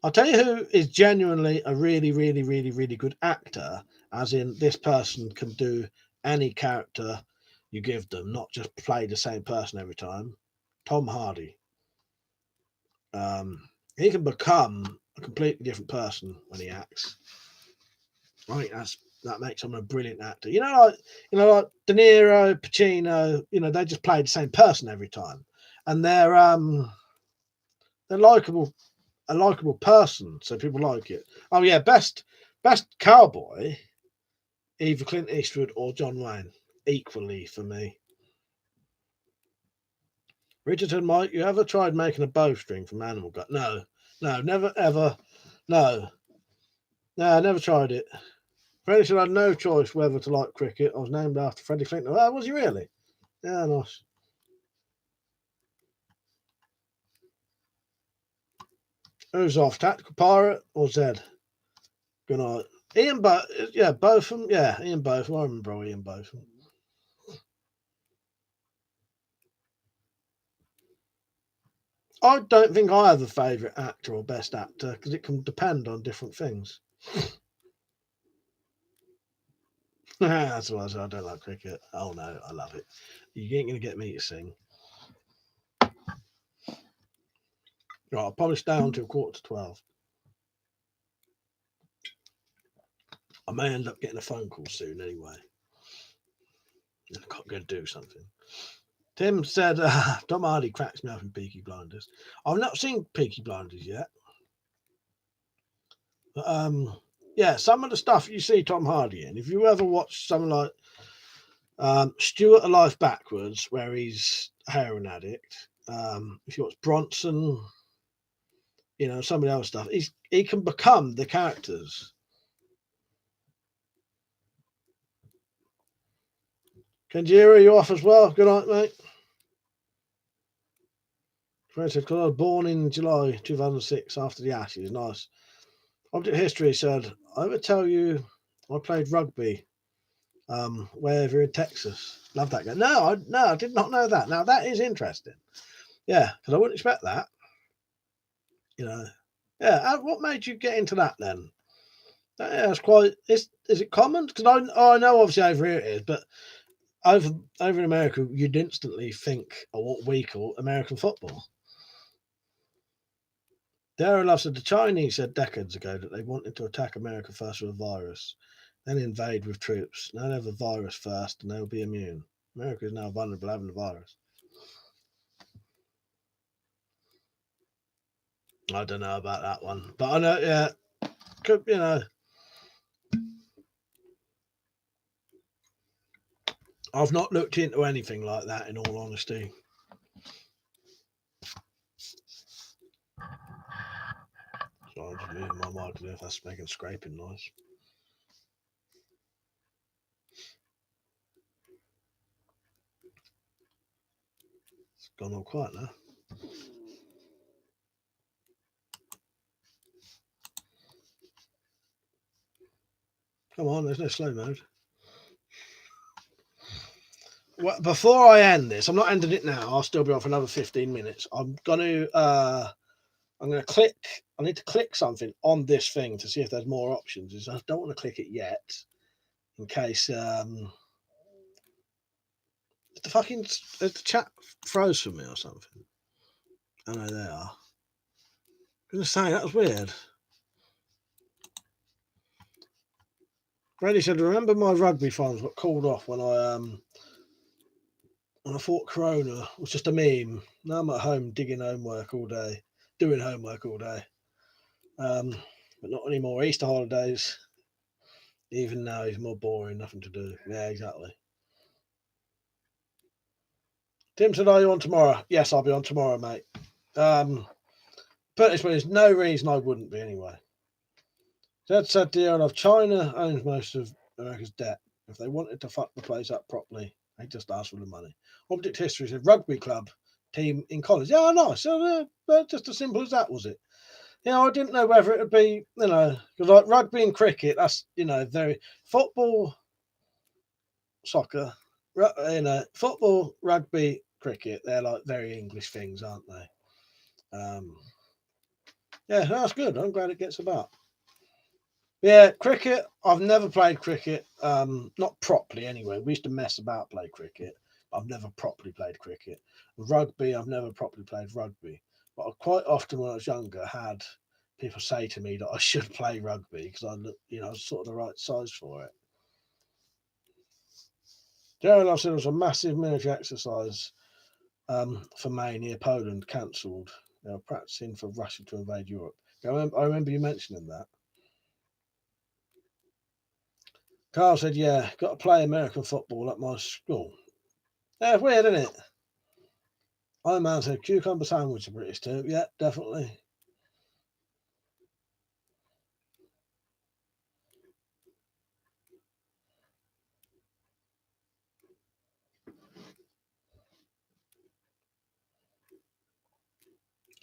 I'll tell you who is genuinely a really, really, really, really good actor, as in this person can do any character you give them, not just play the same person every time. Tom Hardy. He can become a completely different person when he acts. I think that makes him a brilliant actor. Like De Niro, Pacino. They just play the same person every time, and they're likable, a likable person, so people like it. Oh yeah, best cowboy, either Clint Eastwood or John Wayne, equally for me. Richardson, Mike, you ever tried making a bowstring from animal gut? No, never ever. No, I never tried it. Freddie said I had no choice whether to like cricket. I was named after Freddie Flintoff. Oh, was he really? Yeah, nice. Who's off? Tactical Pirate or Zed? Good night. Ian Botham. Yeah, Ian Botham. I remember Ian Botham. I don't think I have a favourite actor or best actor because it can depend on different things. That's why I said I don't like cricket. Oh no, I love it. You ain't going to get me to sing. Right, I'll probably stay on till 11:45. I may end up getting a phone call soon anyway. I'm going to do something. Tim said, Tom Hardy cracks me up in Peaky Blinders. I've not seen Peaky Blinders yet. But, yeah, some of the stuff you see Tom Hardy in, if you ever watch something like Stuart Alive Backwards, where he's a heroin addict, if you watch Bronson, some of the other stuff, he can become the characters. Kenjira, you off as well? Good night, mate. Fred said, because I was born in July 2006 after the Ashes. Nice. Object History said, I ever tell you I played rugby wherever in Texas. Love that game. No, I did not know that. Now, that is interesting. Yeah, because I wouldn't expect that. You know. Yeah, what made you get into that then? Yeah, it's quite. Is it common? Because I know obviously over here it is, but over in America, you'd instantly think of what we call American football. Darren Love said the Chinese said decades ago that they wanted to attack America first with a virus, then invade with troops. Now they have a virus first and they'll be immune. America is now vulnerable having the virus. I don't know about that one, but I know, yeah, could, you know. I've not looked into anything like that, in all honesty. So I'm just moving my mic if that's making scraping noise. It's gone all quiet now. Come on, there's no slow mode. Well, before I end this, I'm not ending it now. I'll still be on for another 15 minutes. I'm going to click. I need to click something on this thing to see if there's more options. I don't want to click it yet, in case the chat froze for me or something. I know they are. I'm going to say that was weird. Grady said, "Remember my rugby funds got called off when I thought Corona was just a meme. Now I'm at home doing homework all day. But not anymore. Easter holidays. Even now, it's more boring, nothing to do. Yeah, exactly." Tim said, "Are you on tomorrow?" Yes, I'll be on tomorrow, mate. But there's no reason I wouldn't be anyway. That said, the owner of China owns most of America's debt. If they wanted to fuck the place up properly, they just asked for the money. Object History said rugby club team in college. Yeah, nice. So just as simple as that, was it? Yeah, I didn't know whether it would be, because like rugby and cricket, that's very football, soccer, football, rugby, cricket. They're like very English things, aren't they? Yeah, that's good. I'm glad it gets about. Yeah, cricket. I've never played cricket. Not properly anyway. We used to mess about, play cricket. I've never properly played cricket. Rugby. I've never properly played rugby. But I quite often, when I was younger, had people say to me that I should play rugby because I look, I was sort of the right size for it. Gerald, I said it was a massive military exercise for May near Poland cancelled. They were practicing for Russia to invade Europe. I remember you mentioning that. Carl said, yeah, got to play American football at my school. Yeah, weird, isn't it? Iron Man said, cucumber sandwich, a British too. Yeah, definitely.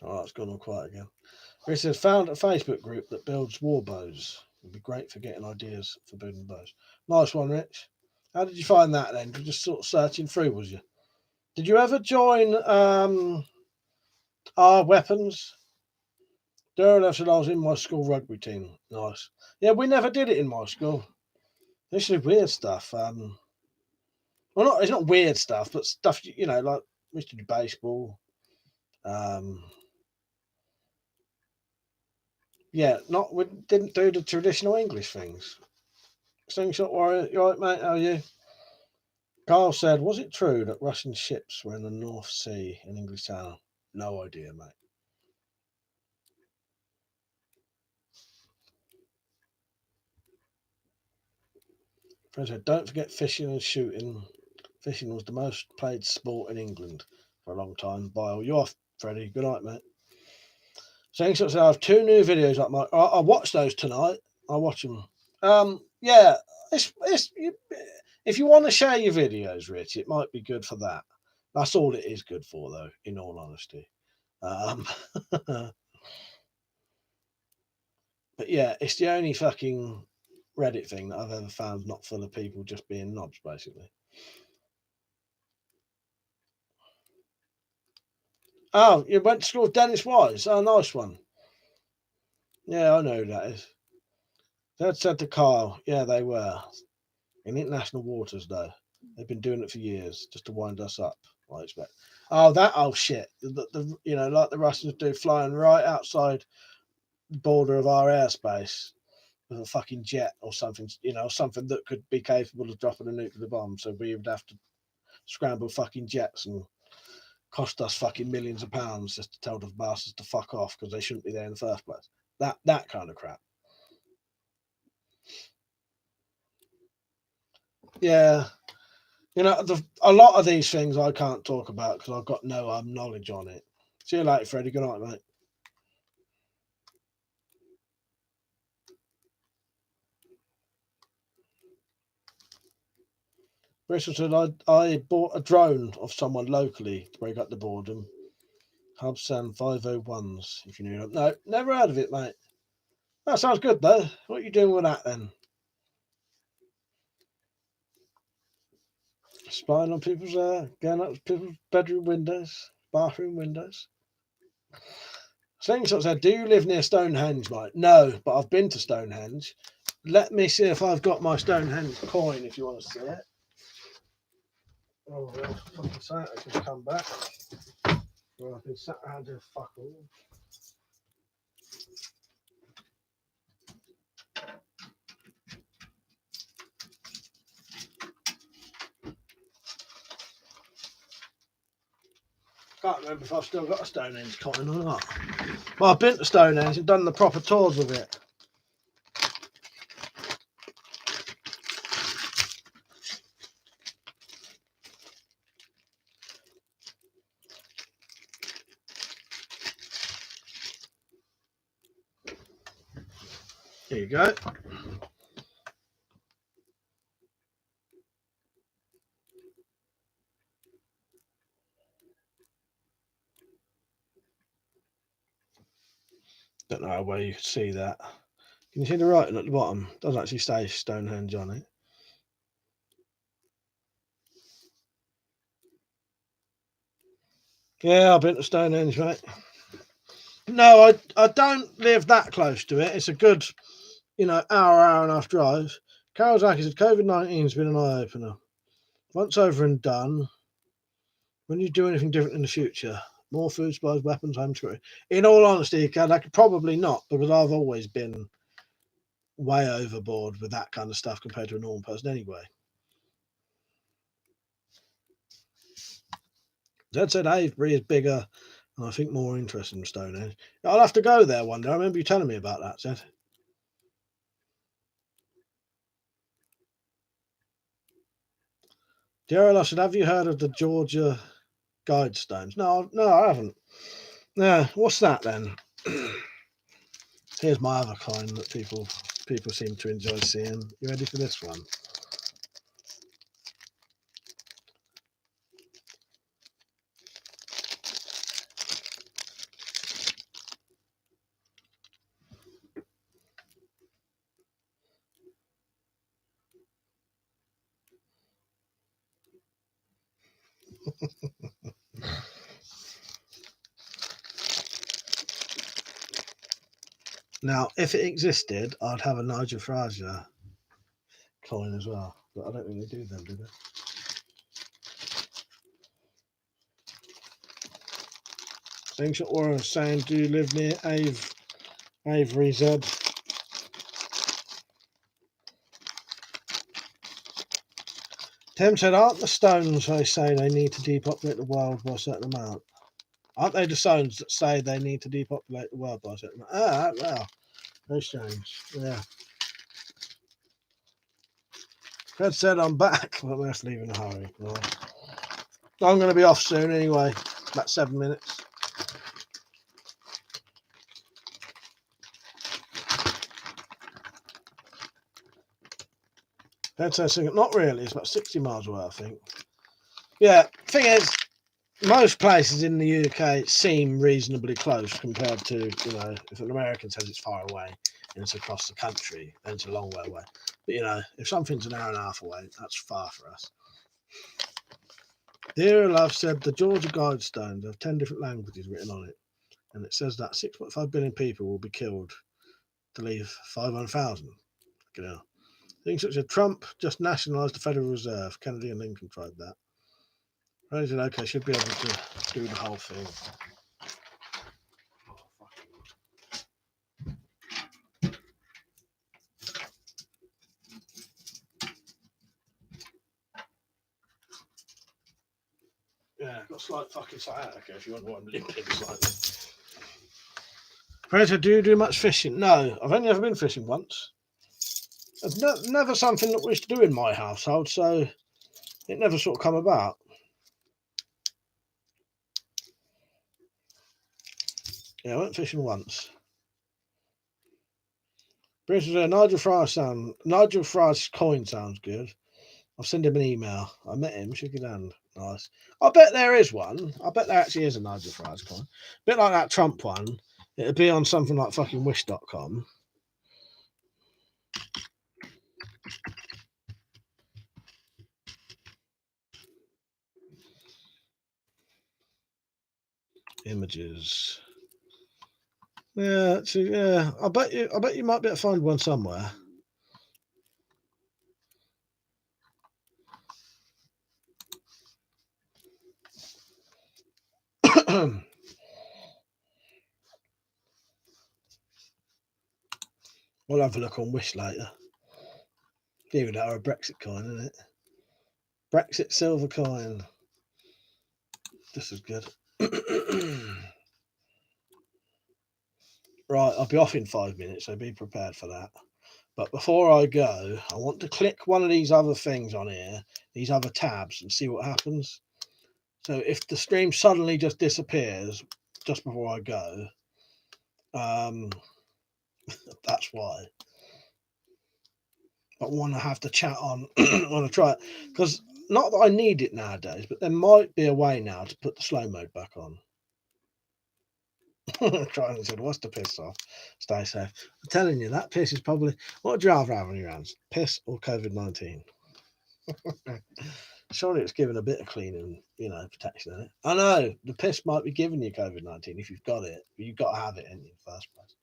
Oh, it's gone all quiet again. He says, found a Facebook group that builds war bows. Would be great for getting ideas for building bows. Nice one, Rich. How did you find that then? Just sort of searching through, was you? Did you ever join our weapons? Daryl said I was in my school rugby team. Nice. Yeah, we never did it in my school. This is weird stuff. Well, it's not weird stuff, but stuff like we used to do baseball. Yeah, we didn't do the traditional English things. Slingshot Warrior, you right, mate? How are you? Carl said, was it true that Russian ships were in the North Sea in English Channel? No idea, mate. Friend said, don't forget fishing and shooting. Fishing was the most played sport in England for a long time. Bye. You off, Freddie. Good night, mate. Slingshot said, I have 2 new videos up my. I watched those tonight. I'll watch them. Yeah, If you want to share your videos, Rich, it might be good for that. That's all it is good for, though, in all honesty. But yeah, it's the only fucking Reddit thing that I've ever found not full of people just being knobs, basically. Oh, you went to school with Dennis Wise? Oh, nice one. Yeah, I know who that is. Dad said to Kyle, yeah, they were. In international waters, though. They've been doing it for years just to wind us up, I expect. Oh, shit. You know, like the Russians do, flying right outside the border of our airspace with a fucking jet or something, you know, something that could be capable of dropping a nuclear bomb. So we would have to scramble fucking jets and cost us fucking millions of pounds just to tell the bastards to fuck off because they shouldn't be there in the first place. That kind of crap. Yeah. You know, a lot of these things I can't talk about because I've got no knowledge on it. See you later, Freddie. Good night, mate. Bristol said, I bought a drone of someone locally to break up the boredom. Hubsan 501s, if you knew them. No, never heard of it, mate. That sounds good, though. What are you doing with that, then? Spying on people's, going up to people's bedroom windows, bathroom windows. Slingshot said, do you live near Stonehenge, mate? No, but I've been to Stonehenge. Let me see if I've got my Stonehenge coin, if you want to see it. Oh, well, fucking say I can come back. Well, I've been sat around doing fuck all. Can't remember if I've still got a Stonehenge coin or not. Well, I've been to Stonehenge and done the proper tours with it. Here you go. Don't know where you can see that. Can you see the writing at the bottom? It doesn't actually say Stonehenge on it. Yeah, I've been to Stonehenge, mate. No, I don't live that close to it. It's a good, hour and a half drive. Carol Zaki said COVID-19 has been an eye opener. Once over and done, when you do anything different in the future, more food supplies, weapons, home security. In all honesty, I could probably not, because I've always been way overboard with that kind of stuff compared to a normal person anyway. Zed said Avebury is bigger and I think more interesting in Stonehenge. I'll have to go there one day. I remember you telling me about that, Zed. Gerald, I said, have you heard of the Georgia Guidestones? No, I haven't. Yeah, what's that then? Here's my other kind that people seem to enjoy seeing. You ready for this one? Now, if it existed, I'd have a Nigel Farage coin as well, but I don't think they do them, do they? Slingshot Warren saying, do you live near Avery, Zed? Tim said, aren't the stones they say they need to depopulate the world by a certain amount? Aren't they the stones that say they need to depopulate the world by a certain amount? Ah, well, very strange. Yeah. Fred said, I'm back. Well, we have to leave in a hurry. Right. I'm going to be off soon anyway, about 7 minutes. Not really. It's about 60 miles away, I think. Yeah. Thing is, most places in the UK seem reasonably close compared to, if an American says it's far away and it's across the country, then it's a long way away. But, if something's an hour and a half away, that's far for us. Dear Love said the Georgia Guidestones have 10 different languages written on it, and it says that 6.5 billion people will be killed to leave 500,000. Things such as Trump just nationalised the Federal Reserve. Kennedy and Lincoln tried that. President, okay, should be able to do the whole thing. Yeah, I've got slight fucking sciatica if you wonder why I'm limping slightly. Predator, do you do much fishing? No, I've only ever been fishing once. It's never something that we used to do in my household, so it never sort of come about. Yeah, I went fishing once. Nigel Fry's coin sounds good. I'll send him an email. I met him, shook his hand. Nice. I bet there is one. I bet there actually is a Nigel Fry's coin. A bit like that Trump one. It'd be on something like fucking wish.com. Images. Yeah, yeah. I bet you might be able to find one somewhere. We'll have a look on Wish later. Even though a Brexit coin, isn't it? Brexit silver coin. This is good. Right, I'll be off in 5 minutes, so be prepared for that. But before I go, I want to click one of these other things on here, these other tabs, and see what happens. So if the stream suddenly just disappears just before I go, that's why. I want to have the chat on. I want to try it because not that I need it nowadays, but there might be a way now to put the slow mode back on. Trying to say, what's the piss off? Stay safe. I'm telling you, that piss is probably. What would you rather have on your hands, piss or COVID-19? Surely it's given a bit of cleaning, protection in it. I know the piss might be giving you COVID-19 if you've got it, but you've got to have it in the first place.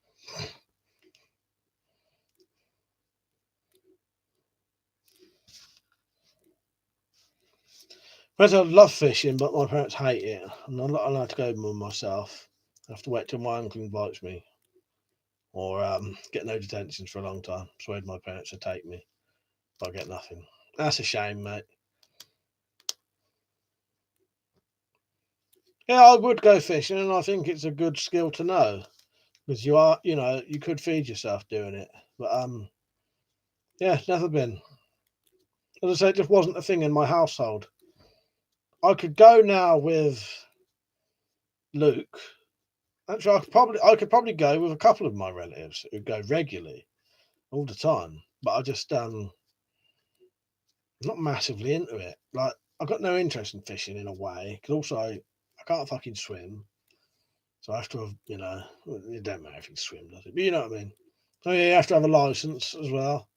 I love fishing, but my parents hate it. I'm not allowed to go with myself. I have to wait till my uncle invites me, or get no detentions for a long time. Persuade my parents to take me, but I get nothing. That's a shame, mate. Yeah, I would go fishing, and I think it's a good skill to know because you could feed yourself doing it. But yeah, never been. As I say, it just wasn't a thing in my household. I could go now with Luke. Actually, I could probably go with a couple of my relatives who go regularly, all the time. But I just not massively into it. Like I've got no interest in fishing in a way because also I can't fucking swim, so I have to have it don't matter if you swim, does it? But you know what I mean. Oh yeah, you have to have a license as well.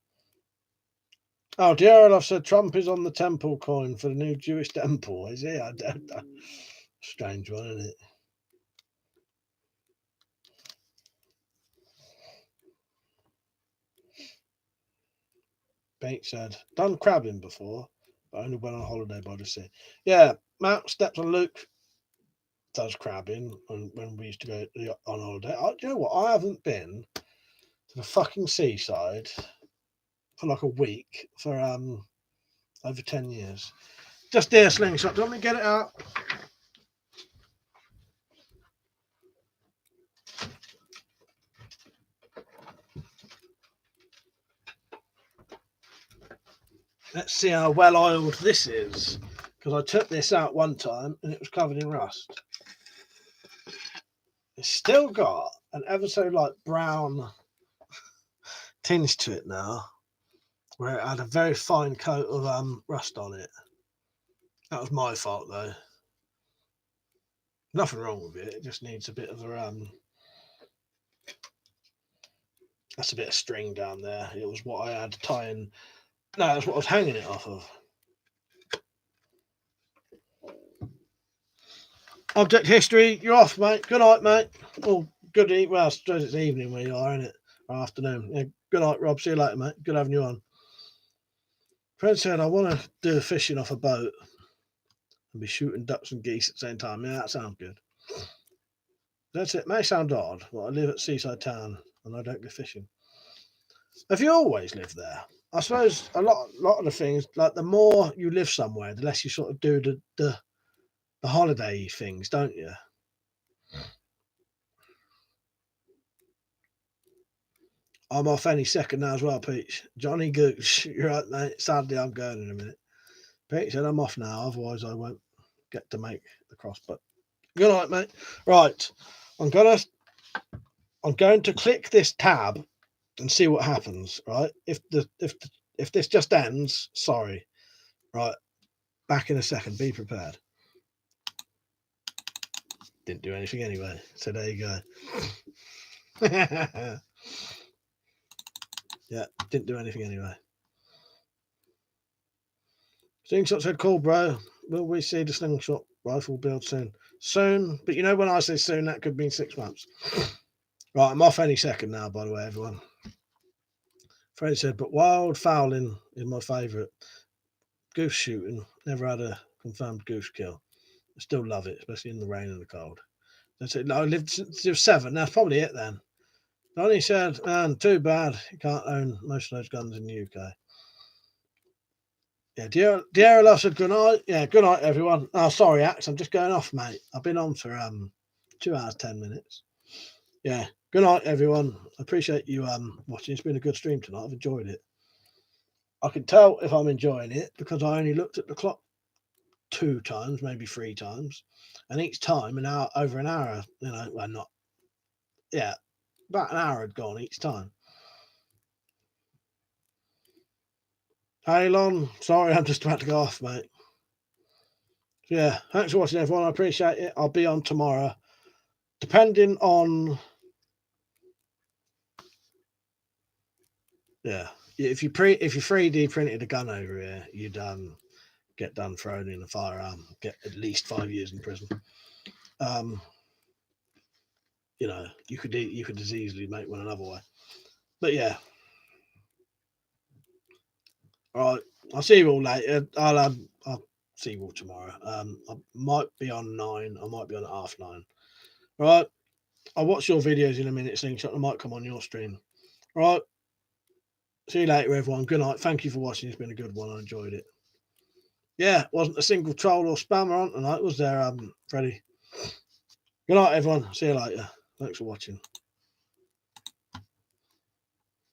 Oh, dear, I've said Trump is on the temple coin for the new Jewish temple. Is he? I don't know. Strange one, isn't it? Pete said, done crabbing before, but only went on holiday by the sea. Yeah, Matt steps on Luke does crabbing when we used to go on holiday. Do you know what? I haven't been to the fucking seaside for like a week for over 10 years. Just dear slingshot. Do you want me to get it out? Let's see how well oiled this is. Because I took this out one time and it was covered in rust. It's still got an ever so light brown tinge to it now. where it had a very fine coat of rust on it. That was my fault though. Nothing wrong with it. It just needs a bit of a that's a bit of string down there. It was what I had tying. No, that's what I was hanging it off of. Object history, you're off, mate. Good night, mate. Oh, good evening. Well, I suppose it's evening where you are, isn't it? Or afternoon. Yeah, good night, Rob. See you later, mate. Good having you on. Fred said, I want to do fishing off a boat and be shooting ducks and geese at the same time. Yeah, that sounds good. That's it. May sound odd, but I live at seaside town and I don't go fishing. Have you always lived there? I suppose a lot of the things, like the more you live somewhere, the less you sort of do the holiday things, don't you? I'm off any second now as well, Peach. Johnny Gooch, you're right, mate. Sadly, I'm going in a minute. Peach said I'm off now, otherwise I won't get to make the cross. But good night, mate. Right, I'm going to click this tab and see what happens. Right, if this just ends, sorry. Right, back in a second. Be prepared. Didn't do anything anyway, so there you go. Yeah, didn't do anything anyway. Slingshot said, cool, bro. Will we see the slingshot rifle build soon? Soon, but you know when I say soon, that could mean 6 months. Right, I'm off any second now, by the way, everyone. Freddie said, but wild fowling is my favourite. Goose shooting, never had a confirmed goose kill. I still love it, especially in the rain and the cold. That's it. I lived since I was 7. That's probably it then. Donnie said, man, too bad. You can't own most of those guns in the UK. Yeah, Diarra Love said good night. Yeah, good night, everyone. Oh, sorry, Axe. I'm just going off, mate. I've been on for 2 hours, 10 minutes. Yeah, good night, everyone. I appreciate you watching. It's been a good stream tonight. I've enjoyed it. I can tell if I'm enjoying it because I only looked at the clock 2 times, maybe 3 times, and each time over an hour. You know, well, not. Yeah, about an hour had gone each time. Hey, Lon. Sorry, I'm just about to go off, mate. Yeah, thanks for watching, everyone. I appreciate it. I'll be on tomorrow. Depending on, yeah, if you 3D printed a gun over here, you'd get done thrown in a firearm, get at least 5 years in prison. You know, you could as easily make one another way. But yeah, all right. I'll see you all later. I'll see you all tomorrow. I might be on 9. I might be on at 9:30. All right. I'll watch your videos in a minute, Slingshot. I might come on your stream. All right. See you later, everyone. Good night. Thank you for watching. It's been a good one. I enjoyed it. Yeah, wasn't a single troll or spammer on tonight, was there, Freddie? Good night, everyone. See you later. Thanks for watching.